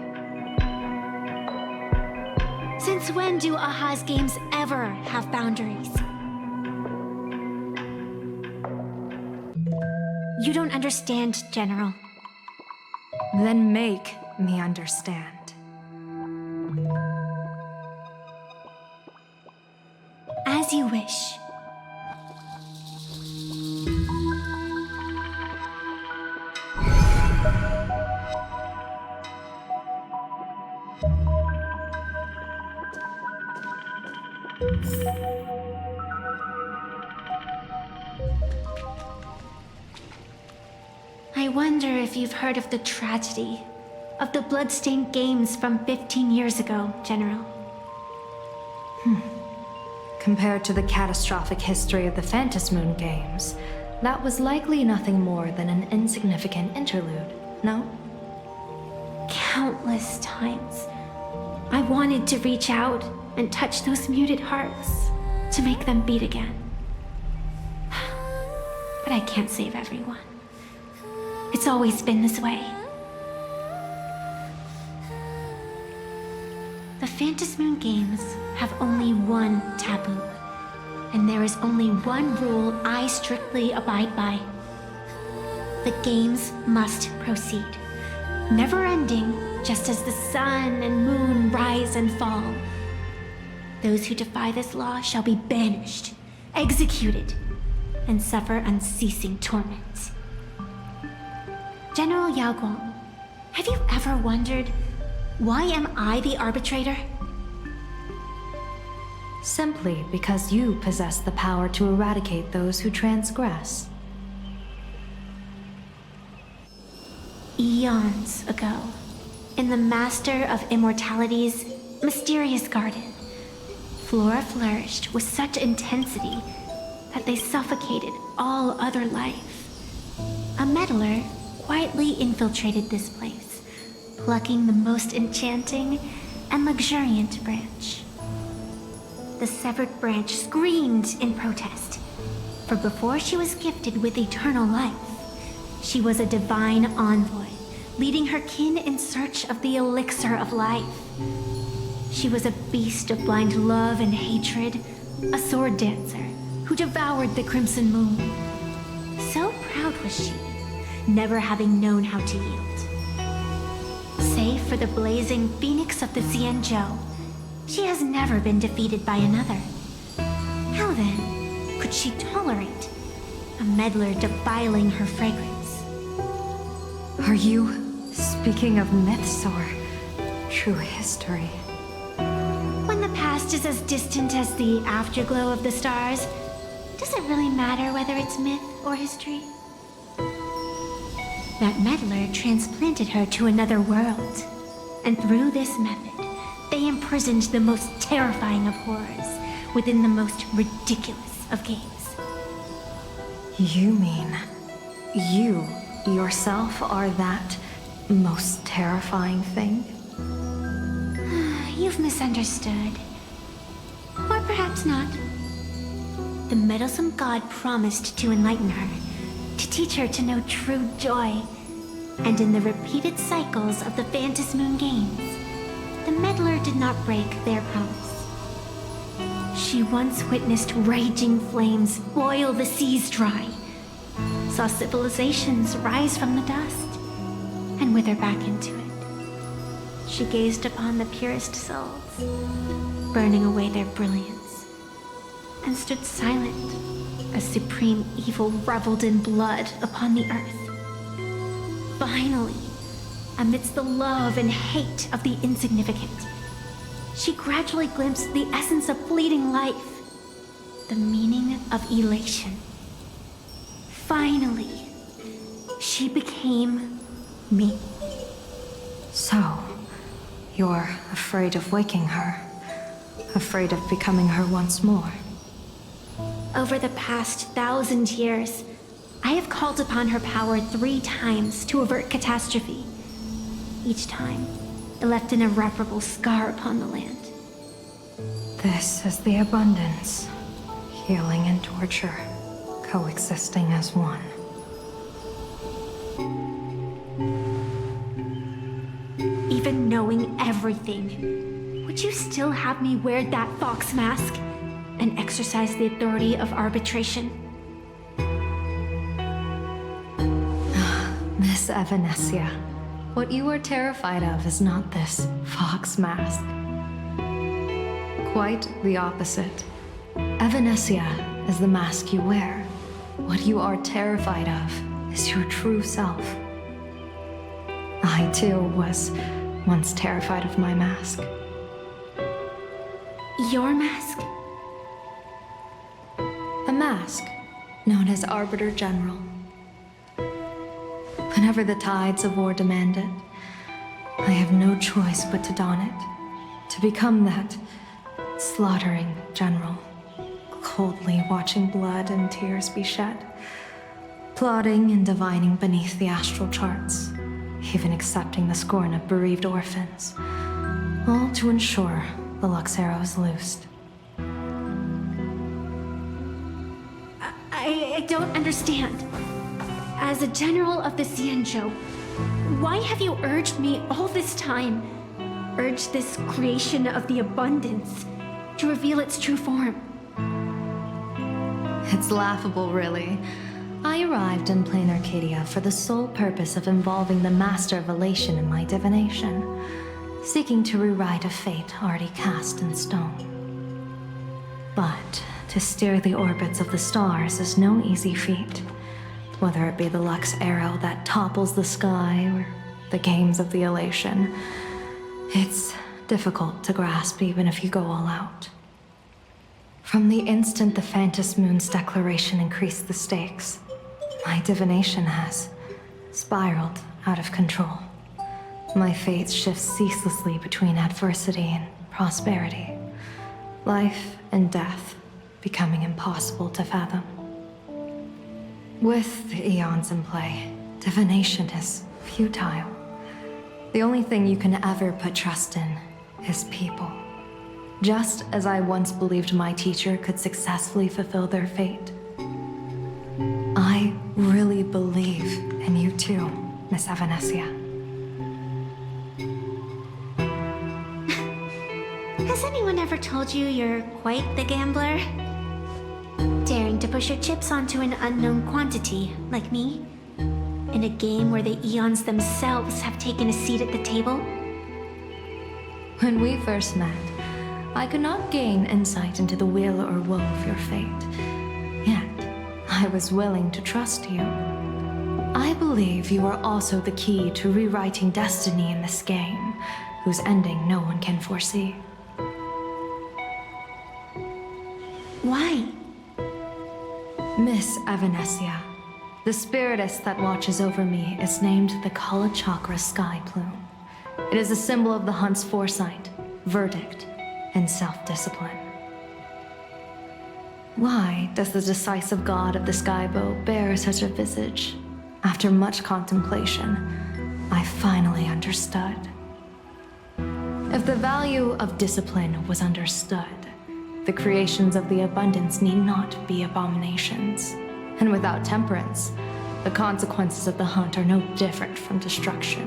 Since when do Aha's games ever have boundaries? You don't understand, General. Then make me understand. As you wish. I wonder if you've heard of the tragedy of the bloodstained games from 15 years ago, General. Compared to the catastrophic history of the Phantom Moon Games, that was likely nothing more than an insignificant interlude, no? Countless times, I wanted to reach out and touch those muted hearts to make them beat again. But I can't save everyone. It's always been this way. The Phantom Moon Games have only one taboo, and there is only one rule I strictly abide by. The games must proceed, never ending, just as the sun and moon rise and fall. Those who defy this law shall be banished, executed, and suffer unceasing torment. General Yao Guang, have you ever wondered, why am I the arbitrator? Simply because you possess the power to eradicate those who transgress. Eons ago, in the Master of Immortality's mysterious garden, flora flourished with such intensity that they suffocated all other life. A meddler quietly infiltrated this place, plucking the most enchanting and luxuriant branch. The severed branch screamed in protest, for before she was gifted with eternal life, she was a divine envoy, leading her kin in search of the elixir of life. She was a beast of blind love and hatred, a sword dancer who devoured the crimson moon. So proud was she, never having known how to yield. Save for the blazing phoenix of the Xianzhou, she has never been defeated by another. How then could she tolerate a meddler defiling her fragrance? Are you speaking of myths or true history? When the past is as distant as the afterglow of the stars, does it really matter whether it's myth or history? That meddler transplanted her to another world, and through this method, they imprisoned the most terrifying of horrors within the most ridiculous of games. You mean you yourself are that most terrifying thing? You've misunderstood. Or perhaps not. The meddlesome god promised to enlighten her, to teach her to know true joy. And in the repeated cycles of the Phantom Moon Games, the meddler did not break their promise. She once witnessed raging flames boil the seas dry, saw civilizations rise from the dust, and wither back into it. She gazed upon the purest souls, burning away their brilliance, and stood silent as supreme evil reveled in blood upon the earth. Finally, amidst the love and hate of the insignificant, she gradually glimpsed the essence of fleeting life, the meaning of elation. Finally, she became me. So, you're afraid of waking her? Afraid of becoming her once more? Over the past 1,000 years, I have called upon her power 3 times to avert catastrophe. Each time, it left an irreparable scar upon the land. This is the abundance. Healing and torture, coexisting as one. Even knowing everything, would you still have me wear that fox mask and exercise the authority of arbitration? Miss Evanescia, what you are terrified of is not this fox mask. Quite the opposite. Evanescia is the mask you wear. What you are terrified of is your true self. I too was once terrified of my mask. Your mask? A mask known as Arbiter General. Whenever the tides of war demand it, I have no choice but to don it, to become that slaughtering general, coldly watching blood and tears be shed, plotting and divining beneath the astral charts, even accepting the scorn of bereaved orphans, all to ensure the Luxero is loosed. I don't understand. As a general of the Xianzhou, why have you urged me all this time, urged this creation of the abundance, to reveal its true form? It's laughable, really. I arrived in Planarcadia for the sole purpose of involving the Master of Elation in my divination, seeking to rewrite a fate already cast in stone. But to steer the orbits of the stars is no easy feat, whether it be the Lux arrow that topples the sky or the games of the Elation. It's difficult to grasp even if you go all out. From the instant the Phantom Moon's declaration increased the stakes, my divination has spiraled out of control. My fate shifts ceaselessly between adversity and prosperity, life and death becoming impossible to fathom. With the eons in play, divination is futile. The only thing you can ever put trust in is people. Just as I once believed my teacher could successfully fulfill their fate. I really believe in you too, Miss Evanescia. Has anyone ever told you you're quite the gambler? Daring to push your chips onto an unknown quantity, like me? In a game where the eons themselves have taken a seat at the table? When we first met, I could not gain insight into the will or woe of your fate. Yet, I was willing to trust you. I believe you are also the key to rewriting destiny in this game, whose ending no one can foresee. Why? Miss Evanescia, the spiritess that watches over me is named the Kala Chakra Sky Plume. It is a symbol of the hunt's foresight, verdict, and self-discipline. Why does the decisive god of the skybow bear such a visage? After much contemplation, I finally understood. If the value of discipline was understood, the creations of the abundance need not be abominations. And without temperance, the consequences of the hunt are no different from destruction.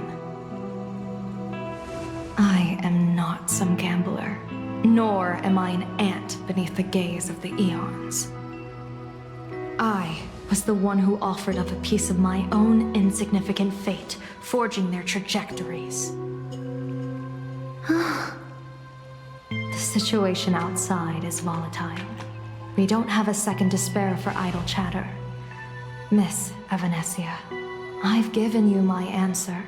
I am not some gambler, nor am I an ant beneath the gaze of the eons. I was the one who offered up a piece of my own insignificant fate, forging their trajectories. The situation outside is volatile. We don't have a second to spare for idle chatter. Miss Evanescia, I've given you my answer,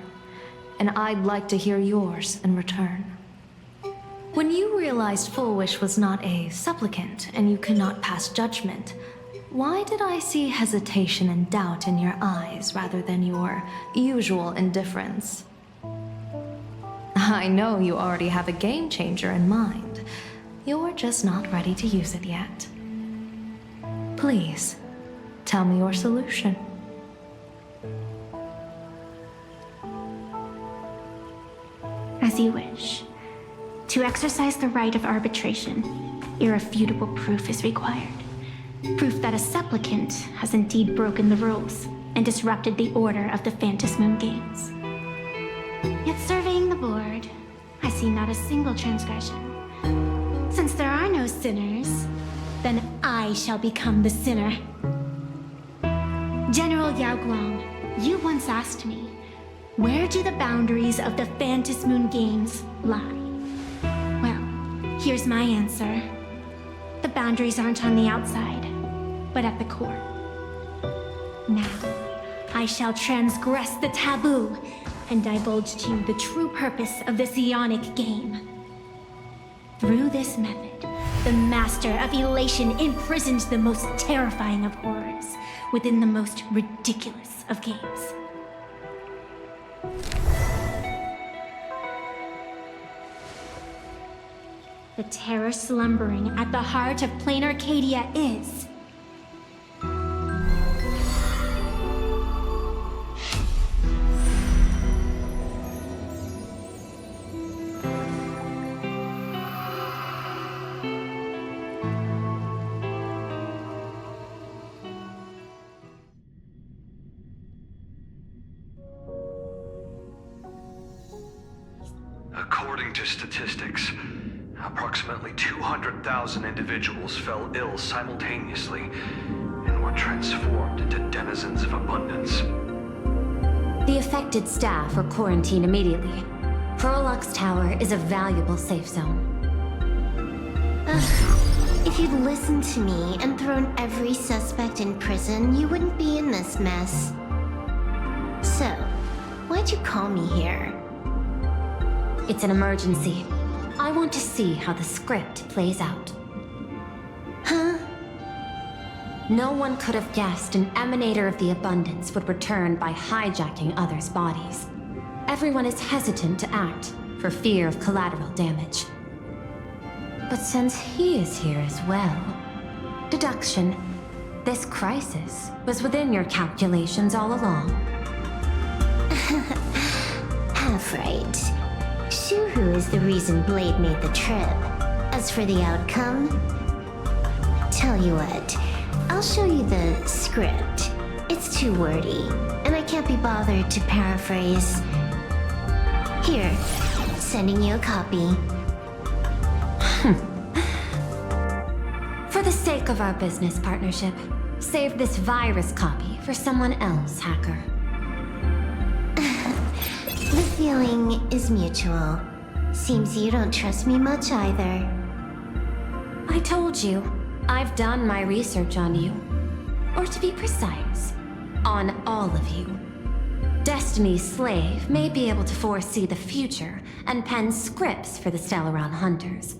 and I'd like to hear yours in return. When you realized Full Wish was not a supplicant and you could not pass judgment, why did I see hesitation and doubt in your eyes rather than your usual indifference? I know you already have a game changer in mind. You're just not ready to use it yet. Please, tell me your solution. As you wish. To exercise the right of arbitration, irrefutable proof is required. Proof that a supplicant has indeed broken the rules and disrupted the order of the Phantom Moon Games. Yet surveying the board, I see not a single transgression. Since there are no sinners, then I shall become the sinner. General Yao Guang, you once asked me, where do the boundaries of the Phantom Moon Games lie? Well, here's my answer. The boundaries aren't on the outside, but at the core. Now, I shall transgress the taboo and divulge to you the true purpose of this Ionic game. Through this method, the Master of Elation imprisoned the most terrifying of horrors within the most ridiculous of games. The terror slumbering at the heart of Planarcadia is... According to statistics, approximately 200,000 individuals fell ill simultaneously and were transformed into denizens of abundance. The affected staff were quarantined immediately. Prolux Tower is a valuable safe zone. If you'd listened to me and thrown every suspect in prison, you wouldn't be in this mess. So, why'd you call me here? It's an emergency. I want to see how the script plays out. Huh? No one could have guessed an emanator of the abundance would return by hijacking others' bodies. Everyone is hesitant to act for fear of collateral damage. But since he is here as well, deduction. This crisis was within your calculations all along. Half right. Shuhu is the reason Blade made the trip. As for the outcome, tell you what, I'll show you the script. It's too wordy, and I can't be bothered to paraphrase. Here, sending you a copy. For the sake of our business partnership, save this virus copy for someone else, hacker. The feeling is mutual. Seems you don't trust me much either. I told you, I've done my research on you. Or to be precise, on all of you. Destiny's slave may be able to foresee the future and pen scripts for the Stellaron hunters.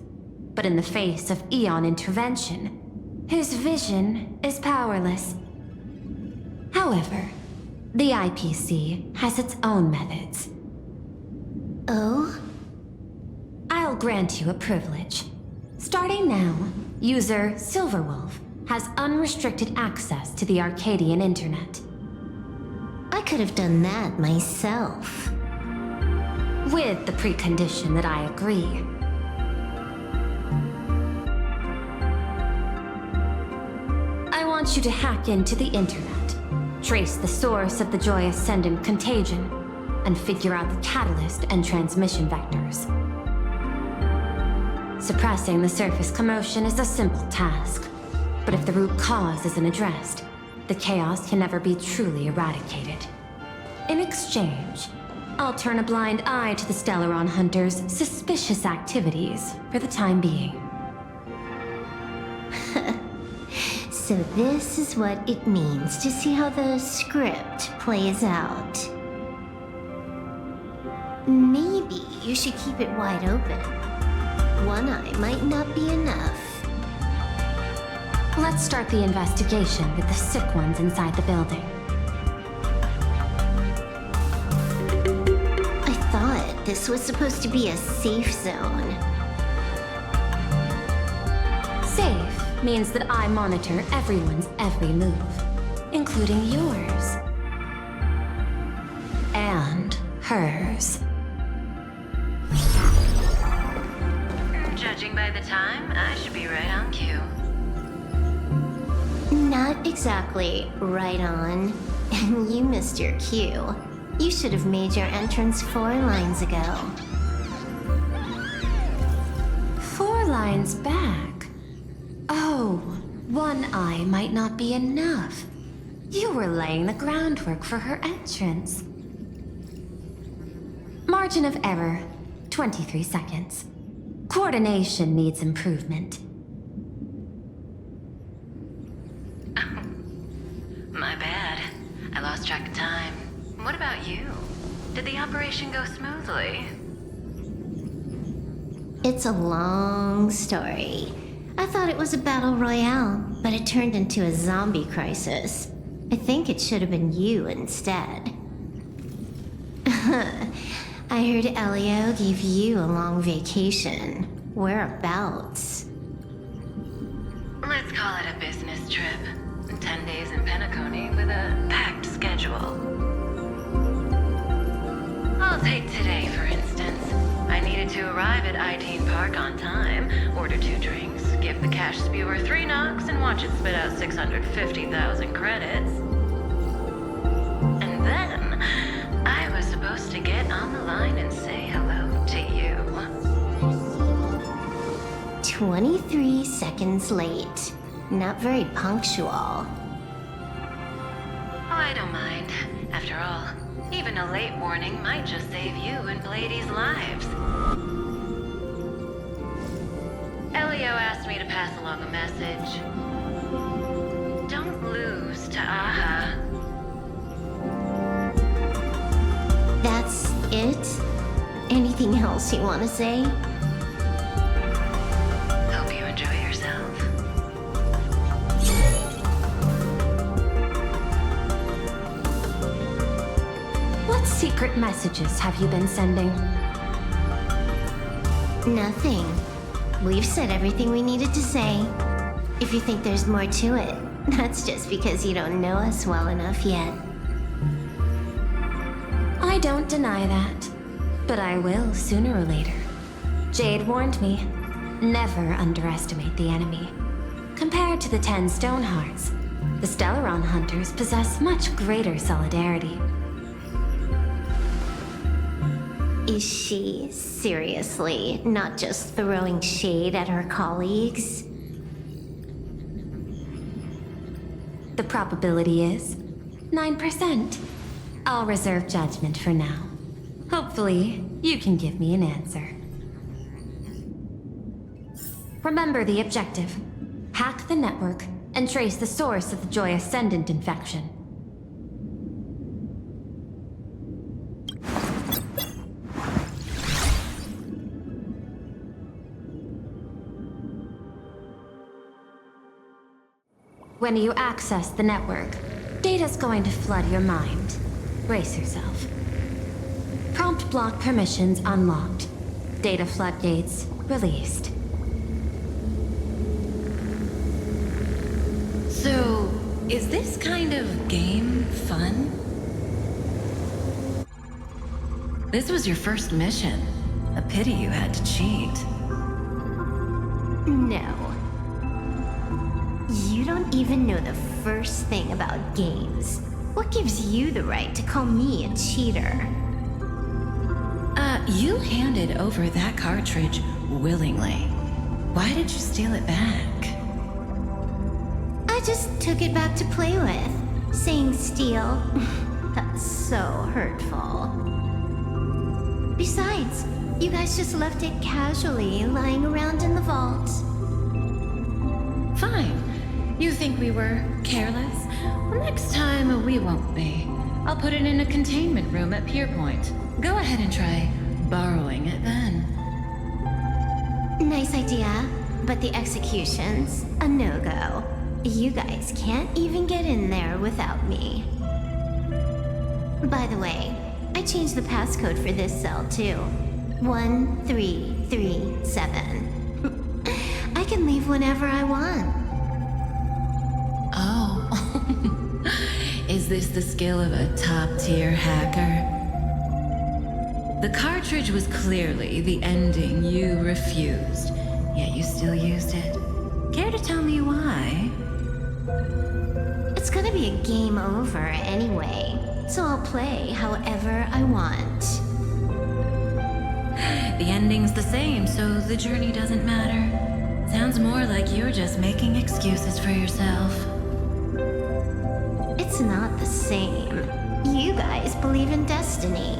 But in the face of Eon intervention, his vision is powerless. However, the IPC has its own methods. Oh? I'll grant you a privilege. Starting now, user Silverwolf has unrestricted access to the Arcadian internet. I could have done that myself. With the precondition that I agree. I want you to hack into the internet, trace the source of the Joy Ascendant contagion, and figure out the catalyst and transmission vectors. Suppressing the surface commotion is a simple task, but if the root cause isn't addressed, the chaos can never be truly eradicated. In exchange, I'll turn a blind eye to the Stellaron Hunters' suspicious activities for the time being. So this is what it means to see how the script plays out. Maybe you should keep it wide open. One eye might not be enough. Let's start the investigation with the sick ones inside the building. I thought this was supposed to be a safe zone. Safe means that I monitor everyone's every move, including yours. And hers. Judging by the time, I should be right on cue. Not exactly right on. And you missed your cue. You should have made your entrance 4 lines ago. 4 lines back? Oh, one eye might not be enough. You were laying the groundwork for her entrance. Margin of error, 23 seconds. Coordination needs improvement. My bad. I lost track of time. What about you? Did the operation go smoothly? It's a long story. I thought it was a battle royale, but it turned into a zombie crisis. I think it should have been you instead. I heard Elio gave you a long vacation. Whereabouts? Let's call it a business trip. 10 days in Penacony with a packed schedule. I'll take today, for instance. I needed to arrive at I-10 Park on time, order 2 drinks, give the cash spewer 3 knocks, and watch it spit out 650,000 credits. And then, I was supposed to get on the line and say hello to you. 23 seconds late. Not very punctual. Oh, I don't mind. After all, even a late warning might just save you and Blady's lives. Elio asked me to pass along a message. Don't lose to Aha. That's it? Anything else you want to say? Hope you enjoy yourself. What secret messages have you been sending? Nothing. We've said everything we needed to say. If you think there's more to it, that's just because you don't know us well enough yet. I don't deny that, but I will sooner or later. Jade warned me, never underestimate the enemy. Compared to the 10 Stonehearts, the Stellaron Hunters possess much greater solidarity. Is she seriously not just throwing shade at her colleagues? The probability is 9%. I'll reserve judgment for now. Hopefully, you can give me an answer. Remember the objective. Hack the network and trace the source of the Joy Ascendant infection. When you access the network, data's going to flood your mind. Brace yourself. Prompt block permissions unlocked. Data floodgates released. So, is this kind of game fun? This was your first mission. A pity you had to cheat. No. You don't even know the first thing about games. What gives you the right to call me a cheater? You handed over that cartridge willingly. Why did you steal it back? I just took it back to play with. Saying steal, that's so hurtful. Besides, you guys just left it casually lying around in the vault. Fine. You think we were careless? Well, next time we won't be. I'll put it in a containment room at Pierpoint. Go ahead and try borrowing it then. Nice idea, but the execution's a no-go. You guys can't even get in there without me. By the way, I changed the passcode for this cell too. 1337. I can leave whenever I want. Oh. Is this the skill of a top-tier hacker? The cartridge was clearly the ending you refused, yet you still used it. Care to tell me why? It's gonna be a game over anyway, so I'll play however I want. The ending's the same, so the journey doesn't matter. Sounds more like you're just making excuses for yourself. It's not the same. You guys believe in destiny.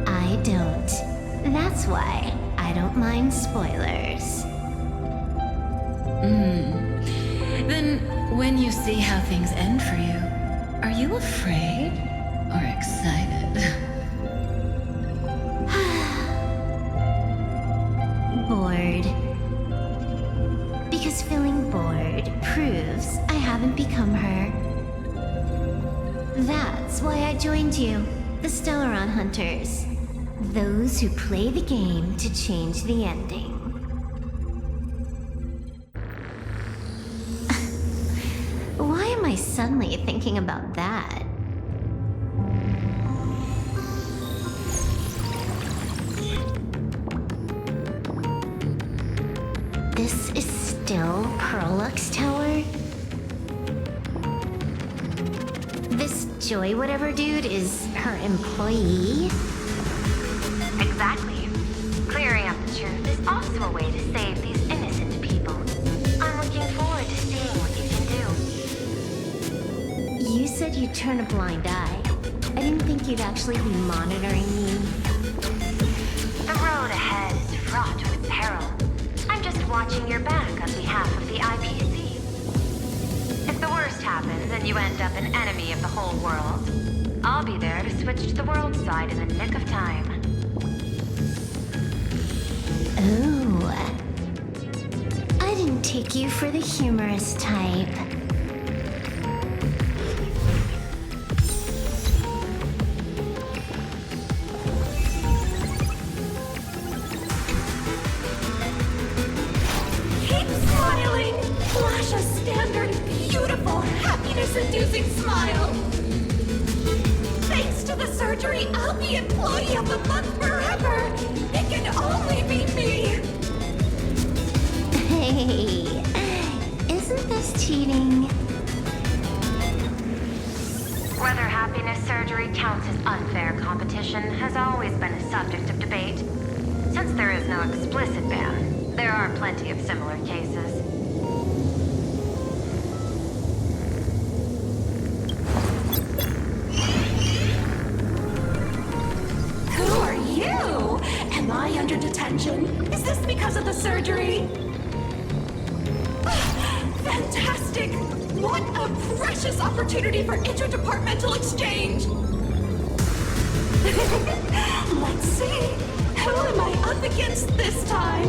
I don't. That's why I don't mind spoilers. Then, when you see how things end for you, are you afraid or excited? Bored. Because feeling bored proves I haven't become her. That's why I joined you, the Stellaron Hunters. Those who play the game to change the ending. Why am I suddenly thinking about that? This is still Perlux Tower? This Joy whatever dude is her employee? Exactly. Clearing up the truth is also a way to save these innocent people. I'm looking forward to seeing what you can do. You said you'd turn a blind eye. I didn't think you'd actually be monitoring me. The road ahead is fraught with peril. I'm just watching your back on behalf of the IPC. If the worst happens and you end up an enemy of the whole world, I'll be there to switch to the world side in the nick of time. Ooh. I didn't take you for the humorous type. Keep smiling! Flash a standard, beautiful, happiness-inducing smile! Thanks to the surgery, I'll be Employee of the Month forever! It can only be me! Hey, isn't this cheating? Whether happiness surgery counts as unfair competition has always been a subject of debate. Since there is no explicit ban, there are plenty of similar cases. Who are you? Am I under detention? Is this because of the surgery? Fantastic! What a precious opportunity for interdepartmental exchange! Let's see. Who am I up against this time?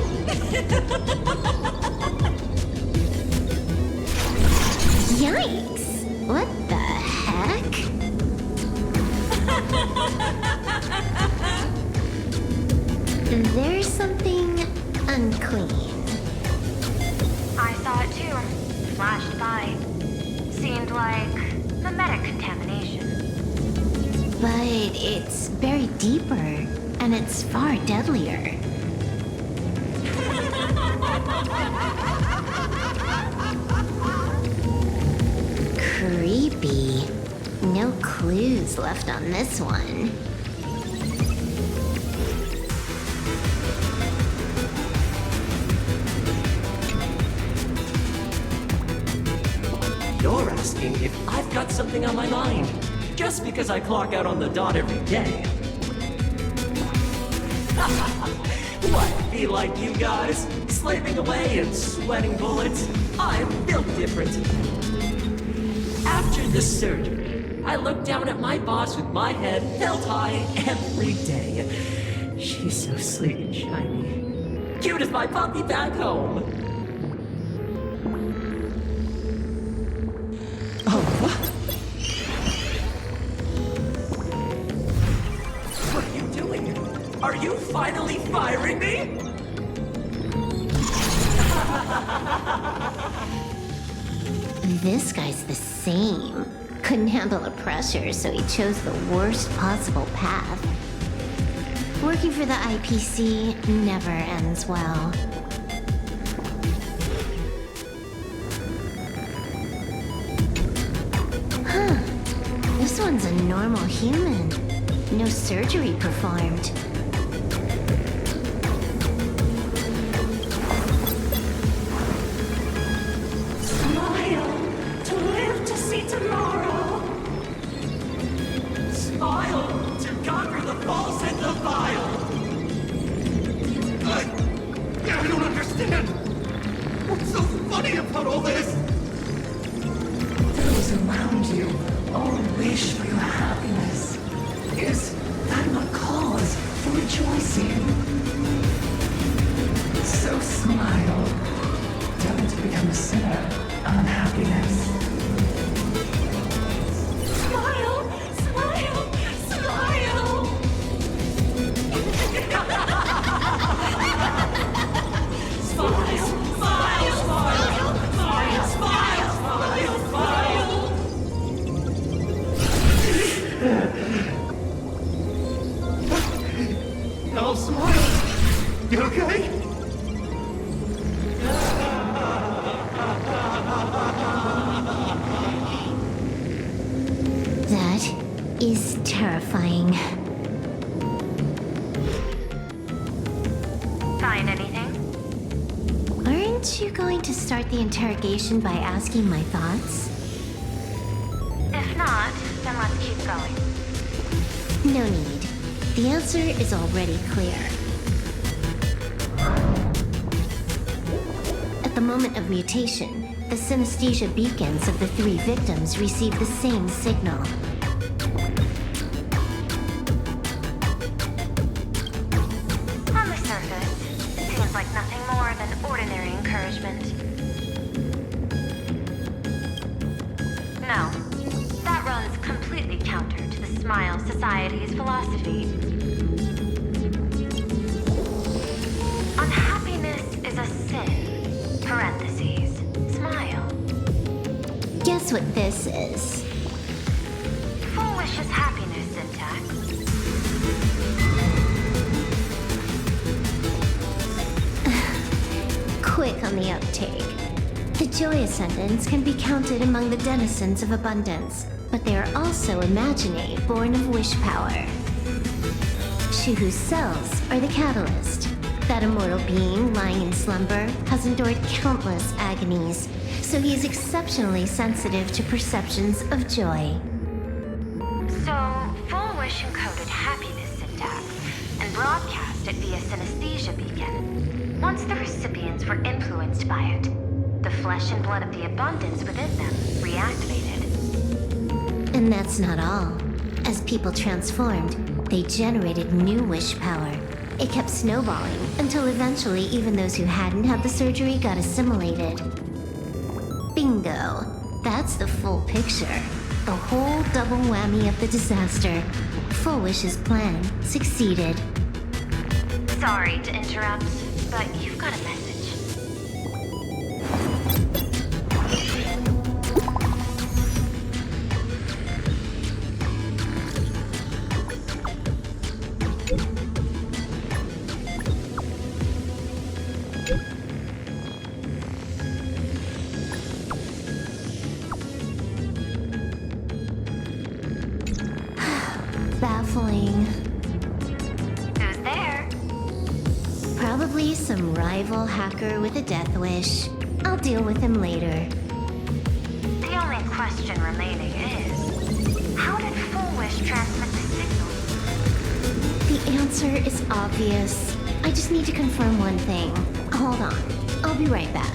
Yikes! What the heck? There's something unclean. I saw it too. Flashed by. Seemed like mimetic contamination. But it's buried deeper, and it's far deadlier. Creepy. No clues left on this one. You're asking if I've got something on my mind, just because I clock out on the dot every day. What be like you guys, slaving away and sweating bullets? I'm built different. After the surgery, I look down at my boss with my head held high every day. She's so sleek and shiny. Cute as my puppy back home. What are you doing? Are you finally firing me? This guy's the same. Couldn't handle the pressure, so he chose the worst possible path. Working for the IPC never ends well. Huh. This one's a normal human. No surgery performed. Smile to live to see tomorrow. Smile to conquer the false and the vile. I don't understand. What's so funny about all this? Those around you all wish for your happiness. Is that not cause for rejoicing? So smile. Don't become a sinner of unhappiness. Smile! Smile! Smile! Smile! Smile! Smile! Smile! Smile! Smile! No, smile! You okay? That is terrifying. Find anything? Aren't you going to start the interrogation by asking my thoughts? If not, then let's keep going. No need. The answer is already clear. At the moment of mutation, the synesthesia beacons of the 3 victims received the same signal. On the surface, seems like nothing more than ordinary encouragement. No, that runs completely counter to the Smile Society's philosophy. Unhappiness is a sin. Parentheses. Smile. Guess what this is? Foolish is happiness syntax. Quick on the uptake. The Joy Ascendants can be counted among the denizens of abundance, but they are also imaginae born of wish power. Shuhu's cells are the catalyst. That immortal being lying in slumber has endured countless agonies, so he is exceptionally sensitive to perceptions of joy. So, Full Wish encoded happiness syntax and broadcast it via synesthesia beacon. Once the recipients were influenced by it, the flesh and blood of the abundance within them reactivated. And that's not all. As people transformed, they generated new wish power. It kept snowballing until eventually even those who hadn't had the surgery got assimilated. Bingo. That's the full picture. The whole double whammy of the disaster. Full Wish's plan succeeded. Sorry to interrupt, but you've got a message. baffling. Who's there? Probably some rival hacker with a death wish. I'll deal with him later. The only question remaining is, how did Full Wish transmit the signal? The answer is obvious. I just need to confirm one thing. Hold on. I'll be right back.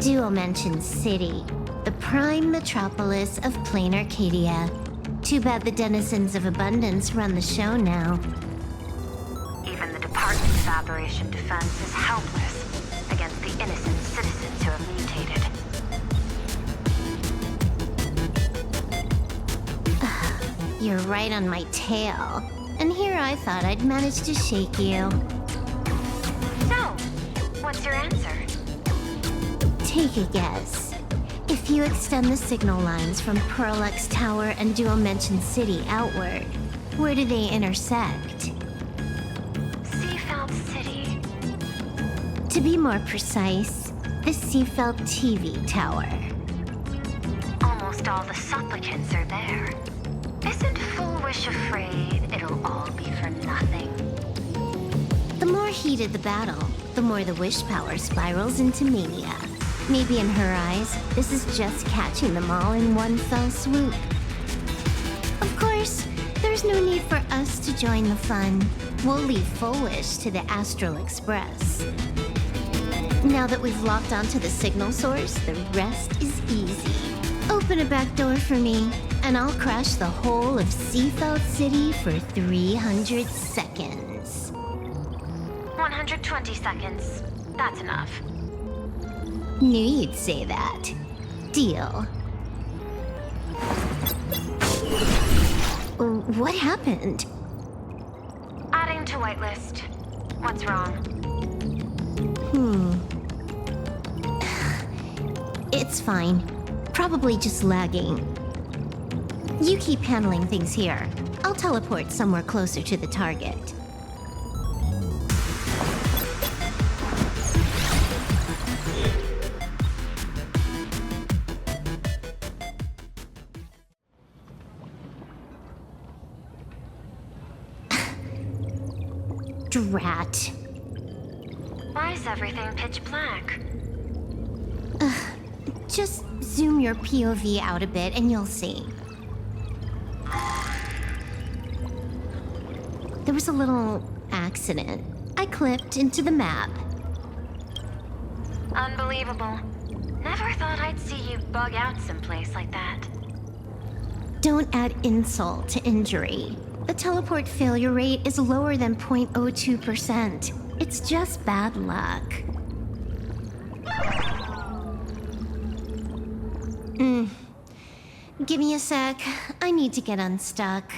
Dual-Mention City, the prime metropolis of Planarcadia. Too bad the denizens of abundance run the show now. Even the Department of Aberration Defense is helpless against the innocent citizens who have mutated. You're right on my tail. And here I thought I'd manage to shake you. So, what's your answer? Take a guess. If you extend the signal lines from Pearlux Tower and Dual-Mention City outward, where do they intersect? Seafeld City. To be more precise, the Seafeld TV Tower. Almost all the supplicants are there. Isn't Full Wish afraid it'll all be for nothing? The more heated the battle, the more the wish power spirals into mania. Maybe in her eyes, this is just catching them all in one fell swoop. Of course, there's no need for us to join the fun. We'll leave Full Wish to the Astral Express. Now that we've locked onto the signal source, the rest is easy. Open a back door for me, and I'll crash the whole of Seafeld City for 300 seconds. 120 seconds. That's enough. Knew you'd say that. Deal. What happened? Adding to whitelist. What's wrong? It's fine. Probably just lagging. You keep handling things here. I'll teleport somewhere closer to the target. Drat. Why is everything pitch black? Just zoom your POV out a bit and you'll see. There was a little accident. I clipped into the map. Unbelievable. Never thought I'd see you bug out someplace like that. Don't add insult to injury. The teleport failure rate is lower than 0.02%. It's just bad luck. Give me a sec. I need to get unstuck.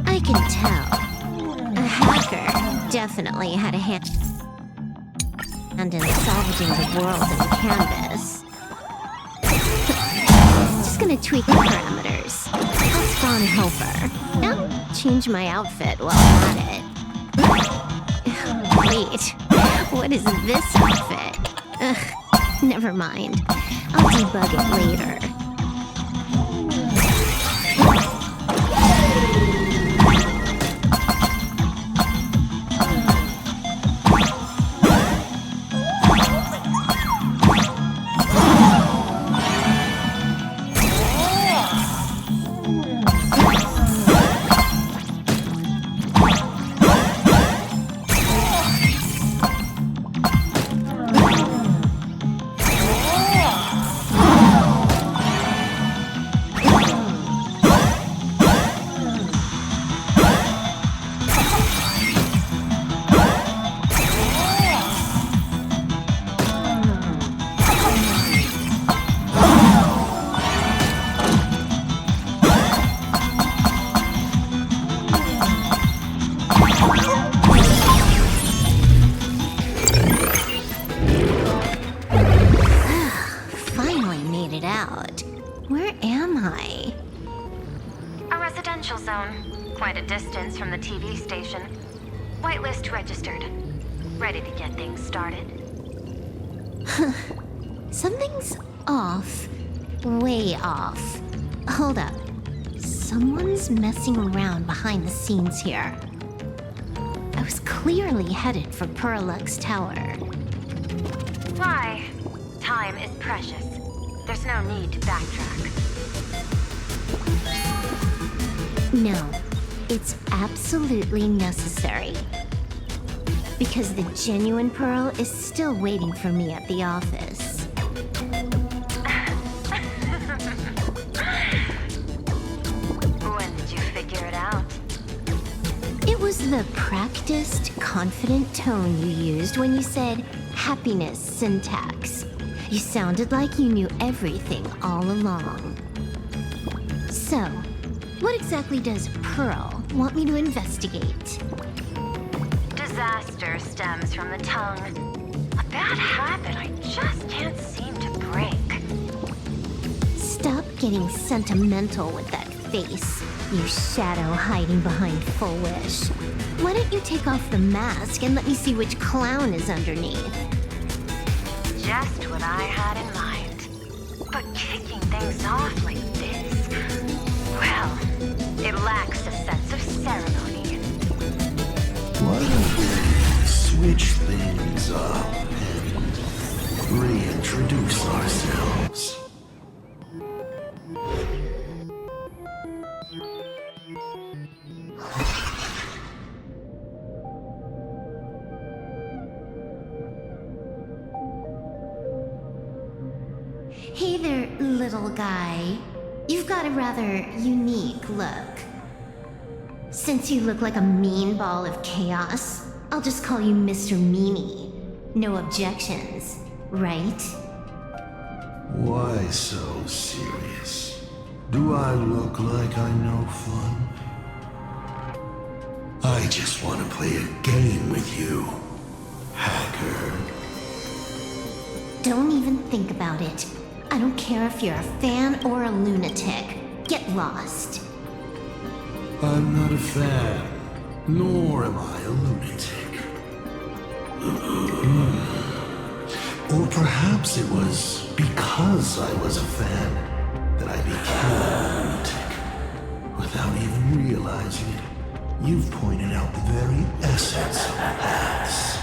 I can tell. A hacker definitely had a hand in salvaging the world in Canvas. Just gonna tweak the parameters. I'll spawn a helper. Now, change my outfit while I'm at it. Wait, what is this outfit? Ugh, never mind. I'll debug it later. town. Quite a distance from the TV station. Whitelist registered. Ready to get things started. Something's off. Way off. Hold up. Someone's messing around behind the scenes here. I was clearly headed for Perlux Tower. Why? Time is precious. There's no need to backtrack. No, it's absolutely necessary. Because the genuine Pearl is still waiting for me at the office. When did you figure it out? It was the practiced, confident tone you used when you said happiness syntax. You sounded like you knew everything all along. So, what exactly does Pearl want me to investigate? Disaster stems from the tongue. A bad habit I just can't seem to break. Stop getting sentimental with that face, you shadow hiding behind Full Wish. Why don't you take off the mask and let me see which clown is underneath? Just what I had in mind. But kicking things off like this, well, it lacks a sense of ceremony. Why don't we switch things up and reintroduce ourselves? Hey there, little guy. You've got a rather unique look. Since you look like a mean ball of chaos, I'll just call you Mr. Meanie. No objections, right? Why so serious? Do I look like I'm no fun? I just want to play a game with you, hacker. Don't even think about it. I don't care if you're a fan or a lunatic. Get lost. I'm not a fan, nor am I a lunatic. Or perhaps it was because I was a fan that I became a lunatic. Without even realizing it, you've pointed out the very essence of paths.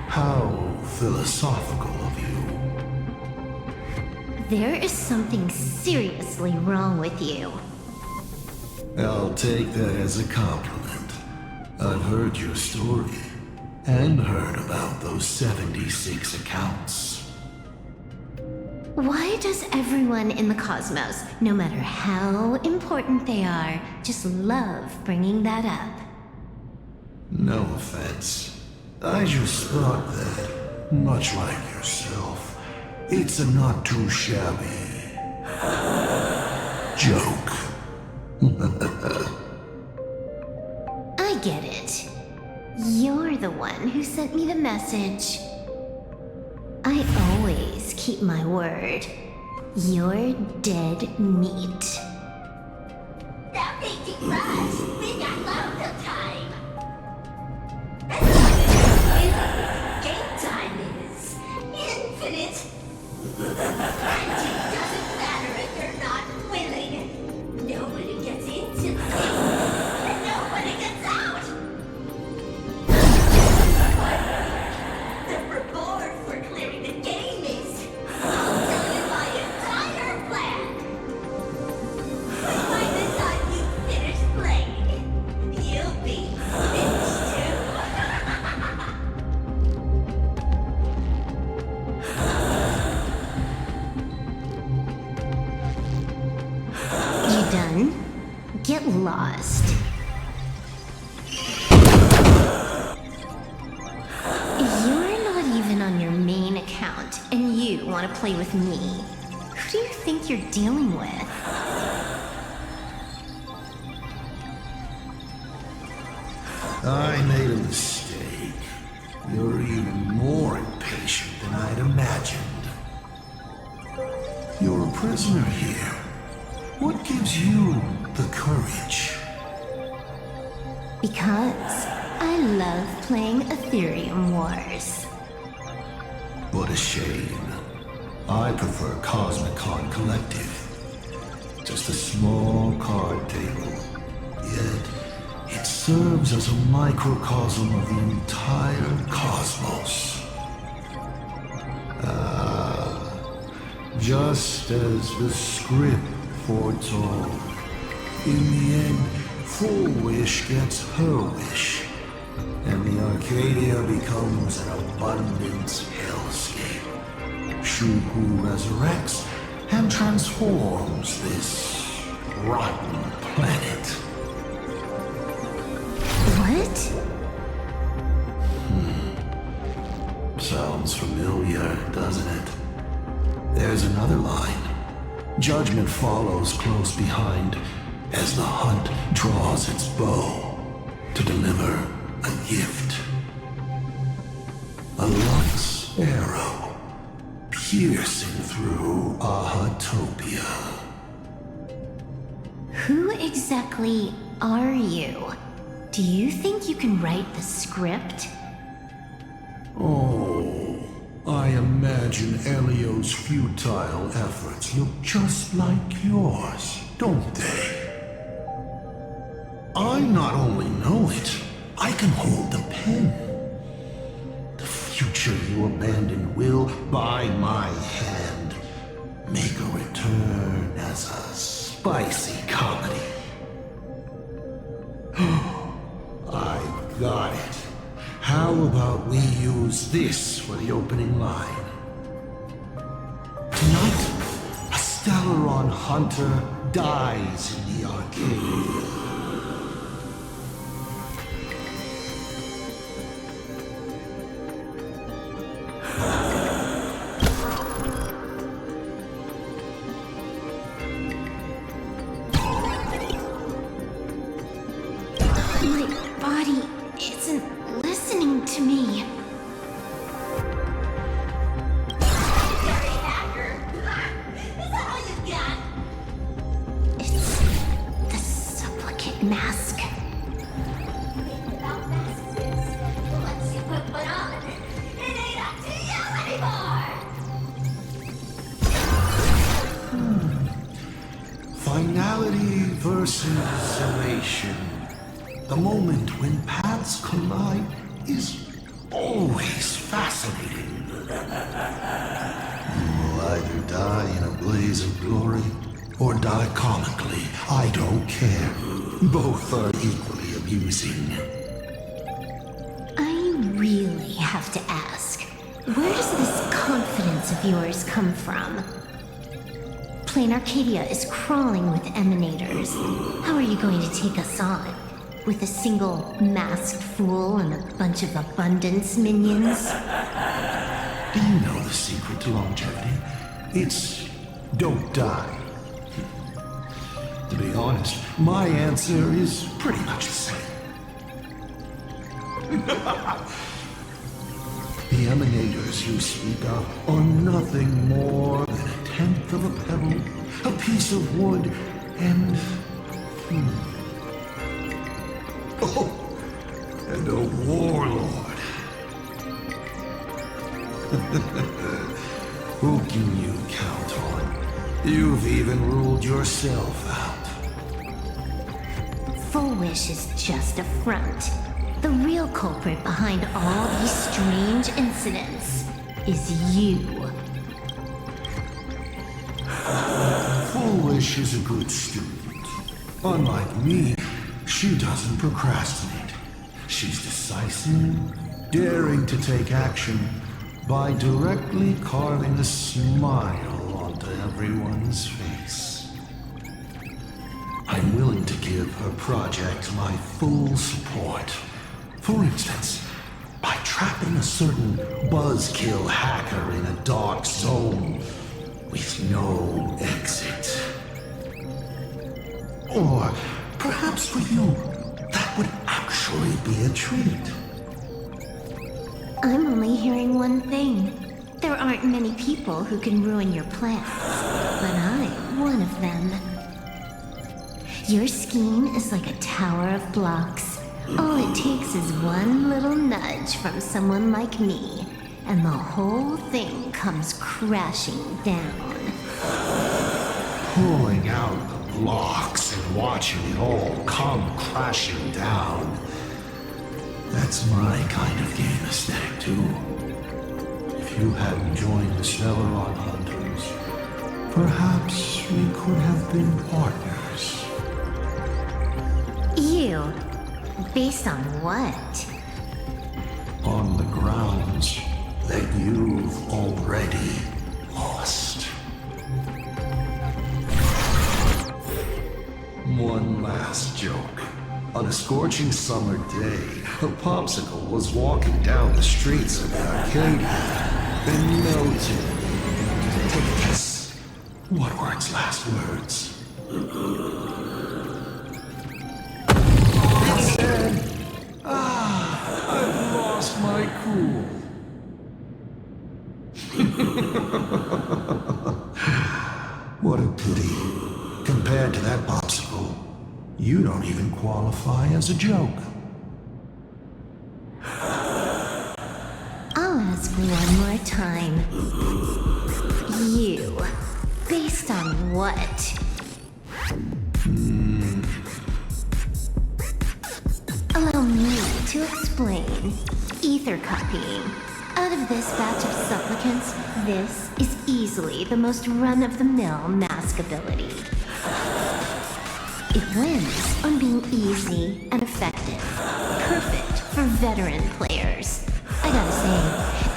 How philosophical of you. There is something seriously wrong with you. I'll take that as a compliment. I've heard your story, and heard about those 76 accounts. Why does everyone in the cosmos, no matter how important they are, just love bringing that up? No offense. I just thought that, much like yourself, it's a not too shabby joke. I get it. You're the one who sent me the message. I always keep my word. You're dead meat. That makes it rush. We got loads of time. Game time is infinite. It doesn't matter if you're not willing. Nobody gets into the game, and nobody gets out. The reward for clearing the game is I'll tell you my entire plan. But by the time you finish playing, you'll be finished too. You done? Get lost. You're not even on your main account, and you want to play with me. Who do you think you're dealing with? I made a mistake. You're even more impatient than I'd imagined. You're a prisoner here. What gives you the courage Because I love playing Ethereum Wars. What a shame. I prefer Cosmicon Collective. Just a small card table. Yet, it serves as a microcosm of the entire cosmos. Just as the script foretold. In the end, Full Wish gets her wish. And the Arcadia becomes an abundant hellscape. Shuku resurrects and transforms this rotten planet. What? Sounds familiar, doesn't it? There's another line. Judgment follows close behind as the hunt draws its bow to deliver a gift. A Lux arrow piercing through Ahatopia. Who exactly are you? Do you think you can write the script? Oh, I imagine Elio's futile efforts look just like yours, don't they? I not only know it, I can hold the pen. The future you abandoned will, by my hand, make a return as a spicy comedy. I got it. How about we use this for the opening line? Tonight, a Stellaron hunter dies in the Arcadia. My body isn't listening to me. It's the supplicant mask. Once you put one on, it ain't up to you anymore! Finality versus elation. The moment when paths collide is always fascinating. You will either die in a blaze of glory or die comically. I don't care. Both are equally amusing. I really have to ask, where does this confidence of yours come from? Planarcadia is crawling with emanators. How are you going to take us on? With a single masked fool and a bunch of abundance minions? Do you know the secret to longevity? It's don't die. To be honest, my answer is pretty much the same. The emanators you speak of are nothing more than a tenth of a pebble, a piece of wood, and... Oh, and a warlord. Who can you count on? You've even ruled yourself out. Full Wish is just a front. The real culprit behind all these strange incidents is you. Full Wish is a good student. Unlike me, she doesn't procrastinate. She's decisive, daring to take action by directly carving a smile onto everyone's face. I'm willing to give her project my full support. For instance, by trapping a certain buzzkill hacker in a dark zone with no exit. Or perhaps for you, that would actually be a treat. I'm only hearing one thing. There aren't many people who can ruin your plans, but I'm one of them. Your scheme is like a tower of blocks, All it takes is one little nudge from someone like me, and the whole thing comes crashing down. Pulling out the blocks and watching it all come crashing down. That's my kind of game aesthetic, too. If you hadn't joined the Stellaron Hunters, perhaps we could have been partners. You? Based on what? On the grounds that you've already lost. One last joke. On a scorching summer day, a popsicle was walking down the streets of Arcadia and melted. Take a guess. What were its last words? It said, I've lost my cool. What a pity. Compared to that popsicle, you don't even qualify as a joke. I'll ask one more time. You. Based on what? Allow me to explain. Ether copying. Out of this batch of supplicants, this is easily the most run-of-the-mill mask ability. It wins on being easy and effective. Perfect for veteran players. I gotta say,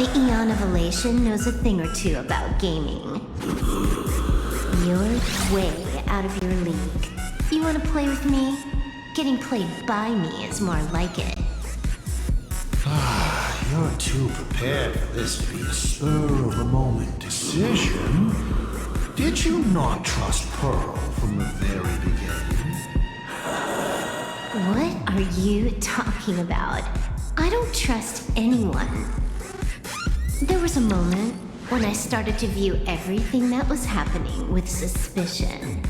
the Eon of Elation knows a thing or two about gaming. You're way out of your league. You wanna play with me? Getting played by me is more like it. You're too prepared for this to be a spur-of-the-moment decision. Did you not trust Pearl from the very beginning? What are you talking about? I don't trust anyone. There was a moment when I started to view everything that was happening with suspicion.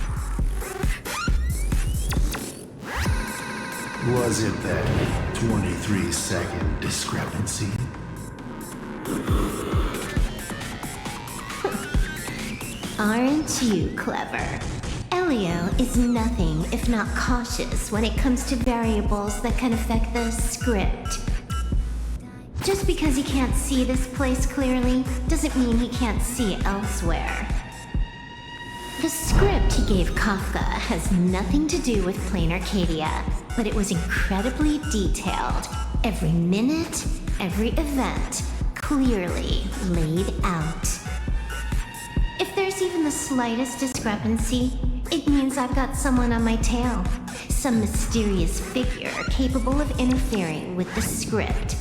Was it that 23-second discrepancy? Aren't you clever? Elio is nothing if not cautious when it comes to variables that can affect the script. Just because he can't see this place clearly doesn't mean he can't see elsewhere. The script he gave Kafka has nothing to do with Planarcadia, but it was incredibly detailed. Every minute, every event, clearly laid out. If there's even the slightest discrepancy, it means I've got someone on my tail. Some mysterious figure capable of interfering with the script.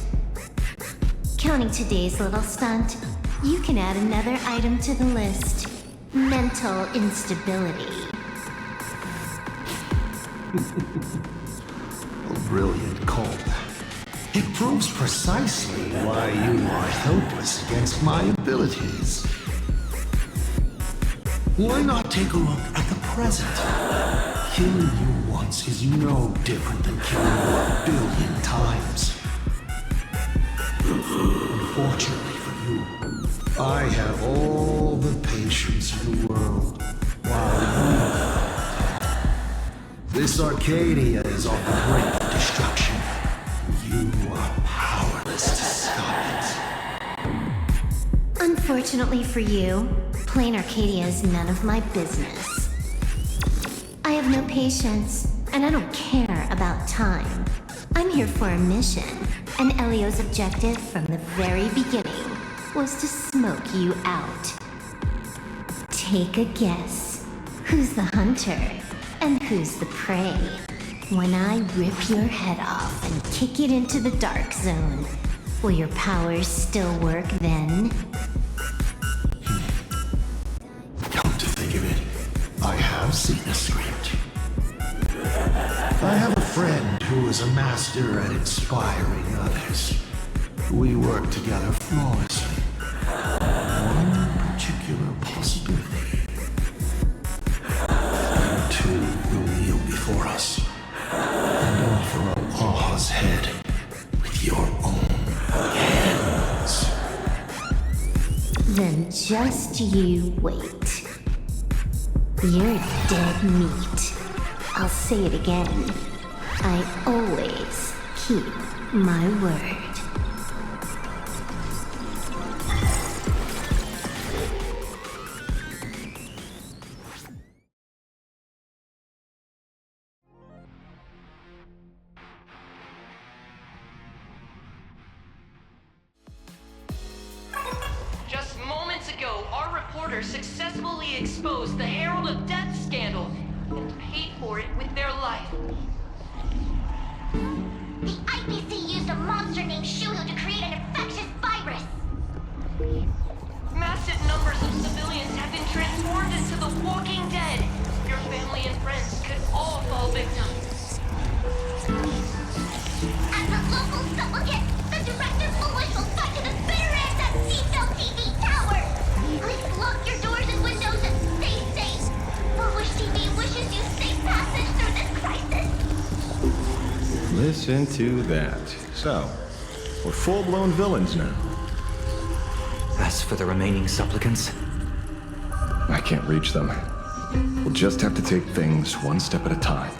Counting today's little stunt, you can add another item to the list. Mental instability. A brilliant call. It proves precisely why you are helpless against my abilities. Why not take a look at the present? Killing you once is no different than killing you 1 billion times. Unfortunately for you, I have all the patience in the world, while you... This Arcadia is on the brink of destruction. You are powerless to stop it. Unfortunately for you, Planarcadia is none of my business. I have no patience, and I don't care about time. I'm here for a mission, and Elio's objective from the very beginning was to smoke you out. Take a guess. Who's the hunter, and who's the prey? When I rip your head off and kick it into the dark zone, will your powers still work then? Come to think of it, I have seen a script. I have a friend who is a master at inspiring others. We work together flawlessly. One particular possibility. You two will kneel before us and offer up Aha's Then just you wait. You're dead meat. I'll say it again. I always keep my word. Just moments ago, our reporter successfully exposed the Herald of Death scandal and paid for it with their life. The IPC used a monster named Shuhu to create an infectious virus. Massive numbers of civilians have been transformed into the Walking Dead. Your family and friends could all fall victim. As a local supplicant, the Director Foolish will fight to the bitter end at Seatbelt TV Tower. Please lock your doors and windows and stay safe. Foolish TV wishes you safe passage through this crisis. Listen to that. So, we're full-blown villains now. As for the remaining supplicants, I can't reach them. We'll just have to take things one step at a time.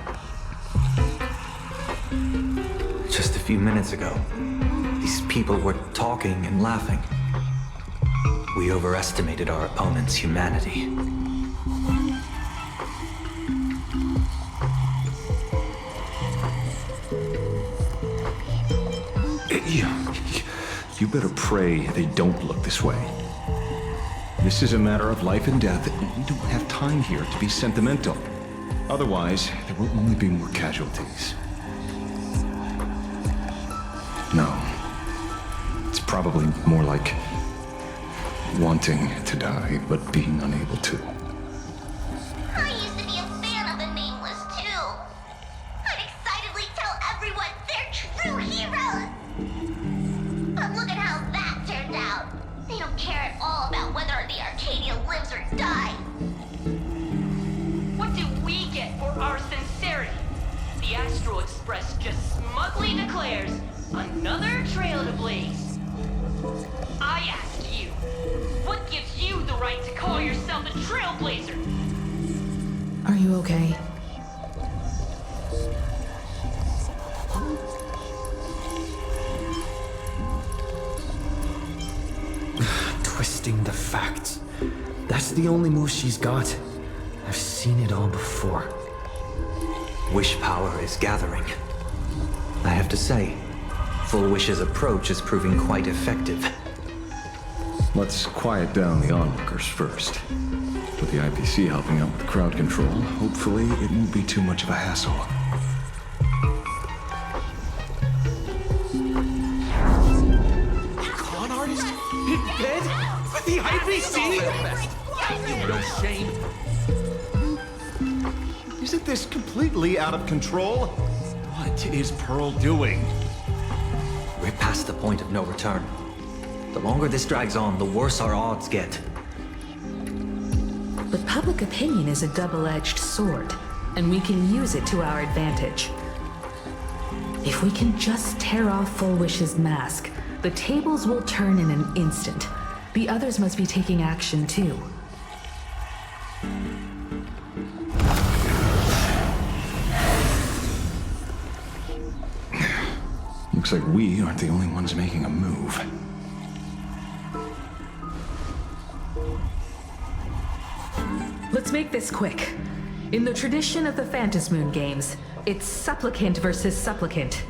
just a few minutes ago, these people were talking and laughing. We overestimated our opponent's humanity. You better pray they don't look this way. This is a matter of life and death, and we don't have time here to be sentimental. Otherwise, there will only be more casualties. No. It's probably more like wanting to die, but being unable to. I used to be a fan of the Nameless, too. I'd excitedly tell everyone they're true heroes. But look at how that turned out. They don't care at all about whether the Arcadia lives or dies. What do we get for our sincerity? The Astral Express just smugly declares another trail to blaze. I ask you, what gives you the right to call yourself a Trailblazer? Are you okay? Twisting the facts. That's the only move she's got. I've seen it all before. Wish power is gathering. I have to say, Full Wish's approach is proving quite effective. Let's quiet down the onlookers first. With the IPC helping out with crowd control, hopefully it won't be too much of a hassle. Con artist? In bed? With the IPC? You no shame. Isn't this completely out of control? What is Pearl doing? We're past the point of no return. The longer this drags on, the worse our odds get. But public opinion is a double-edged sword, and we can use it to our advantage. If we can just tear off Full Wish's mask, the tables will turn in an instant. The others must be taking action too. Looks like we aren't the only ones making a move. Let's make this quick. In the tradition of the Phantasmoon games, it's supplicant versus supplicant.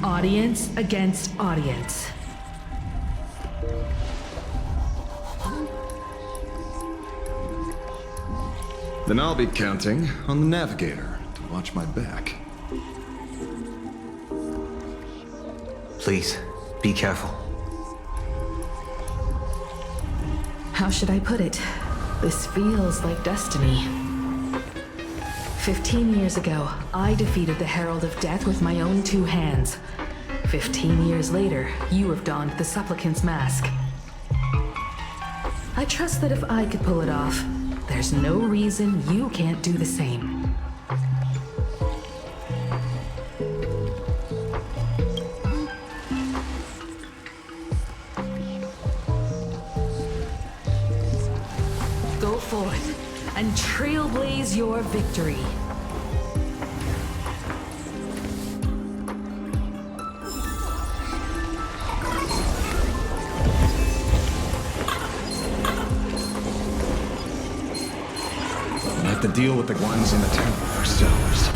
Audience against audience. Then I'll be counting on the navigator to watch my back. Please, be careful. How should I put it? This feels like destiny. 15 years ago, I defeated the Herald of Death with my own 2 hands. 15 years later, you have donned the supplicant's mask. I trust that if I could pull it off, there's no reason you can't do the same. forth and trailblaze your victory. We'll have to deal with the ones in the temple ourselves.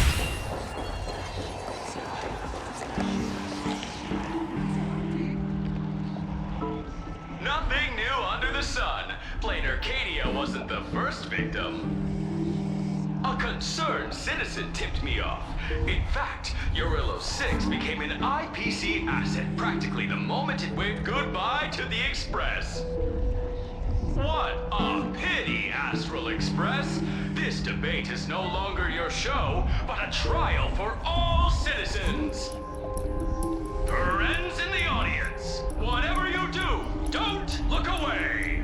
Nothing new under the sun. Planarcadia wasn't the first victim. A concerned citizen tipped me off. In fact, Urillo 6 became an IPC asset practically the moment it waved goodbye to the Express. What a pity, Astral Express. This debate is no longer your show, but a trial for all citizens. Friends in the audience, whatever you do, don't look away.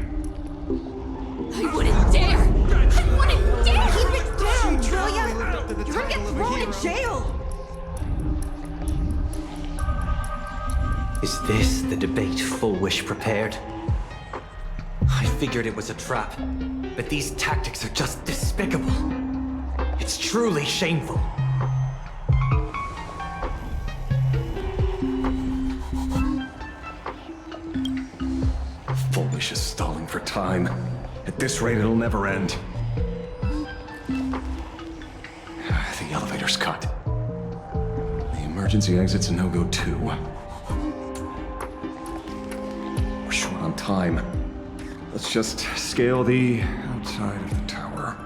I wouldn't dare! I wouldn't dare! Keep it down, Trillia! You're gonna get thrown in jail! Is this the debate Full Wish prepared? I figured it was a trap, but these tactics are just despicable. It's truly shameful. Full Wish is stalling for time. At this rate, it'll never end. The elevator's cut. The emergency exit's a no-go too. We're short on time. Let's just scale the outside of the tower.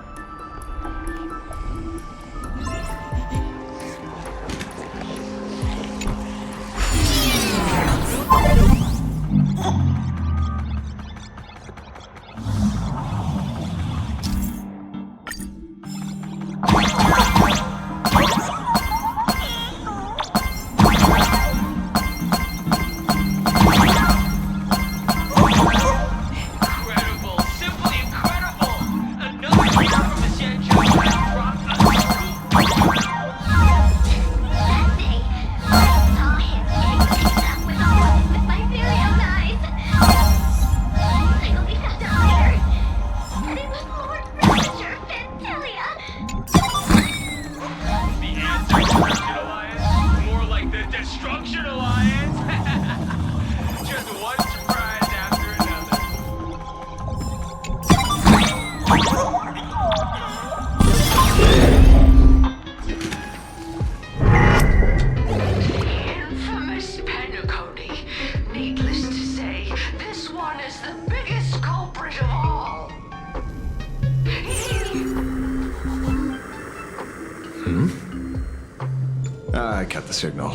I cut the signal.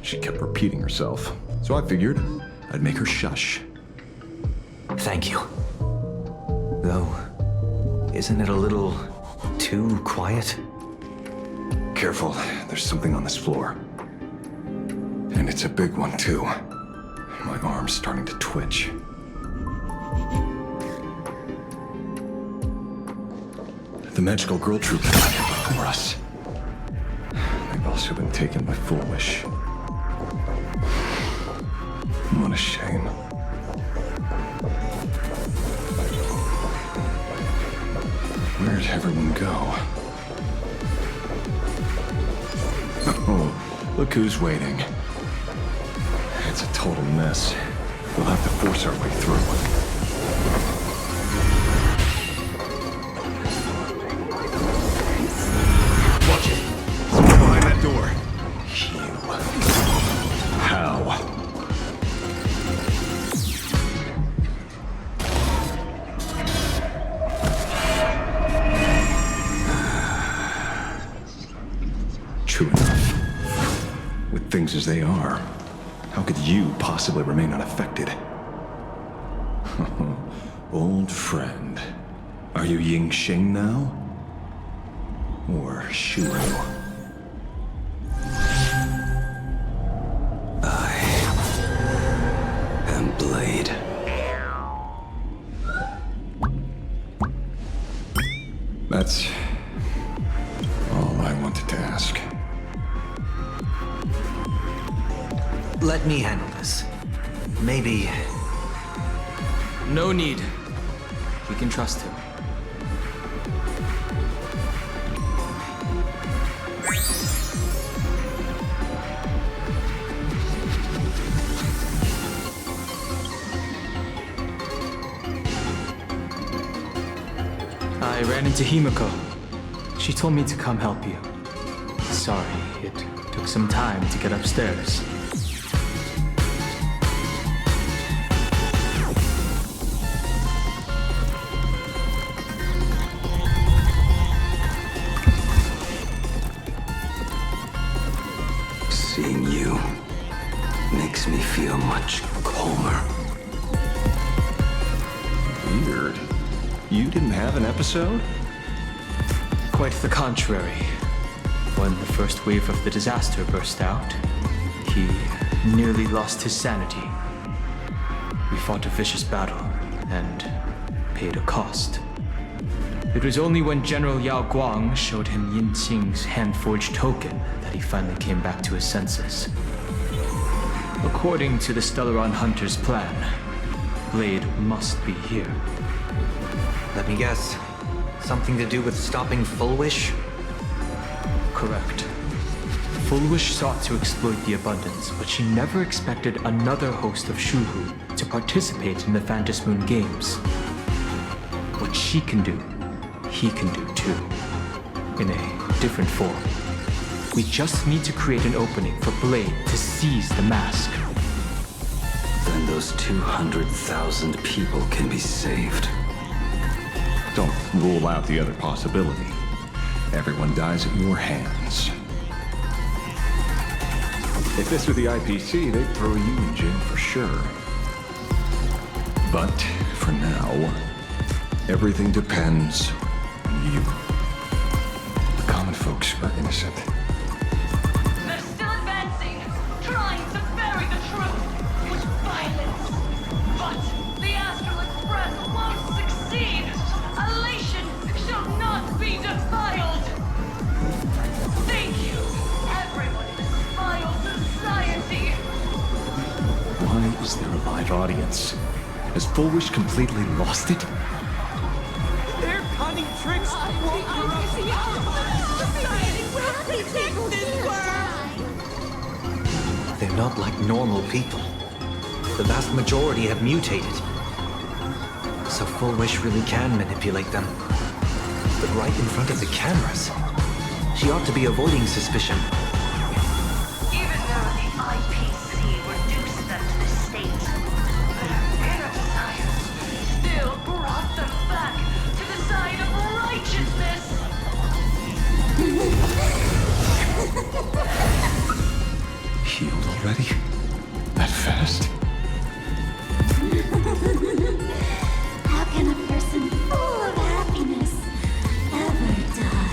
She kept repeating herself, so I figured I'd make her shush. Thank you. Though, isn't it a little too quiet? Careful, there's something on this floor. And it's a big one, too. My arm's starting to twitch. The magical girl troop is not here before us. They've also been taken by Full Wish. What a shame. Where'd everyone go? Oh, look who's waiting. It's a total mess. We'll have to force our way through. Watch it! Someone behind that door. How? True enough. With things as they are, how could you possibly remain unaffected? Old friend. Are you Ying Sheng now? Or Shuru? I am Blade. That's all I wanted to ask. Let me handle this. Maybe... No need. We can trust him. I ran into Himeko. She told me to come help you. Sorry, it took some time to get upstairs. Seeing you makes me feel much calmer. Weird. You didn't have an episode? Quite the contrary. When the first wave of the disaster burst out, he nearly lost his sanity. We fought a vicious battle and paid a cost. It was only when General Yao Guang showed him Yin Qing's hand-forged token that he finally came back to his senses. According to the Stellaron Hunter's plan, Blade must be here. Let me guess. Something to do with stopping Full Wish? Correct. Full Wish sought to exploit the abundance, but she never expected another host of Shuhu to participate in the Phantom Moon Games. What she can do, he can do too. In a different form. We just need to create an opening for Blade to seize the mask. Then those 200,000 people can be saved. Don't rule out the other possibility. Everyone dies at your hands. If this were the IPC, they'd throw you in jail for sure. But for now, everything depends on you. The common folks are innocent. They're still advancing, trying to bury the truth with violence. But the Astral Express won't succeed. Elation shall not be defiled. Thank you, everyone in this vile society. Why is there a live audience? Has Full Wish completely lost it? Their cunning tricks won't corrupt They're not like normal people. The vast majority have mutated. So Full Wish really can manipulate them. But right in front of the cameras. She ought to be avoiding suspicion. Even though the IPC reduced them to the state, their inner desire Still brought them back to the side of righteousness. Healed already? That fast? How can a person full of happiness ever die?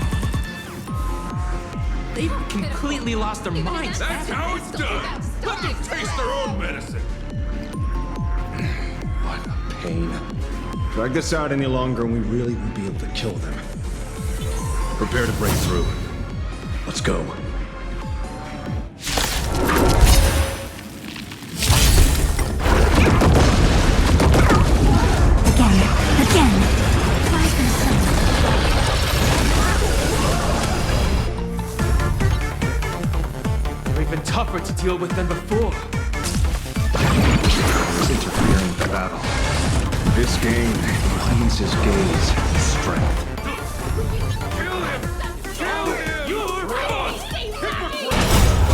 They've completely lost their minds. That's how it's done. Let them taste their own medicine. What a pain. Drag this out any longer and we really won't be able to kill them. Prepare to break through. Let's go. Again. They're even tougher to deal with than before. It's interfering with the battle. This game cleans his gaze with strength.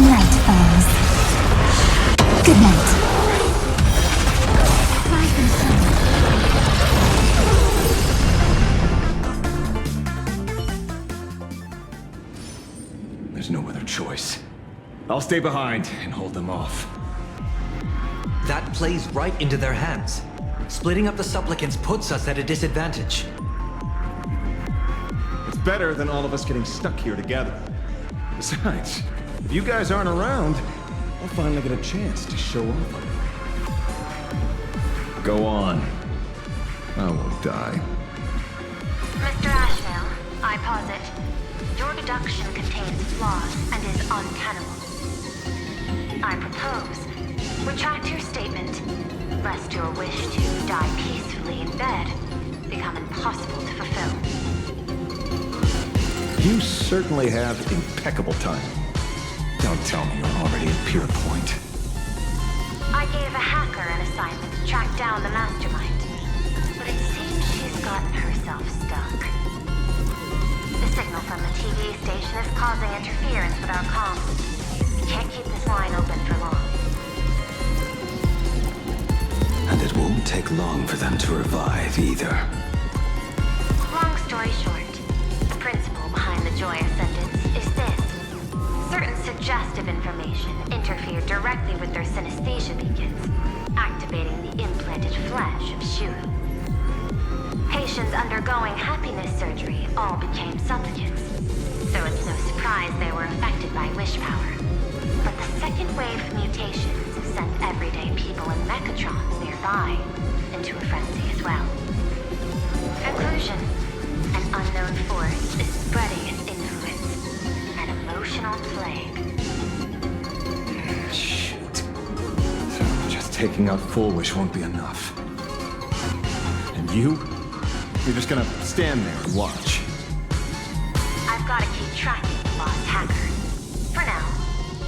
Night falls. Good night. There's no other choice. I'll stay behind and hold them off. That plays right into their hands. Splitting up the supplicants puts us at a disadvantage. It's better than all of us getting stuck here together. Besides, if you guys aren't around, I'll finally get a chance to show off. Go on. I won't die. Mr. Ashveil, I posit, your deduction contains flaws and is untenable. I propose, retract your statement, lest your wish to die peacefully in bed become impossible to fulfill. You certainly have impeccable timing. Don't tell me you're already at Pure Point. I gave a hacker an assignment to track down the mastermind, but it seems she's gotten herself stuck. causing interference with our comms. We can't keep this line open for long. And it won't take long for them to revive either. Long story short, the principle behind the Joya sentence is this. Certain suggestive information interfered directly with their synesthesia beacons, activating the implanted flesh of Shu. Patients undergoing happiness surgery all became supplicants, so it's no surprise they were affected by wish power. But the second wave of mutations sent everyday people in mechatrons nearby into a frenzy as well. Conclusion: an unknown force is spreading its influence. An emotional plague. Shoot. Just taking out Full Wish won't be enough. And you? You're just gonna stand there and watch. I've got to keep tracking the lost hacker. For now,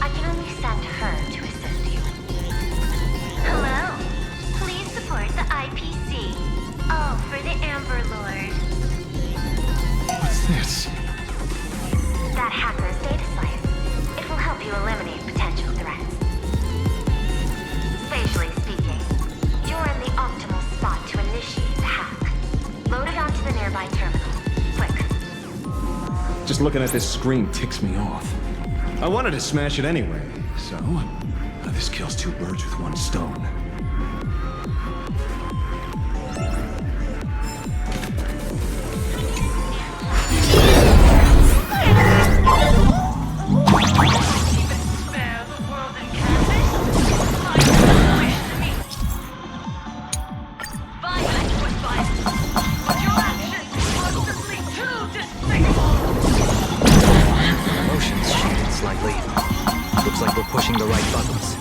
I can only send her to assist you. Hello. Please support the IPC. All for the Amber Lord. What's this? That hacker's data slice. It will help you eliminate potential threats. Spatially speaking, you're in the optimal spot to initiate the hack. Load it onto the nearby terminal. Quick. Just looking at this screen ticks me off. I wanted to smash it anyway, so this kills two birds with one stone. Motion's shifted slightly. Looks like we're pushing the right buttons.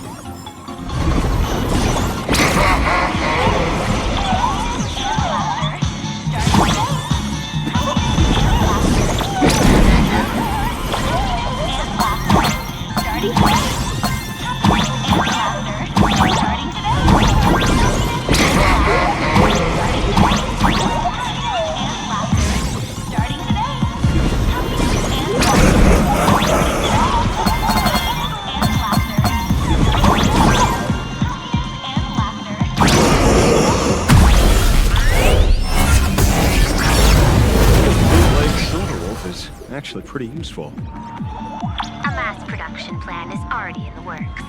Actually pretty useful. A mass production plan is already in the works.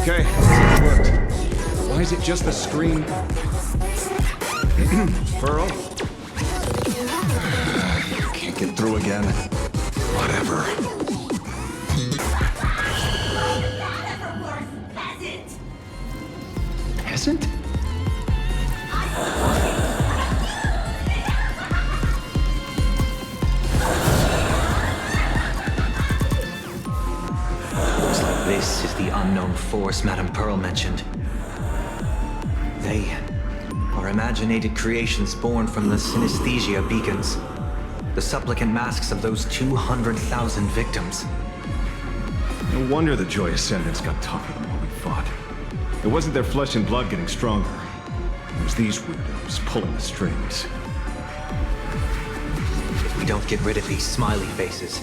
Okay, it worked. Why is it just the screen? Pearl? Can't get through again. Whatever. Peasant? Looks like this is the unknown force Madame Pearl mentioned. They are imaginated creations born from the synesthesia beacons. The supplicant masks of those 200,000 victims. No wonder the Joy Ascendants got tougher the more we fought. It wasn't their flesh and blood getting stronger. It was these weirdos pulling the strings. If we don't get rid of these smiley faces,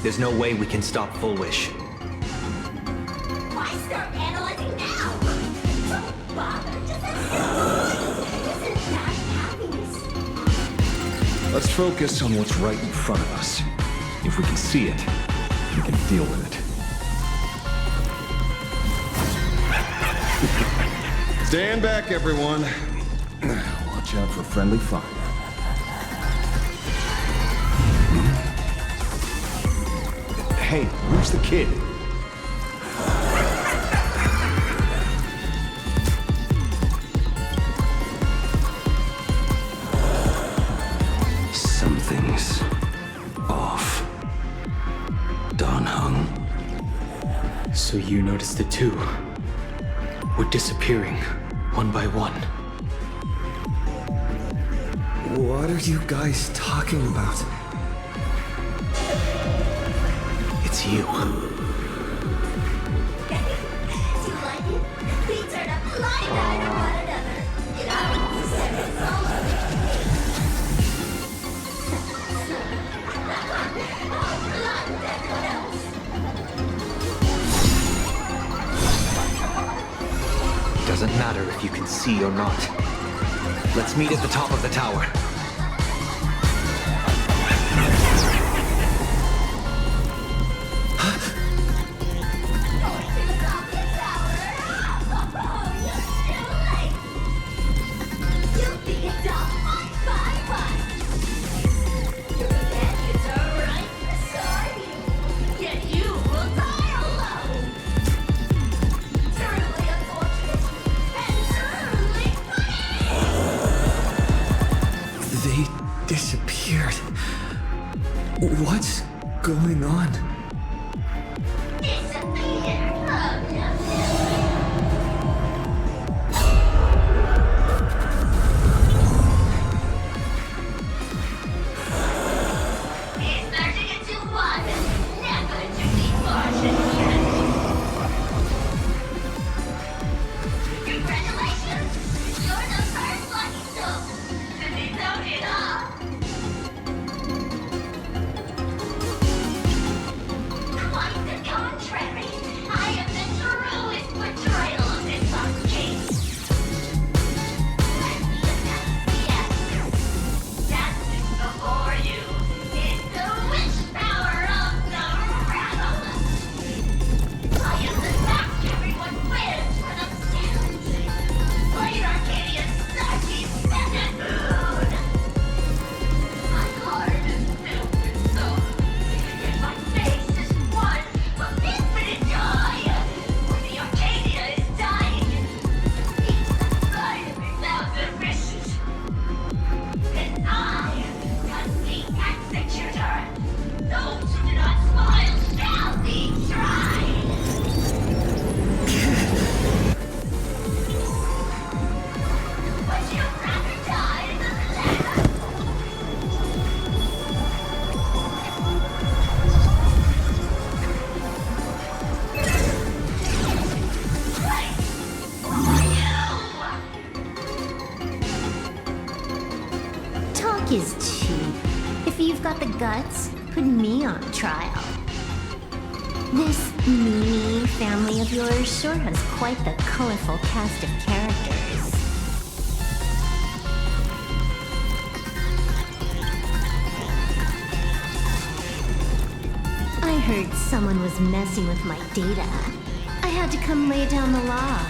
there's no way we can stop Full Wish. Why start analyzing now? Don't bother. Isn't that happiness? Let's focus on what's right in front of us. If we can see it, You can deal with it. Stand back, everyone. Watch out for friendly fire. Hey, where's the kid? Something's off. Don Heng. So you noticed it too. We're disappearing, one by one. What are you guys talking about? It's you. Do you like it? We turn up blind-eyed on one another in our separate souls. Blind everyone else. Doesn't matter if you can see or not. Let's meet at the top of the tower. Disappeared. What's going on? Is cheap. If you've got the guts, put me on trial. This Mimi family of yours sure has quite the colorful cast of characters. I heard someone was messing with my data. I had to come lay down the law.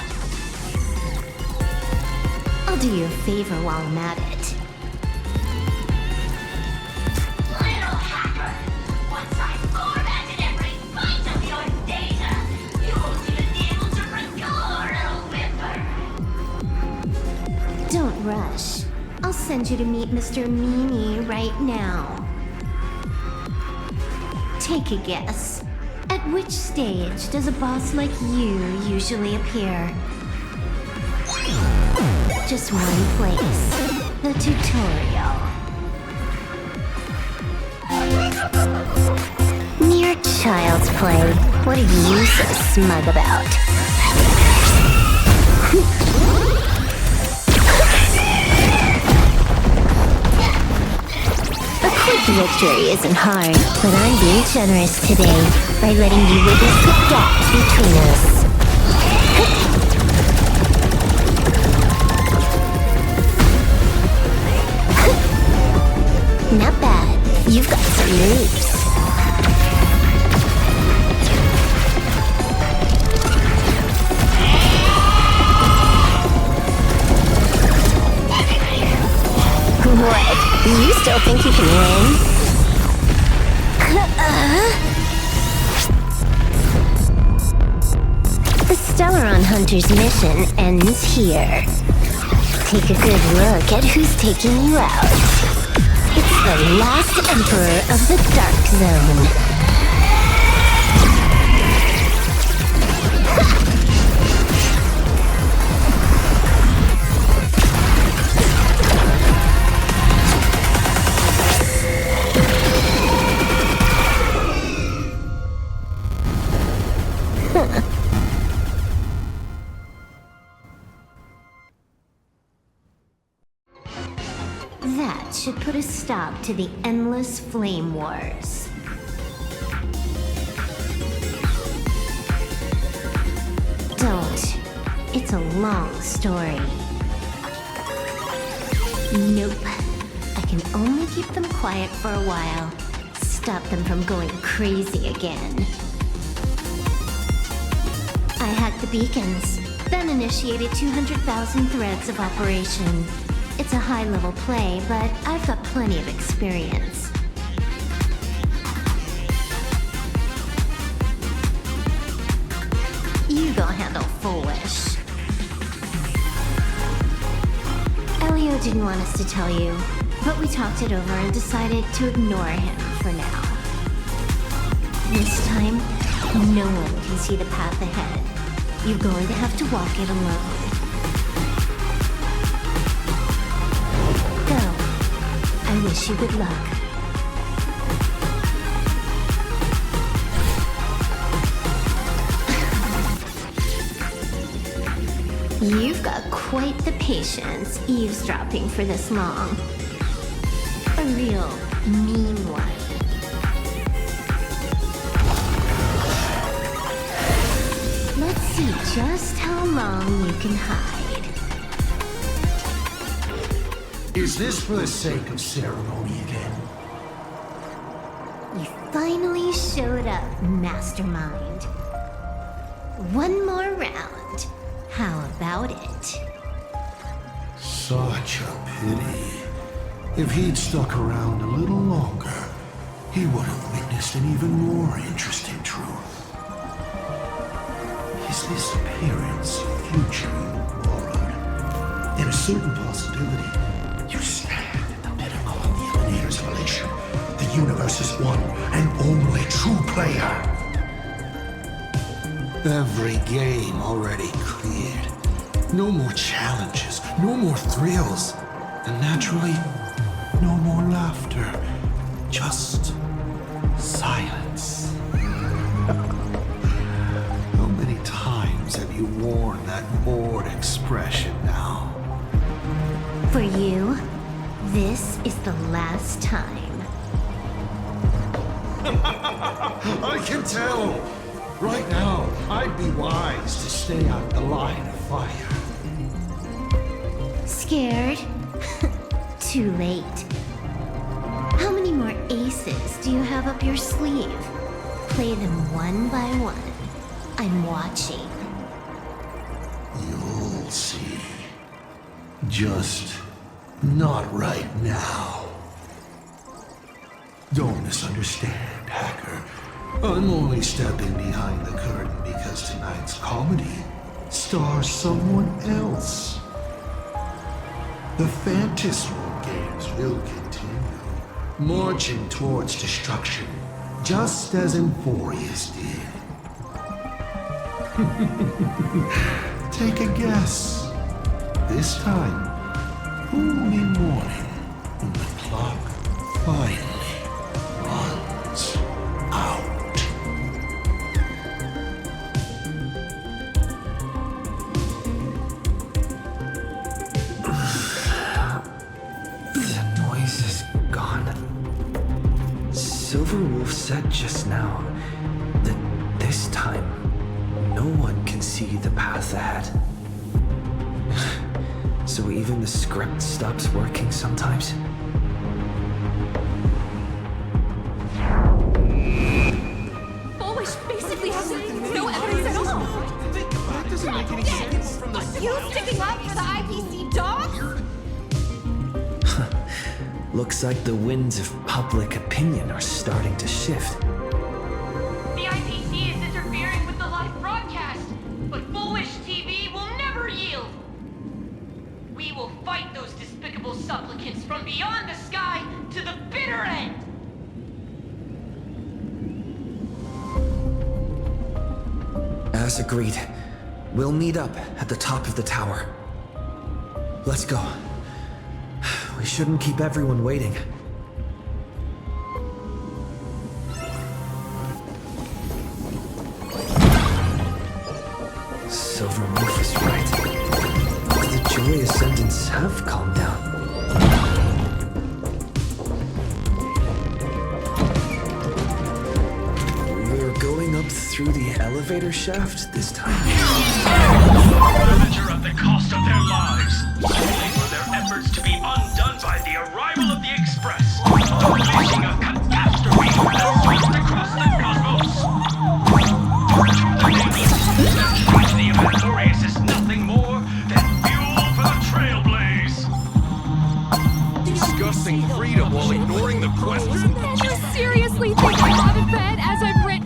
I'll do you a favor while I'm at it. Don't rush. I'll send you to meet Mr. Mimi right now. Take a guess. At which stage does a boss like you usually appear? Just one place. The tutorial. Mere child's play. What are you so smug about? A quick victory isn't hard, but I'm being generous today by letting you witness the gap between us. Not bad. You've got some moves. You still think you can win? The Stellaron Hunter's mission ends here. Take a good look at who's taking you out. It's the last Emperor of the Dark Zone. That should put a stop to the endless flame wars. Don't. It's a long story. Nope. I can only keep them quiet for a while. Stop them from going crazy again. I hacked the beacons, then initiated 200,000 threads of operation. It's a high-level play, but I've got plenty of experience. You go handle Foolish. Elio didn't want us to tell you, but we talked it over and decided to ignore him for now. This time, no one can see the path ahead. You're going to have to walk it alone. I wish you good luck. You've got quite the patience eavesdropping for this long. A real mean one. Let's see just how long you can hide. Is this for the sake of ceremony again? You finally showed up, Mastermind. One more round. How about it? Such a pity. If he'd stuck around a little longer, he would have witnessed an even more interesting truth. Is this appearance a future you borrowed? In a certain possibility, you stand at the pinnacle of the Eliminator's relation. The universe's one and only true player. Every game already cleared. No more challenges, no more thrills, and naturally, no more laughter. Just silence. How many times have you worn that bored expression now? For you, this is the last time. I can tell! Right now, I'd be wise to stay out the line of fire. Scared? Too late. How many more aces do you have up your sleeve? Play them one by one. I'm watching. You'll see. Just not right now. Don't misunderstand, Hacker. I'm only stepping behind the curtain because tonight's comedy stars someone else. The Phantasmal games will continue, marching towards destruction, just as Emphorius did. Take a guess. This time, early morning, when the clock finally runs out. The noise is gone. Silverwolf said just now that this time, no one can see the path ahead. So even the script stops working sometimes? Foolish basically has no evidence at all. That doesn't make any sense. Are you sticking up for the IPC dogs? Looks like the winds of public opinion are starting to shift. The IPC is interfering with the live broadcast, but Foolish TV will never yield. We will fight those despicable supplicants from beyond the sky to the bitter end. As agreed, we'll meet up at the top of the tower. Let's go. We shouldn't keep everyone waiting. Silver Wolf is right. The Joy Ascendants have calmed down. We're going up through the elevator shaft this time. Measure of the cost of their lives, only for their efforts to be undone by the arrival of the Express, unleashing a catastrophe that sweeps across the cosmos. To the nameless, the tragedy of Victorious is nothing more than fuel for the Trailblaze. Discussing freedom while ignoring the question. You seriously think I haven't read as I've written?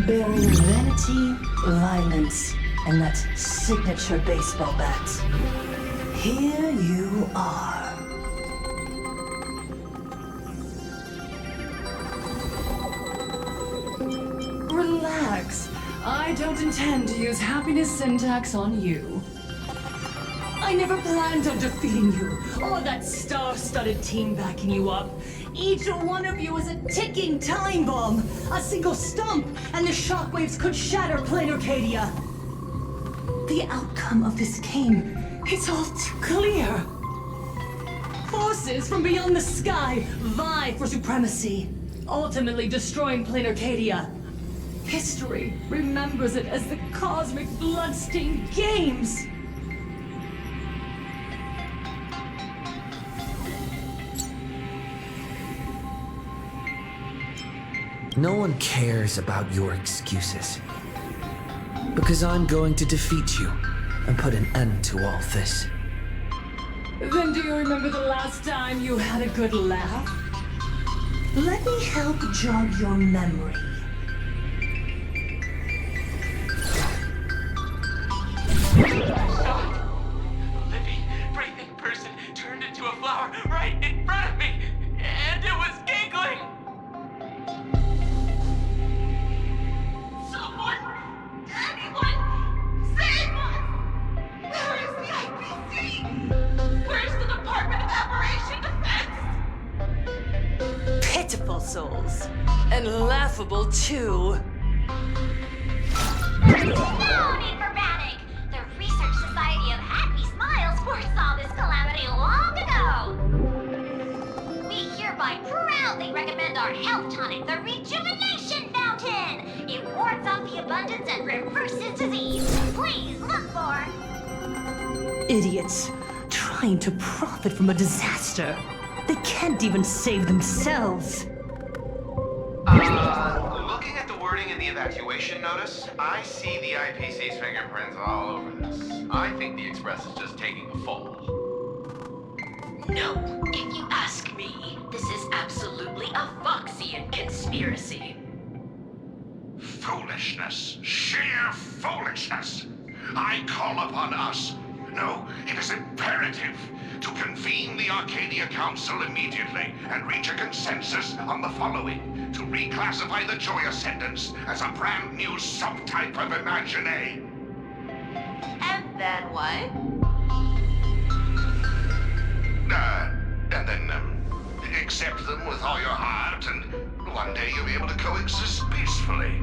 Bearing vanity, violence, and that signature baseball bat. Here you are. Relax. I don't intend to use happiness syntax on you. I never planned on defeating you, or that star-studded team backing you up. Each one of you is a ticking time bomb. A single stump, and the shockwaves could shatter Planarcadia. The outcome of this game, it's all too clear. Forces from beyond the sky vie for supremacy, ultimately destroying Planarcadia. History remembers it as the cosmic bloodstained games. No one cares about your excuses. Because I'm going to defeat you and put an end to all this. Then do you remember the last time you had a good laugh? Let me help jog your memory. Breathing person turned into a flower right in front of me, and it was giggling. Someone, anyone, save us! Where is the IPC? Where's the Department of Operation Defense? Pitiful souls. And laughable, too. No need for panic! The Research Society of Happy Smiles foresaw this calamity long ago! We hereby proudly recommend our health tonic, the Rejuvenation Fountain! It wards off the abundance and reverses disease. Please look for... Idiots. Trying to profit from a disaster. They can't even save themselves. Looking at the wording in the evacuation notice, I see the IPC's fingerprints all over this. I think the Express is just taking a fall. No, if you ask me, this is absolutely a Foxian conspiracy. Foolishness. Sheer foolishness. I call upon us. No, it is imperative to convene the Arcadia Council immediately and reach a consensus on the following. To reclassify the Joy Ascendants as a brand new subtype of Imaginae. And then what? And then, accept them with all your heart, and one day you'll be able to coexist peacefully.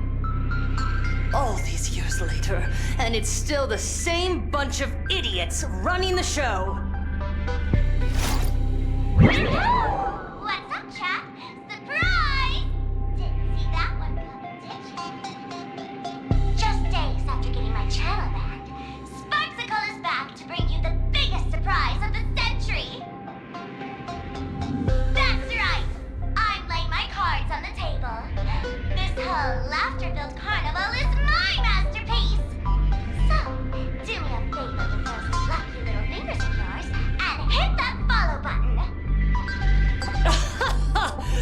All these years later, and it's still the same bunch of idiots running the show. What's up, chat? Surprise! Didn't see that one coming, did you? Just days after getting my channel back, Sparxie is back to bring you the biggest surprise of the century! That's right! I'm laying my cards on the table. This whole laughter-filled carnival is my masterpiece! So, do me a favor with those lucky little fingers of yours and hit that follow button!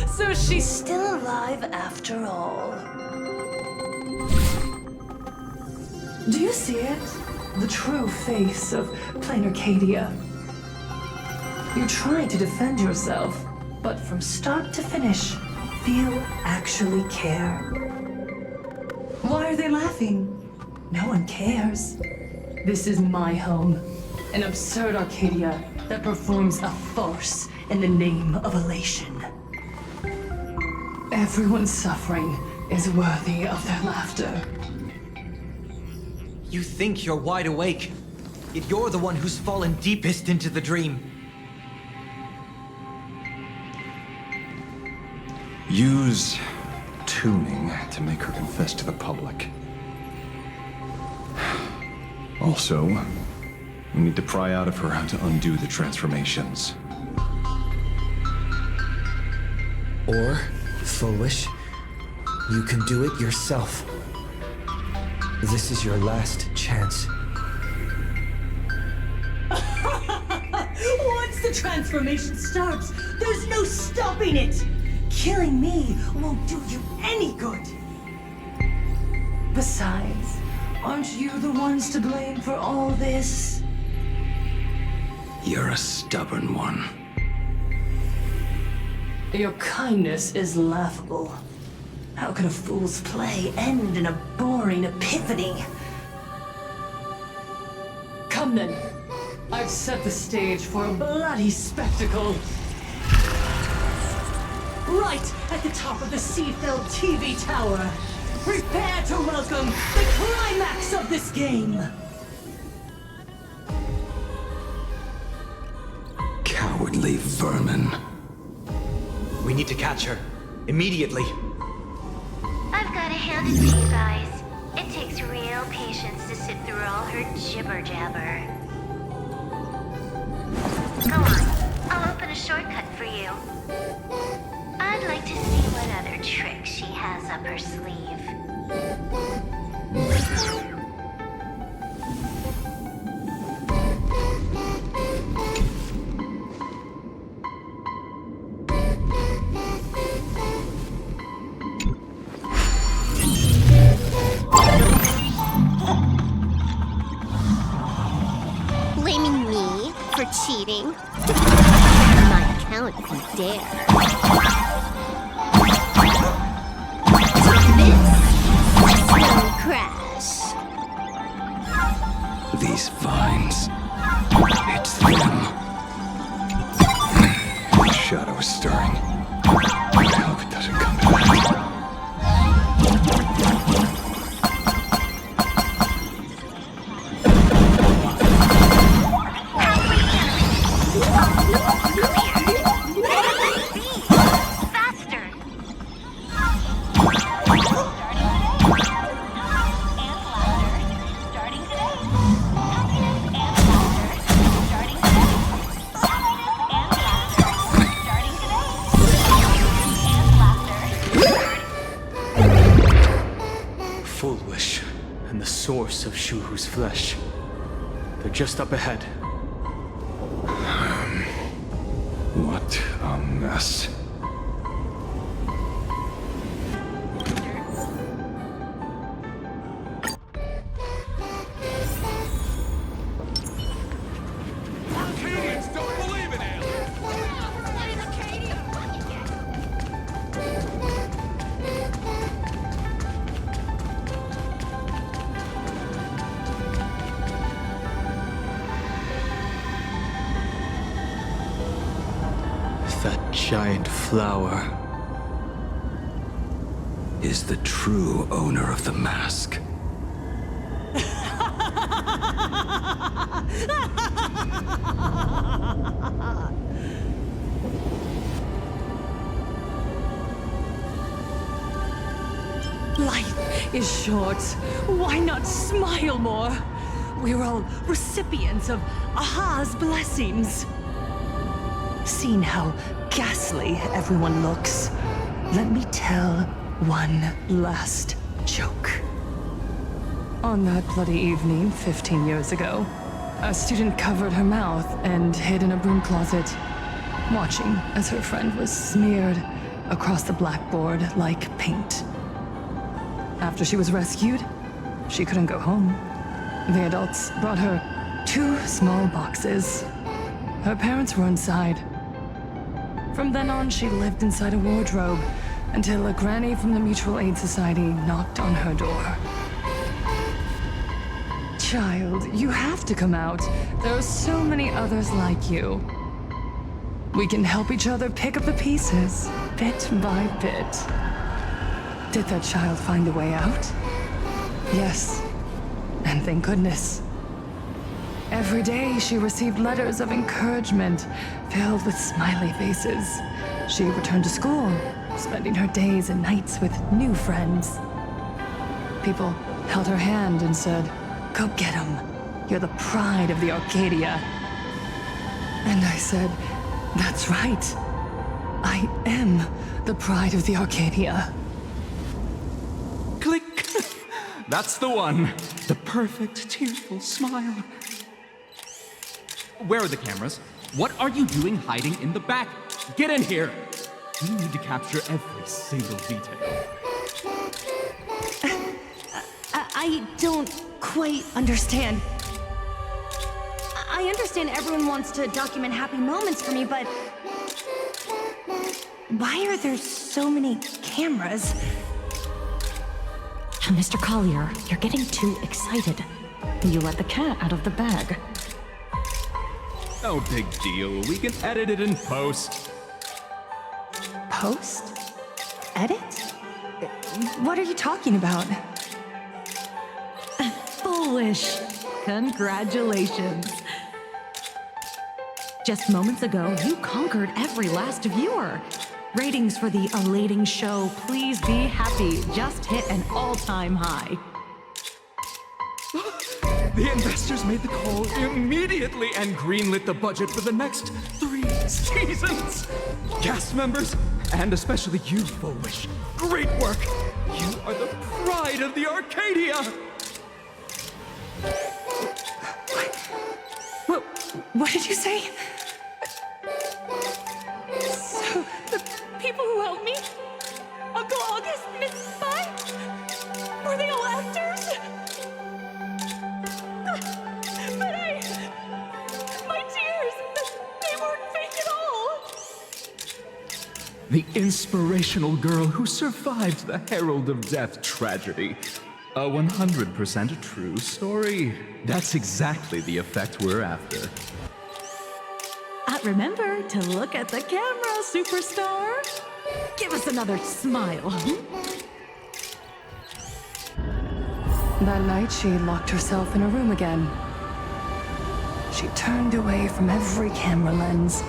So she's still alive after all. Do you see it? The true face of Planarcadia. You try to defend yourself, but from start to finish, few actually care. Why are they laughing? No one cares. This is my home, an absurd Arcadia that performs a farce in the name of elation. Everyone's suffering is worthy of their laughter. You think you're wide awake, yet you're the one who's fallen deepest into the dream. Use tuning to make her confess to the public. Also, we need to pry out of her how to undo the transformations. Or, foolish, you can do it yourself. This is your last chance. Once the transformation starts, there's no stopping it! Killing me won't do you any good. Besides, aren't you the ones to blame for all this? You're a stubborn one. Your kindness is laughable. How can a fool's play end in a boring epiphany? Come then. I've set the stage for a bloody spectacle. Right at the top of the sea-filled TV tower. Prepare to welcome the climax of this game. Cowardly vermin. We need to catch her. Immediately. I've got a hand in you guys. It takes real patience to sit through all her jibber-jabber. Go on. I'll open a shortcut for you. I'd like to see what other tricks she has up her sleeve. for cheating. My account if you dare. Take this, Stone Crash. These vines. It's them. The shadow is stirring. I hope it doesn't come to that. Source of Shuhu's flesh. They're just up ahead. What a mess. Arcadians don't believe in aliens! That giant flower is the true owner of the mask. Life is short. Why not smile more? We're all recipients of Aha's blessings. Seeing how ghastly everyone looks, let me tell one last joke. On that bloody evening 15 years ago, a student covered her mouth and hid in a broom closet, watching as her friend was smeared across the blackboard like paint. After she was rescued, she couldn't go home. The adults brought her 2 small boxes. Her parents were inside. From then on, she lived inside a wardrobe until a granny from the Mutual Aid Society knocked on her door. Child, you have to come out. There are so many others like you. We can help each other pick up the pieces, bit by bit. Did that child find a way out? Yes, and thank goodness. Every day she received letters of encouragement filled with smiley faces. She returned to school, spending her days and nights with new friends. People held her hand and said, "Go get him. You're the pride of the Arcadia." And I said, "That's right. I am the pride of the Arcadia." Click! That's the one. The perfect, tearful smile. Where are the cameras? What are you doing hiding in the back? Get in here! We need to capture every single detail. I don't quite understand. I understand everyone wants to document happy moments for me, but why are there so many cameras? Mr. Collier, you're getting too excited. You let the cat out of the bag. No big deal. We can edit it in post. Post? Edit? What are you talking about? Foolish. Congratulations. Just moments ago, you conquered every last viewer. Ratings for the elating show, Please Be Happy, just hit an all-time high. The investors made the call immediately and greenlit the budget for the next 3 seasons. Cast members, and especially you, Foolish. Great work. You are the pride of the Arcadia. What did you say? So, the people who helped me? Uncle August, Miss Spy? Were they all actors? But my tears! the inspirational girl who survived the Herald of Death tragedy. A 100% true story. That's exactly the effect we're after. Remember to look at the camera, superstar. Give us another smile. That night, she locked herself in a room again. She turned away from every camera lens,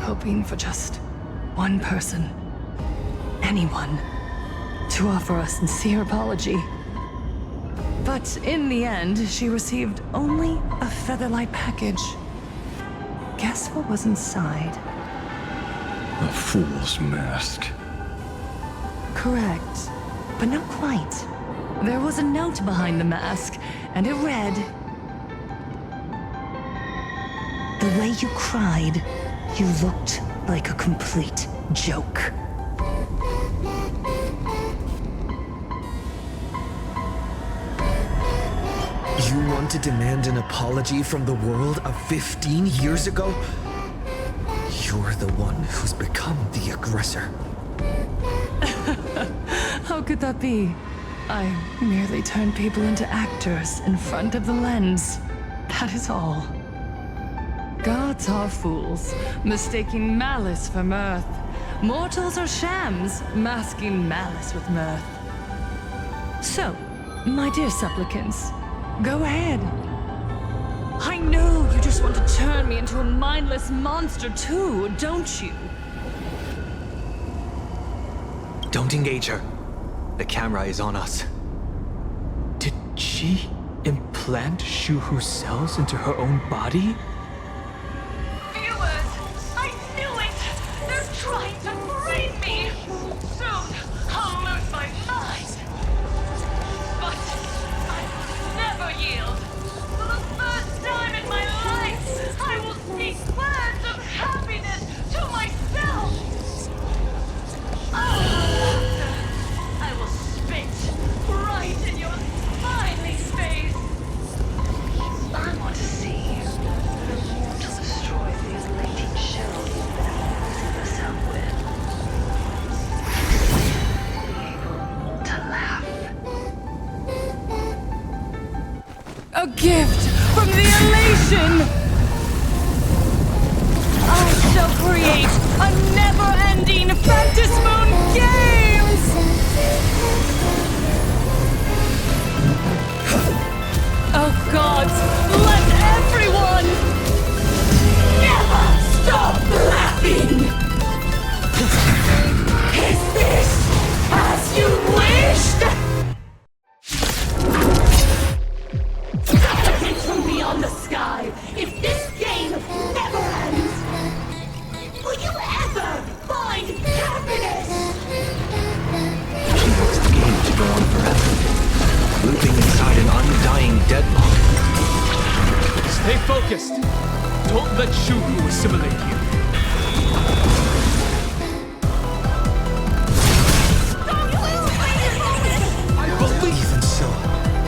hoping for just one person, anyone, to offer a sincere apology. But in the end, she received only a Featherlight package. Guess what was inside? A fool's mask. Correct, but not quite. There was a note behind the mask, and it read, "The way you cried, you looked like a complete joke." You want to demand an apology from the world of 15 years ago? You're the one who's become the aggressor. How could that be? I merely turned people into actors in front of the lens. That is all. Gods are fools, mistaking malice for mirth. Mortals are shams, masking malice with mirth. So, my dear supplicants, go ahead. I know you just want to turn me into a mindless monster too, don't you? Don't engage her. The camera is on us. Did she implant Shuhu's cells into her own body? Viewers, I knew it! They're trying to brain me! Soon, I'll lose my mind! But I will never yield! For the first time in my life, I will speak words of happiness to myself! I will spit right in your smiley face! I want to see the mortal destroy these latent shells that I'm yourself with. Be able to laugh. A gift from the elation! I shall create a never-ending Phantasmoon Games! Oh gods, let everyone never stop laughing! Is this as you wished? Guidance from beyond the sky! If this game never ends, will you ever find happiness? She wants the game to go on forever, looping inside an undying deadlock. Stay focused. Don't let Shuhu assimilate you. I believe. Even so,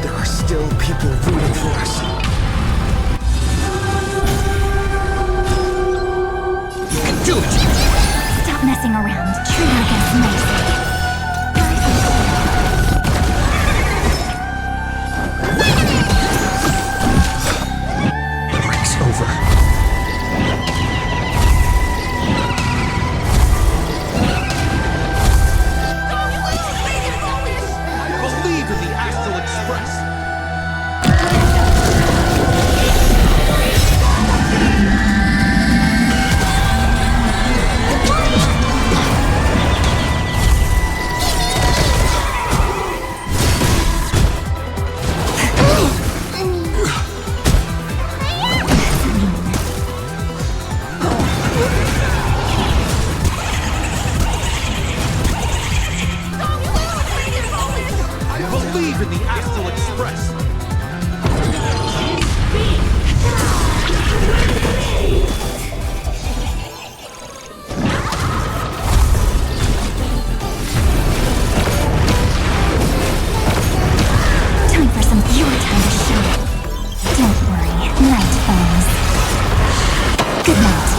there are still people rooting for us. You can do it! Stop messing around. Treat our guests nicely. Break's over. I believe in the Astral Express. I believe in the Astral Express. Time for some viewer time to shine. Don't worry, night falls. Good night.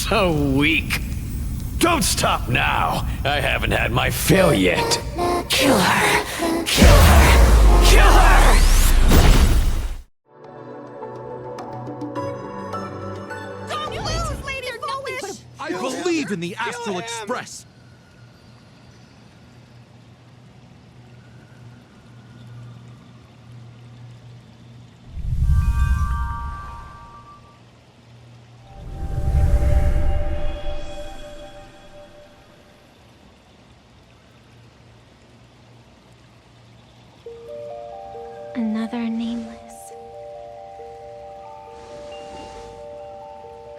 So weak. Don't stop now. I haven't had my fill yet. Kill her. Kill her. Kill her! I believe in the Astral Express! Another nameless.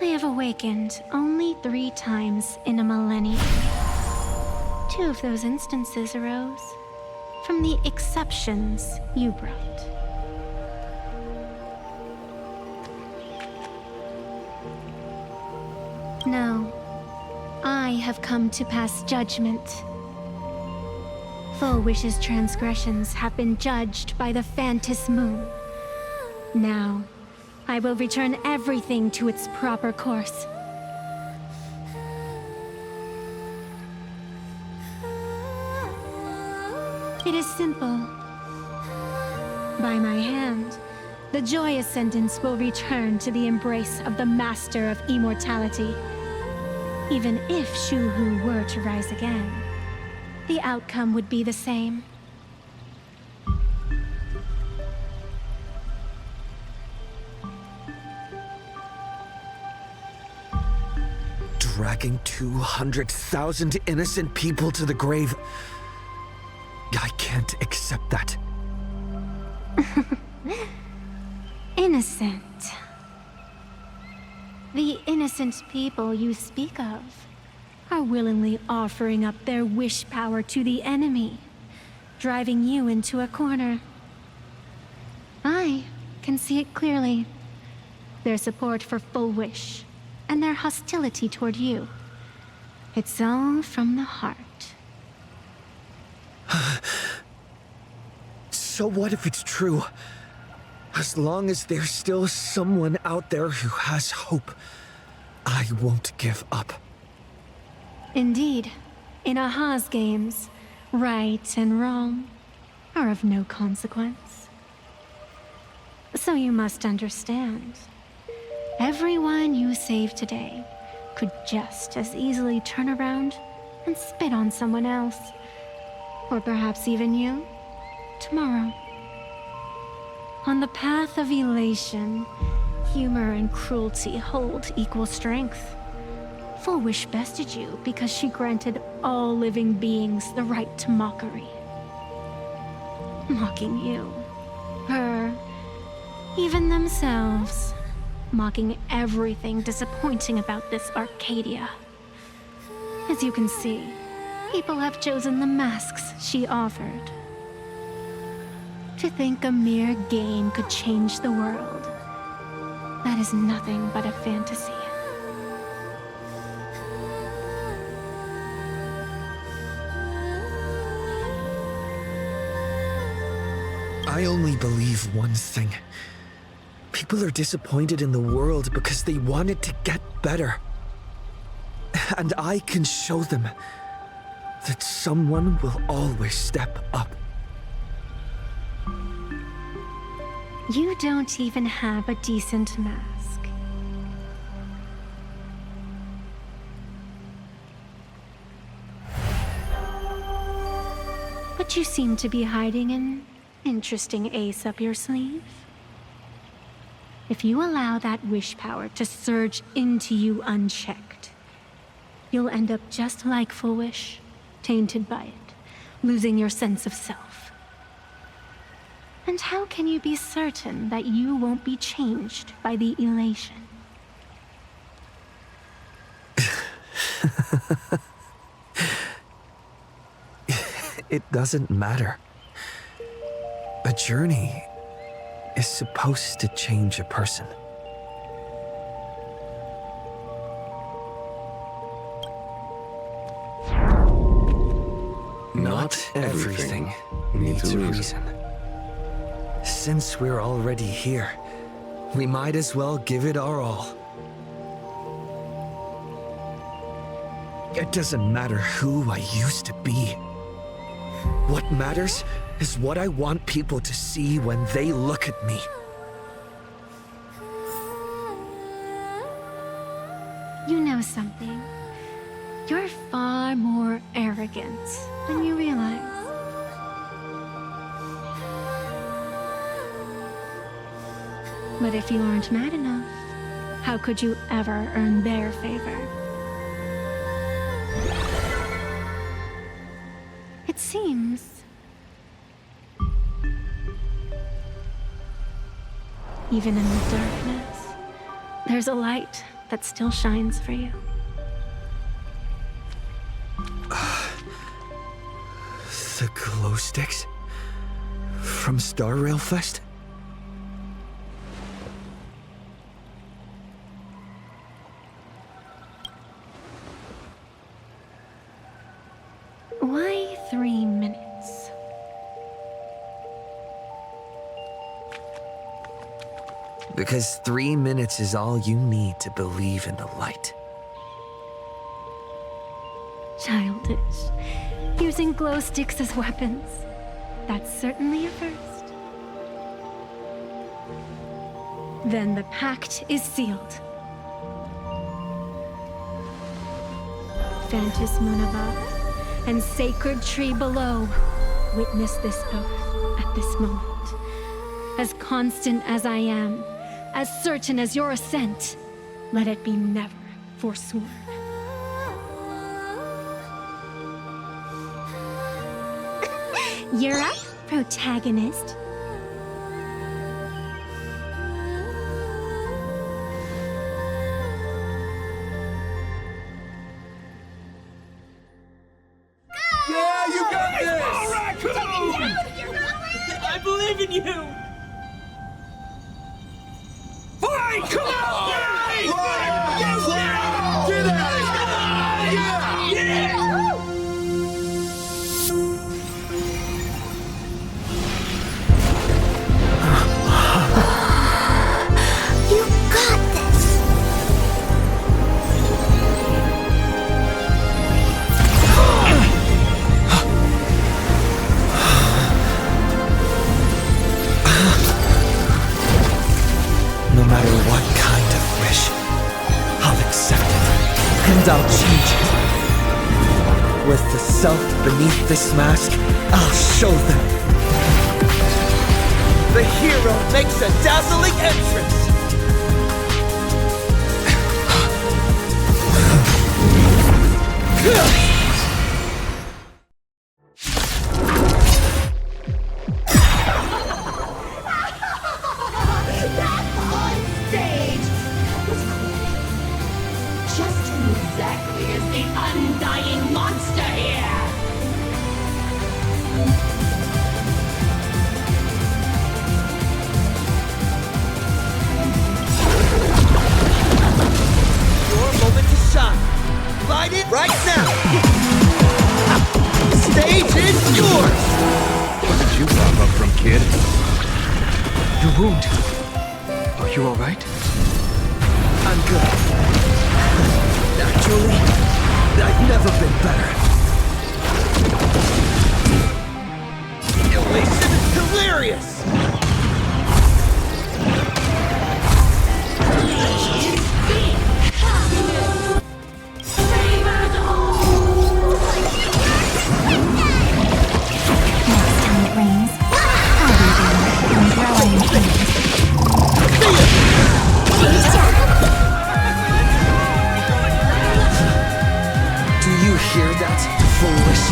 I have awakened only 3 times in a millennium. 2 of those instances arose from the exceptions you brought. No, I have come to pass judgment. Full Wish's transgressions have been judged by the Phantom Moon. Now, I will return everything to its proper course. It is simple. By my hand, the Joy Ascendants will return to the embrace of the Master of Immortality. Even if Shuhu were to rise again, the outcome would be the same. Dragging 200,000 innocent people to the grave. I can't accept that. Innocent. The innocent people you speak of are willingly offering up their wish power to the enemy, driving you into a corner. I can see it clearly. Their support for Full Wish, and their hostility toward you. It's all from the heart. So what if it's true? As long as there's still someone out there who has hope, I won't give up. Indeed, in Aha's games, right and wrong are of no consequence. So you must understand, everyone you save today could just as easily turn around and spit on someone else, or perhaps even you, tomorrow. On the path of elation, humor and cruelty hold equal strength. Full Wish bested you because she granted all living beings the right to mockery. Mocking you, her, even themselves. Mocking everything disappointing about this Arcadia. As you can see, people have chosen the masks she offered. To think a mere game could change the world, that is nothing but a fantasy. I only believe one thing. People are disappointed in the world because they want it to get better. And I can show them that someone will always step up. You don't even have a decent mask. But you seem to be hiding an interesting ace up your sleeve. If you allow that wish power to surge into you unchecked, you'll end up just like Full Wish, tainted by it, losing your sense of self. And how can you be certain that you won't be changed by the elation? It doesn't matter. A journey is supposed to change a person. Not everything needs a reason. Since we're already here, we might as well give it our all. It doesn't matter who I used to be. What matters is what I want people to see when they look at me. You know something? You're far more arrogant than you realize. But if you aren't mad enough, how could you ever earn their favor? It seems even in the darkness, there's a light that still shines for you. The glow sticks? From Star Rail Fest? Why 3 minutes? Because 3 minutes is all you need to believe in the light. Childish. Using glow sticks as weapons. That's certainly a first. Then the pact is sealed. Phantus Moon above and Sacred Tree below, witness this oath at this moment. As constant as I am, as certain as your ascent, let it be never forsworn. You're up, protagonist. Yeah, you got this! I believe in you! Fine, come on! Yes! Get at it! Yeah! You got this! No matter what kind of wish, I'll accept it, and I'll change it. With the self beneath this mask, I'll show them. The hero makes a dazzling entrance! That's on stage! That was cool. Just who exactly is the undying monster here? Your moment to shine. Light it right now! The stage is yours! What did you pop up from, kid? Your wound. Are you alright? I'm good. Actually, I've never been better. Elation is hilarious! Next time it rains, I'll be there and growing things. Do you hear that, foolish?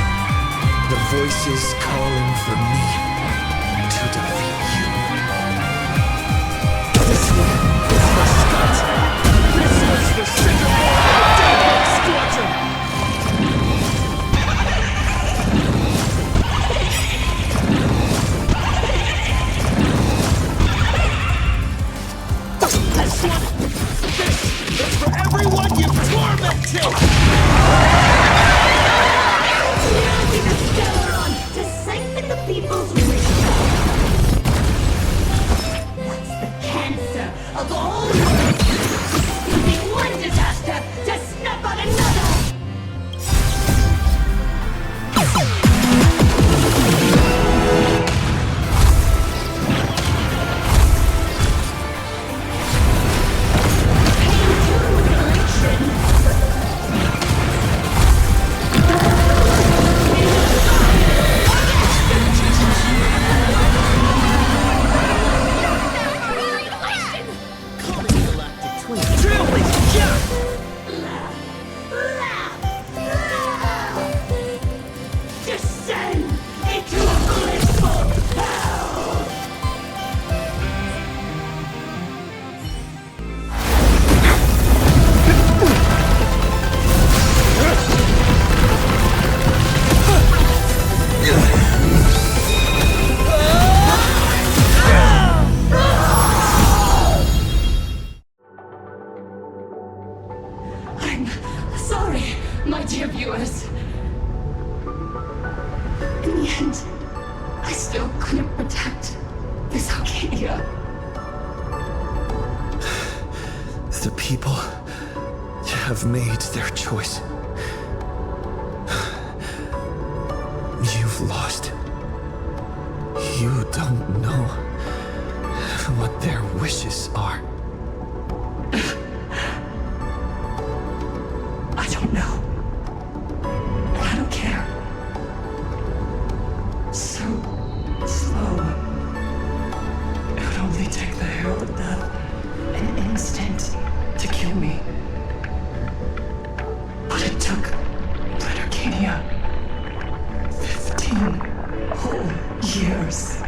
The voices calling for me to defeat you. This one is the start. This was the single Daybreak Squadron! This is for everyone you've tormented! To siphon the people's wishes. That's the cancer of all humans. Using one disaster to In the end, I still couldn't protect this Arcadia. The people have made their choice. You've lost. You don't know what their wishes are. I don't know. And I don't care. So slow. It would only take the herald of death an instant to kill me. But it took Planarcadia 15 whole years.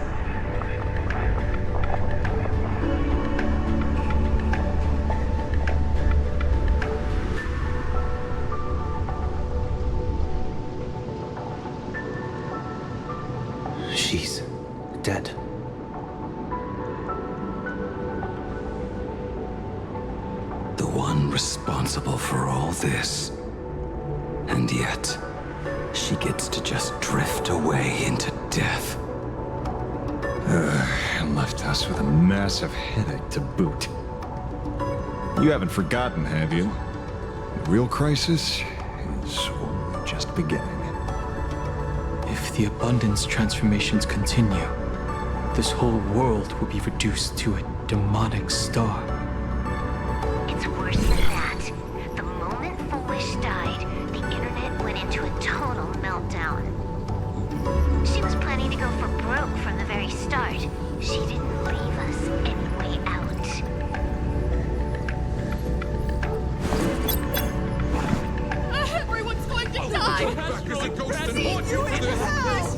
She's dead. The one responsible for all this. And yet, she gets to just drift away into death. And left us with a massive headache to boot. You haven't forgotten, have you? The real crisis is only just beginning. If the abundance transformations continue, this whole world will be reduced to a demonic star. It's worse than that. The moment Foolish died, the internet went into a total meltdown. She was planning to go for broke from the very start. She didn't leave us any way out. Everyone's going to die!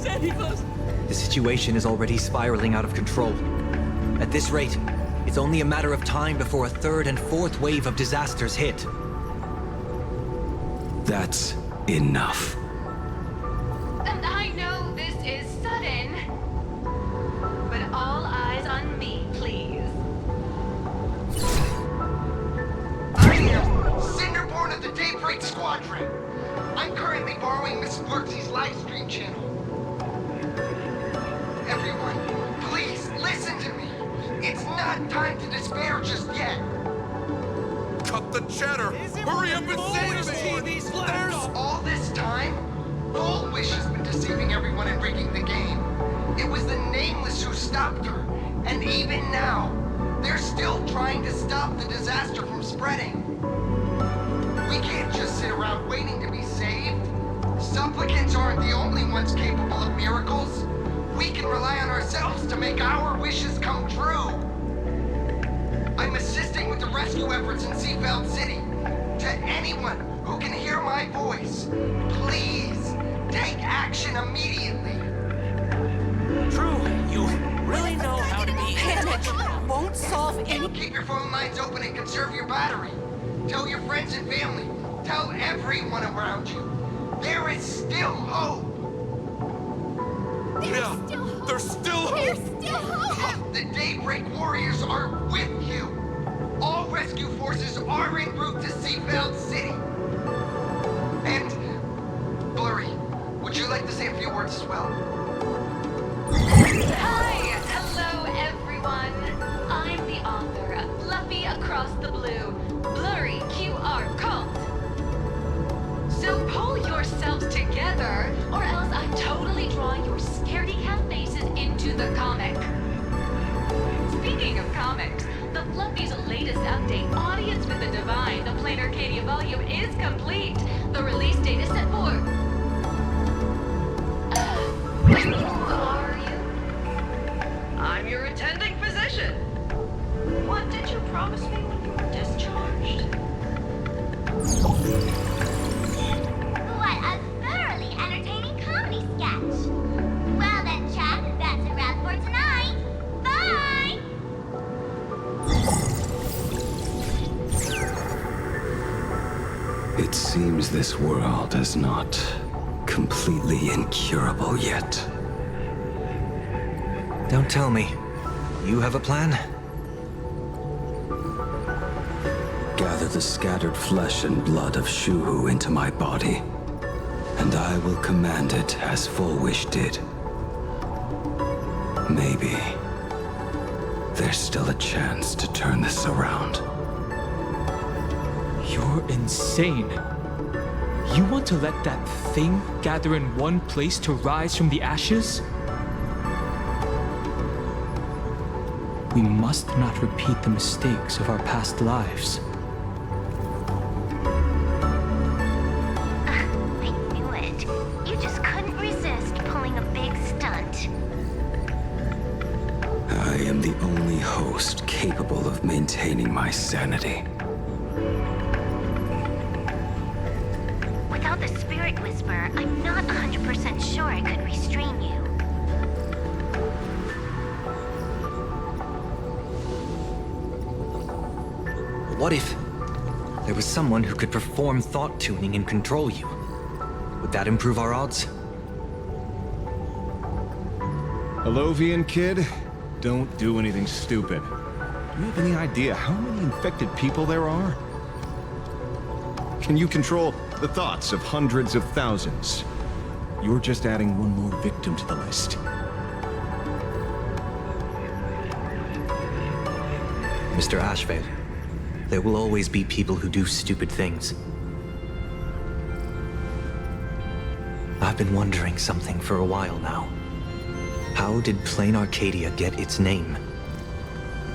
Save us! The situation is already spiraling out of control. At this rate, it's only a matter of time before a third and fourth wave of disasters hit. That's enough. And I know this is sudden, but all eyes on me, please. I am Cinderborn of the Daybreak Squadron. I'm currently borrowing Miss Sparxie's live stream channel. Everyone, please listen to me. It's not time to despair just yet. Cut the chatter! Hurry up and save me! There's all this time, Bullwish has been deceiving everyone and rigging the game. It was the Nameless who stopped her. And even now, they're still trying to stop the disaster from spreading. We can't just sit around waiting to be saved. Supplicants aren't the only ones capable of miracles. We can rely on ourselves to make our wishes come true. I'm assisting with the rescue efforts in Seafeld City. To anyone who can hear my voice, please take action immediately. True, you really know how to be panic. Won't solve any. Keep your phone lines open and conserve your battery. Tell your friends and family. Tell everyone around you. There is still hope. There's still hope. The Daybreak Warriors are with you. All rescue forces are en route to Seafeld City. And, Blurry, would you like to say a few words as well? Hi! Hello, everyone! I'm the author of Fluffy Across the Blue, Blurry QR Cult. So pull yourselves together, or else I'm totally drawing your scaredy-cat faces into the comic. Speaking of comics, the Fluffy's latest update, Audience with the Divine, the Planarcadia volume, is complete. The release date is set for... Who are you? I'm your attending physician. What did you promise me when you were discharged? What a thoroughly entertaining comedy sketch. Well then, chat, that's a wrap for tonight. Bye! It seems this world is not completely incurable yet. Don't tell me. You have a plan? Gather the scattered flesh and blood of Shuhu into my body. and I will command it as Full Wish did. Maybe there's still a chance to turn this around. You're insane. You want to let that thing gather in one place to rise from the ashes? We must not repeat the mistakes of our past lives. I knew it. You just couldn't resist pulling a big stunt. I am the only host capable of maintaining my sanity. Without the Spirit Whisper, I'm not 100% sure I could restrain you. What if there was someone who could perform thought tuning and control you? Would that improve our odds? Alovian kid, don't do anything stupid. Do you have any idea how many infected people there are? Can you control the thoughts of hundreds of thousands? You're just adding one more victim to the list. Mr. Ashveil, there will always be people who do stupid things. I've been wondering something for a while now. How did Planarcadia get its name?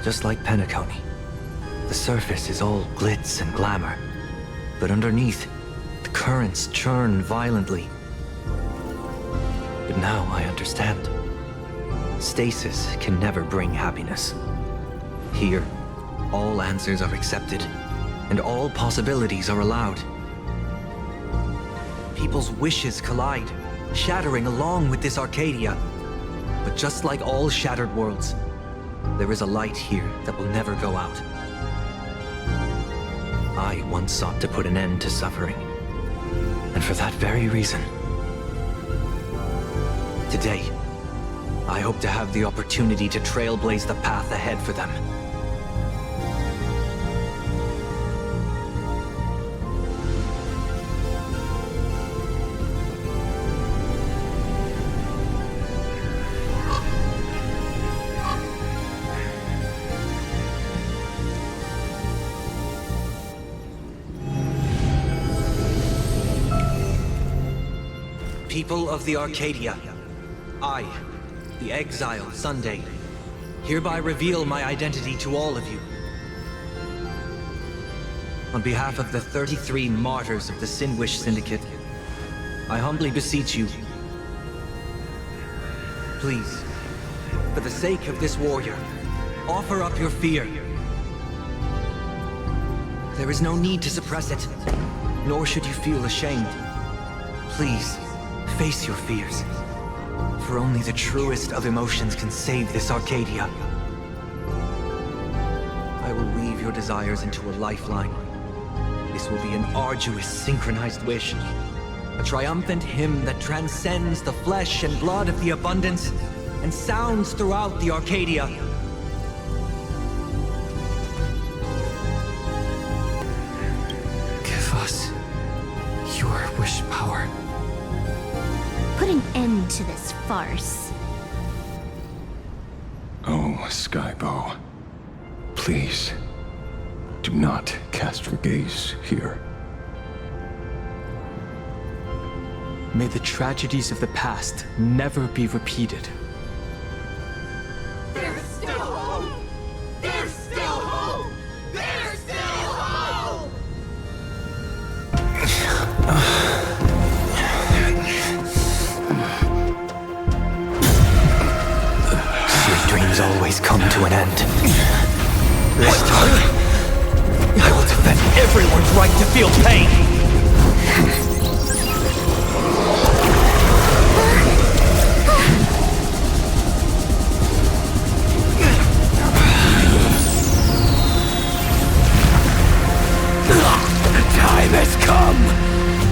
Just like Penacony, the surface is all glitz and glamour, but underneath, the currents churn violently. But now I understand. Stasis can never bring happiness. Here, all answers are accepted, and all possibilities are allowed. People's wishes collide, shattering along with this Arcadia. But just like all shattered worlds, there is a light here that will never go out. I once sought to put an end to suffering, and for that very reason. Today, I hope to have the opportunity to trailblaze the path ahead for them. People of the Arcadia, I, the exile Sunday, hereby reveal my identity to all of you. On behalf of the 33 martyrs of the Sinwish Syndicate, I humbly beseech you, please, for the sake of this warrior, offer up your fear. There is no need to suppress it, nor should you feel ashamed. Please, face your fears, for only the truest of emotions can save this Arcadia. I will weave your desires into a lifeline. This will be an arduous, synchronized wish, a triumphant hymn that transcends the flesh and blood of the abundance and sounds throughout the Arcadia. Give us your wish power. Put an end to this farce. Oh, Skybow. Please, do not cast your gaze here. May the tragedies of the past never be repeated. There's still hope! There's still hope! There's still hope! Your dreams always come to an end. This time, I will defend everyone's right to feel pain! Time has come!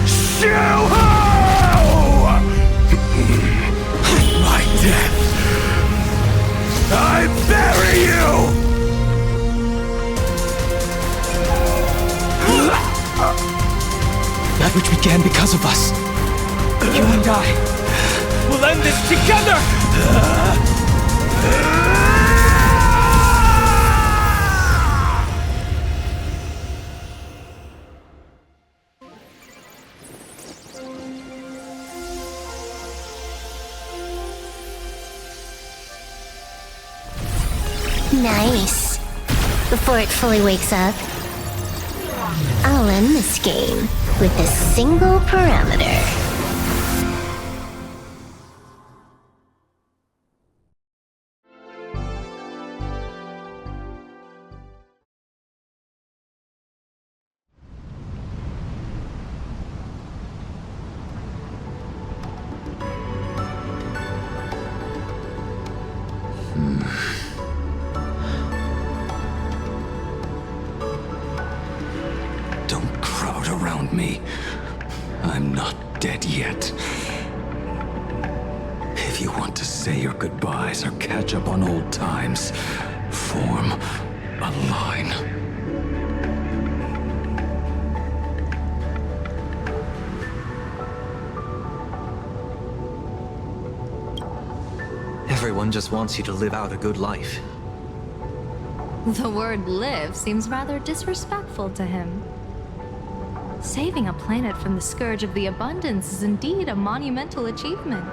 Shoo-ho! My death! I bury you! You and I will end this together! Nice. Before it fully wakes up, I'll end this game with a single parameter. Don't crowd around me. I'm not dead yet. If you want to say your goodbyes or catch up on old times, form a line. Everyone just wants you to live out a good life. The word live seems rather disrespectful to him. Saving a planet from the scourge of the abundance is indeed a monumental achievement.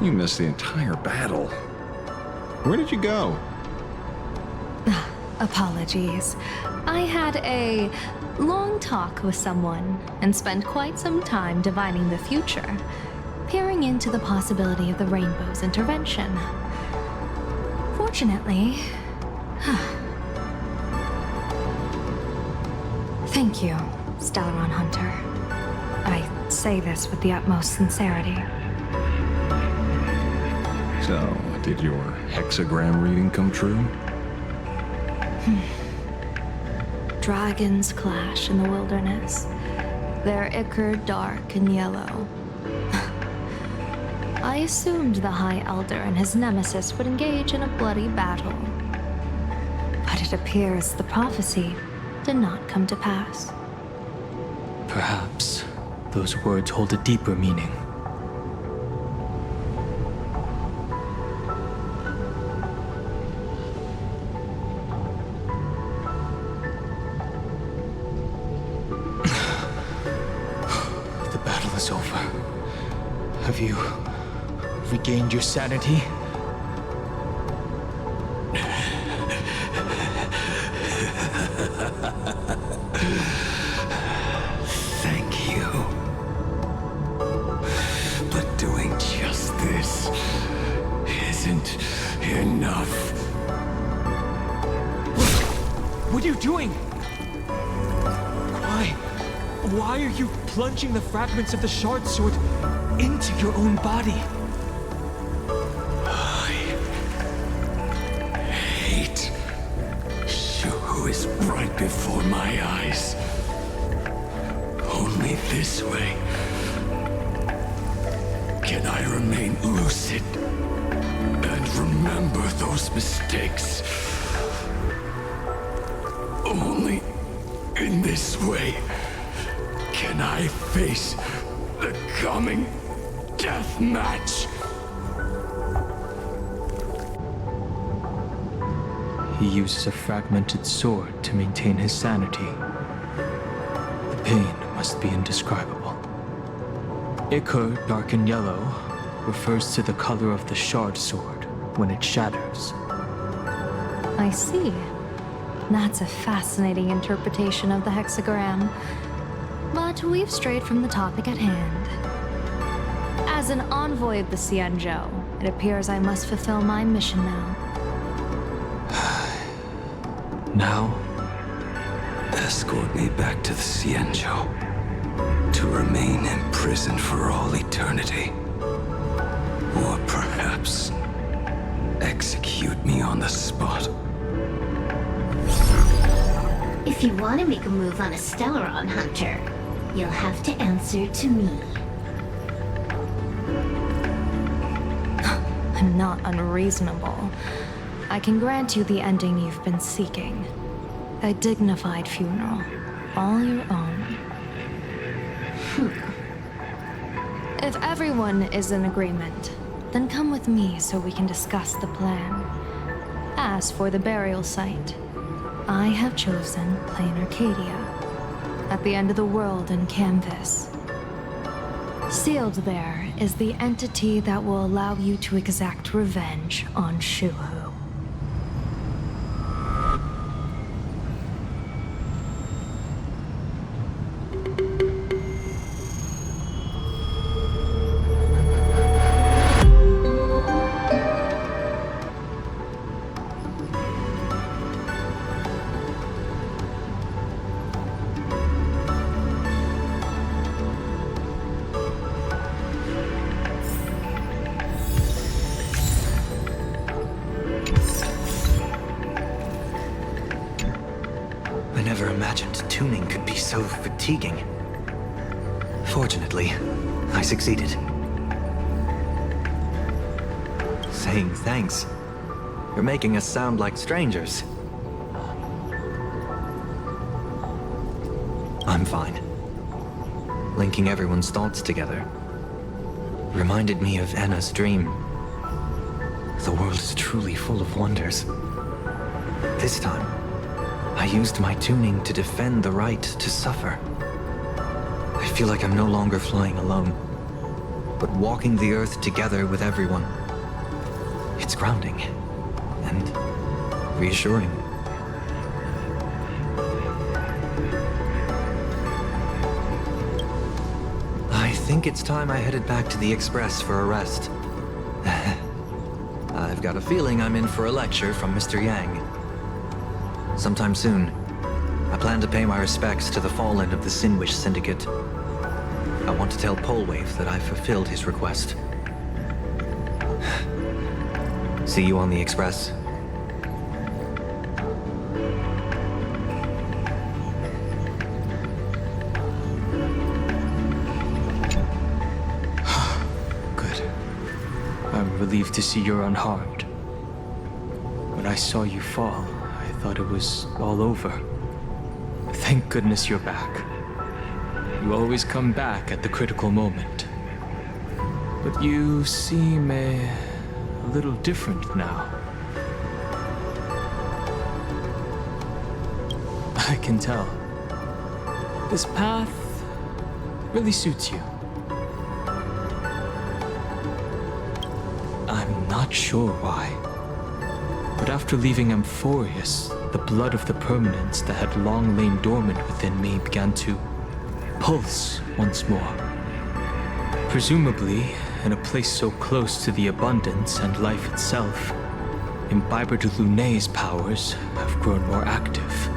You missed the entire battle. Where did you go? Apologies. I had a long talk with someone and spent quite some time divining the future, peering into the possibility of the Rainbow's intervention. Fortunately... Thank you, Stellaron Hunter. I say this with the utmost sincerity. So, did your hexagram reading come true? Dragons clash in the wilderness. Their ichor dark and yellow. I assumed the High Elder and his nemesis would engage in a bloody battle. But it appears the prophecy did not come to pass. Perhaps those words hold a deeper meaning. The battle is over. Have you regained your sanity? Thank you. But doing just this isn't enough. What are you doing? Why are you plunging the fragments of the shard sword into your own body? I hate who is right before my eyes. Only this way can I remain lucid and remember those mistakes. Only in this way can I face the coming death match. He uses a fragmented sword to maintain his sanity. The pain must be indescribable. Ichor, dark and yellow, refers to the color of the shard sword when it shatters. I see. That's a fascinating interpretation of the hexagram. But we've strayed from the topic at hand. As an envoy of the Xianzhou, it appears I must fulfill my mission now. Now? Escort me back to the Xianzhou, to remain imprisoned for all eternity. Or perhaps execute me on the spot. If you want to make a move on a Stellaron Hunter, you'll have to answer to me. I'm not unreasonable. I can grant you the ending you've been seeking. A dignified funeral, all your own. If everyone is in agreement, then come with me so we can discuss the plan. As for the burial site, I have chosen Planarcadia, at the end of the world in Canvas. Sealed there is the entity that will allow you to exact revenge on Shuhu. I never imagined tuning could be so fatiguing. Fortunately, I succeeded. Saying thanks. You're making us sound like strangers. I'm fine. Linking everyone's thoughts together reminded me of Anna's dream. The world is truly full of wonders. This time, I used my tuning to defend the right to suffer. I feel like I'm no longer flying alone, but walking the earth together with everyone. It's grounding and reassuring. I think it's time I headed back to the Express for a rest. I've got a feeling I'm in for a lecture from Mr. Yang. Sometime soon, I plan to pay my respects to the fallen of the Sinwish Syndicate. I want to tell Polewave that I fulfilled his request. See you on the Express. Good. I'm relieved to see you're unharmed. When I saw you fall, I thought it was all over. Thank goodness you're back. You always come back at the critical moment. But you seem a little different now. I can tell. This path really suits you. I'm not sure why. But after leaving Amphorius, the blood of the permanence that had long lain dormant within me began to pulse once more. Presumably, in a place so close to the abundance and life itself, Imbiber de Lunay's powers have grown more active.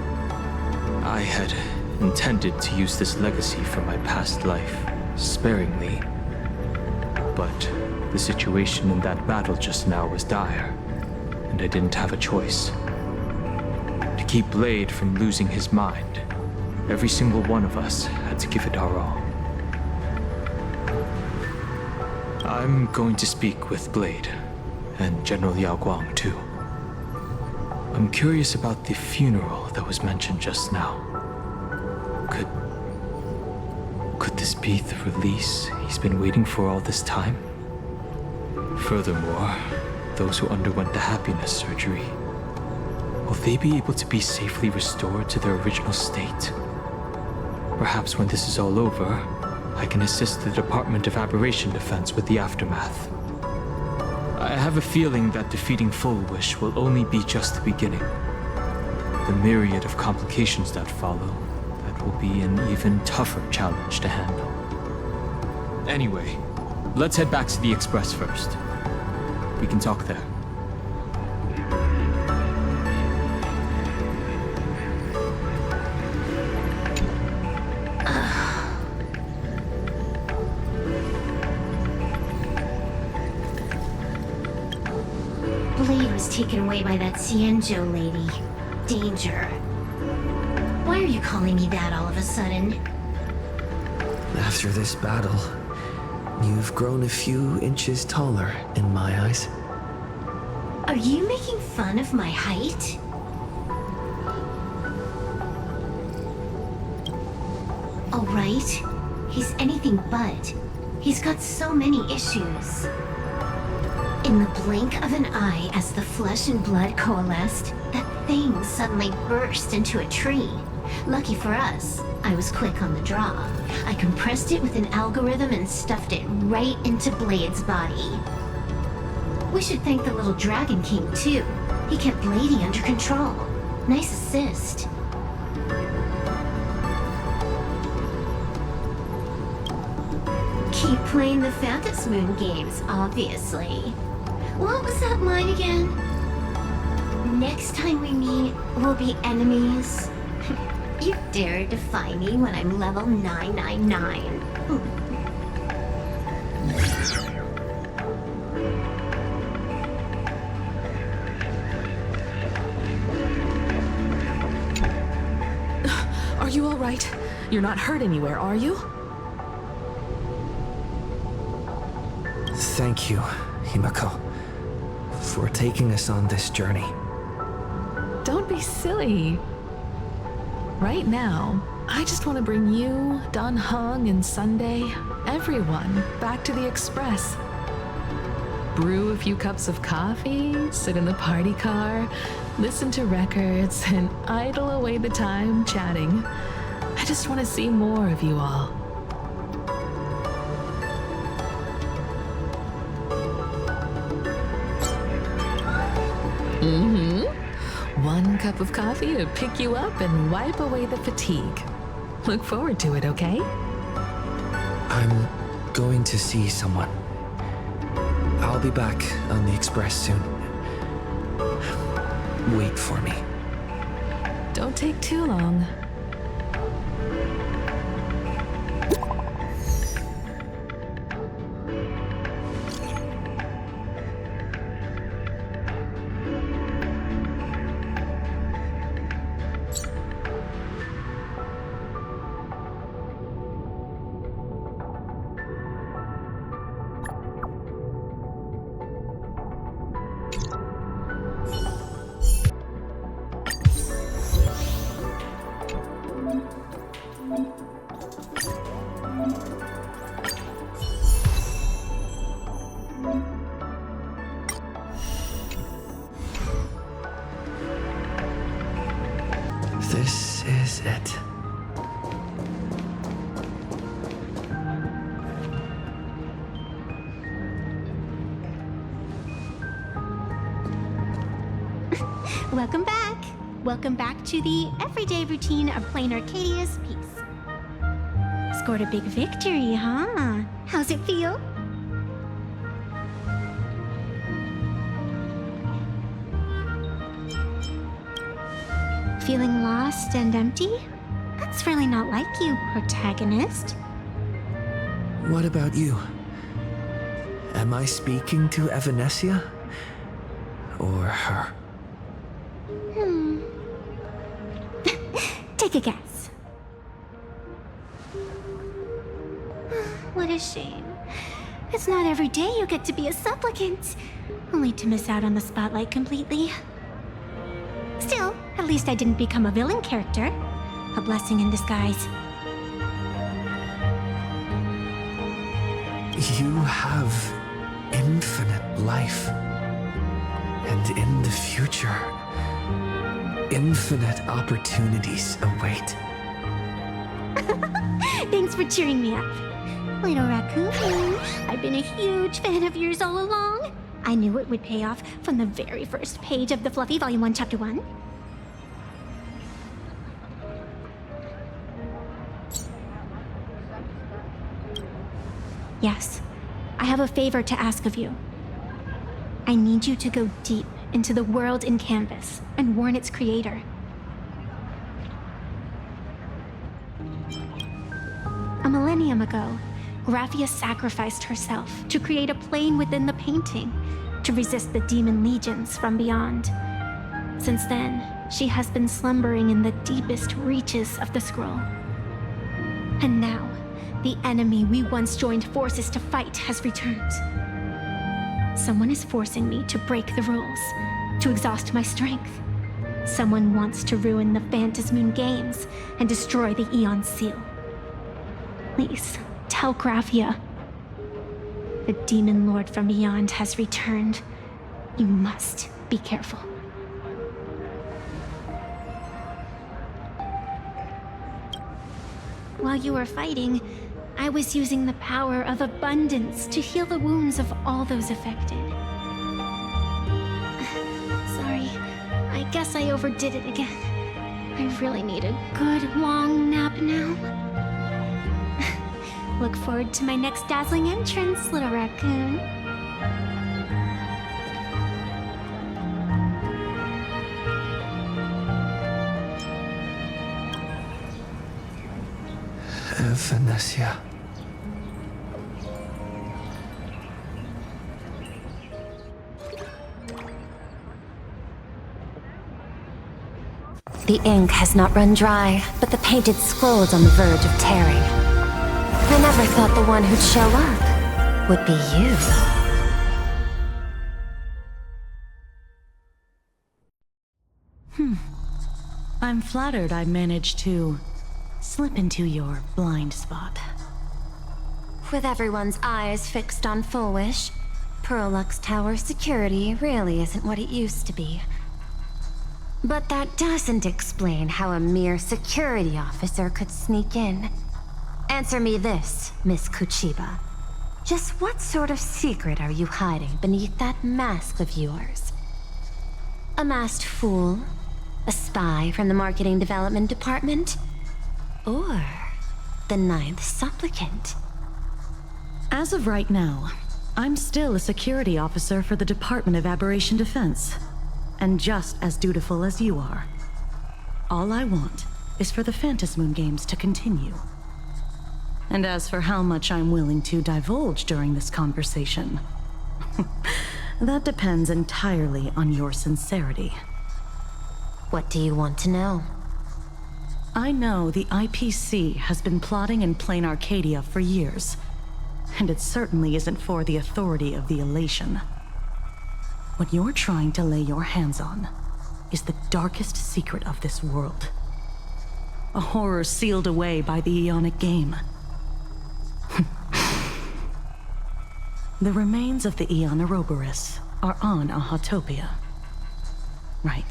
I had intended to use this legacy from my past life sparingly, but the situation in that battle just now was dire, and I didn't have a choice. To keep Blade from losing his mind, every single one of us had to give it our all. I'm going to speak with Blade, and General Yao Guang too. I'm curious about the funeral that was mentioned just now. Could this be the release he's been waiting for all this time? Furthermore, those who underwent the happiness surgery, will they be able to be safely restored to their original state? Perhaps when this is all over, I can assist the Department of Aberration Defense with the aftermath. I have a feeling that defeating Full Wish will only be just the beginning. The myriad of complications that follow, that will be an even tougher challenge to handle. Anyway, let's head back to the Express first. We can talk there. Blade was taken away by that Xianzhou lady. Danger. Why are you calling me that all of a sudden? After this battle, you've grown a few inches taller in my eyes. Are you making fun of my height? All right. He's anything but. He's got so many issues. In the blink of an eye, as the flesh and blood coalesced, that thing suddenly burst into a tree. Lucky for us, I was quick on the draw. I compressed it with an algorithm and stuffed it right into Blade's body. We should thank the little Dragon King, too. He kept Bladey under control. Nice assist. Keep playing the Phantom Moon games, obviously. What was that line again? Next time we meet, we'll be enemies. You dare defy me when I'm level 999. Are you all right? You're not hurt anywhere, are you? Thank you, Himeko, for taking us on this journey. Don't be silly. Right now, I just want to bring you, Don Heng, and Sunday, everyone, back to the Express. Brew a few cups of coffee, sit in the party car, listen to records, and idle away the time chatting. I just want to see more of you all. One cup of coffee to pick you up and wipe away the fatigue. Look forward to it, okay? I'm going to see someone. I'll be back on the Express soon. Wait for me. Don't take too long. This is it. Welcome back. Welcome back to the everyday routine of Planarcadia's piece. Scored a big victory, huh? How's it feel? Feeling lost and empty? That's really not like you, protagonist. What about you? Am I speaking to Evanescia? Or her? Take a guess. What a shame. It's not every day you get to be a supplicant, only to miss out on the spotlight completely. Still, at least I didn't become a villain character. A blessing in disguise. You have infinite life. And in the future, infinite opportunities await. Thanks for cheering me up. Little raccoon, I've been a huge fan of yours all along. I knew it would pay off from the very first page of the Fluffy Volume 1, Chapter 1. Yes, I have a favor to ask of you. I need you to go deep into the world in Canvas and warn its creator. A millennium ago, Graphia sacrificed herself to create a plane within the painting to resist the demon legions from beyond. Since then, she has been slumbering in the deepest reaches of the scroll. And now, the enemy we once joined forces to fight has returned. Someone is forcing me to break the rules, to exhaust my strength. Someone wants to ruin the Phantom Moon games and destroy the Eon Seal. Please, tell Gravia. The demon lord from beyond has returned. You must be careful. While you were fighting, I was using the power of abundance to heal the wounds of all those affected. Sorry, I guess I overdid it again. I really need a good long nap now. Look forward to my next dazzling entrance, little raccoon. Evanescia. The ink has not run dry, but the painted scroll's on the verge of tearing. I never thought the one who'd show up would be you. I'm flattered I managed to slip into your blind spot. With everyone's eyes fixed on Full Wish, Pearlux Tower security really isn't what it used to be. But that doesn't explain how a mere security officer could sneak in. Answer me this, Miss Kuchiba. Just what sort of secret are you hiding beneath that mask of yours? A masked fool? A spy from the marketing development department? Or the ninth supplicant? As of right now, I'm still a security officer for the Department of Aberration Defense, and just as dutiful as you are. All I want is for the Phantasmoon Games to continue. And as for how much I'm willing to divulge during this conversation, that depends entirely on your sincerity. What do you want to know? I know the IPC has been plotting in Planarcadia for years, and it certainly isn't for the authority of the Elation. What you're trying to lay your hands on is the darkest secret of this world. A horror sealed away by the Ionic Game. The remains of the Aeon Ouroboros are on Ahatopia. Right.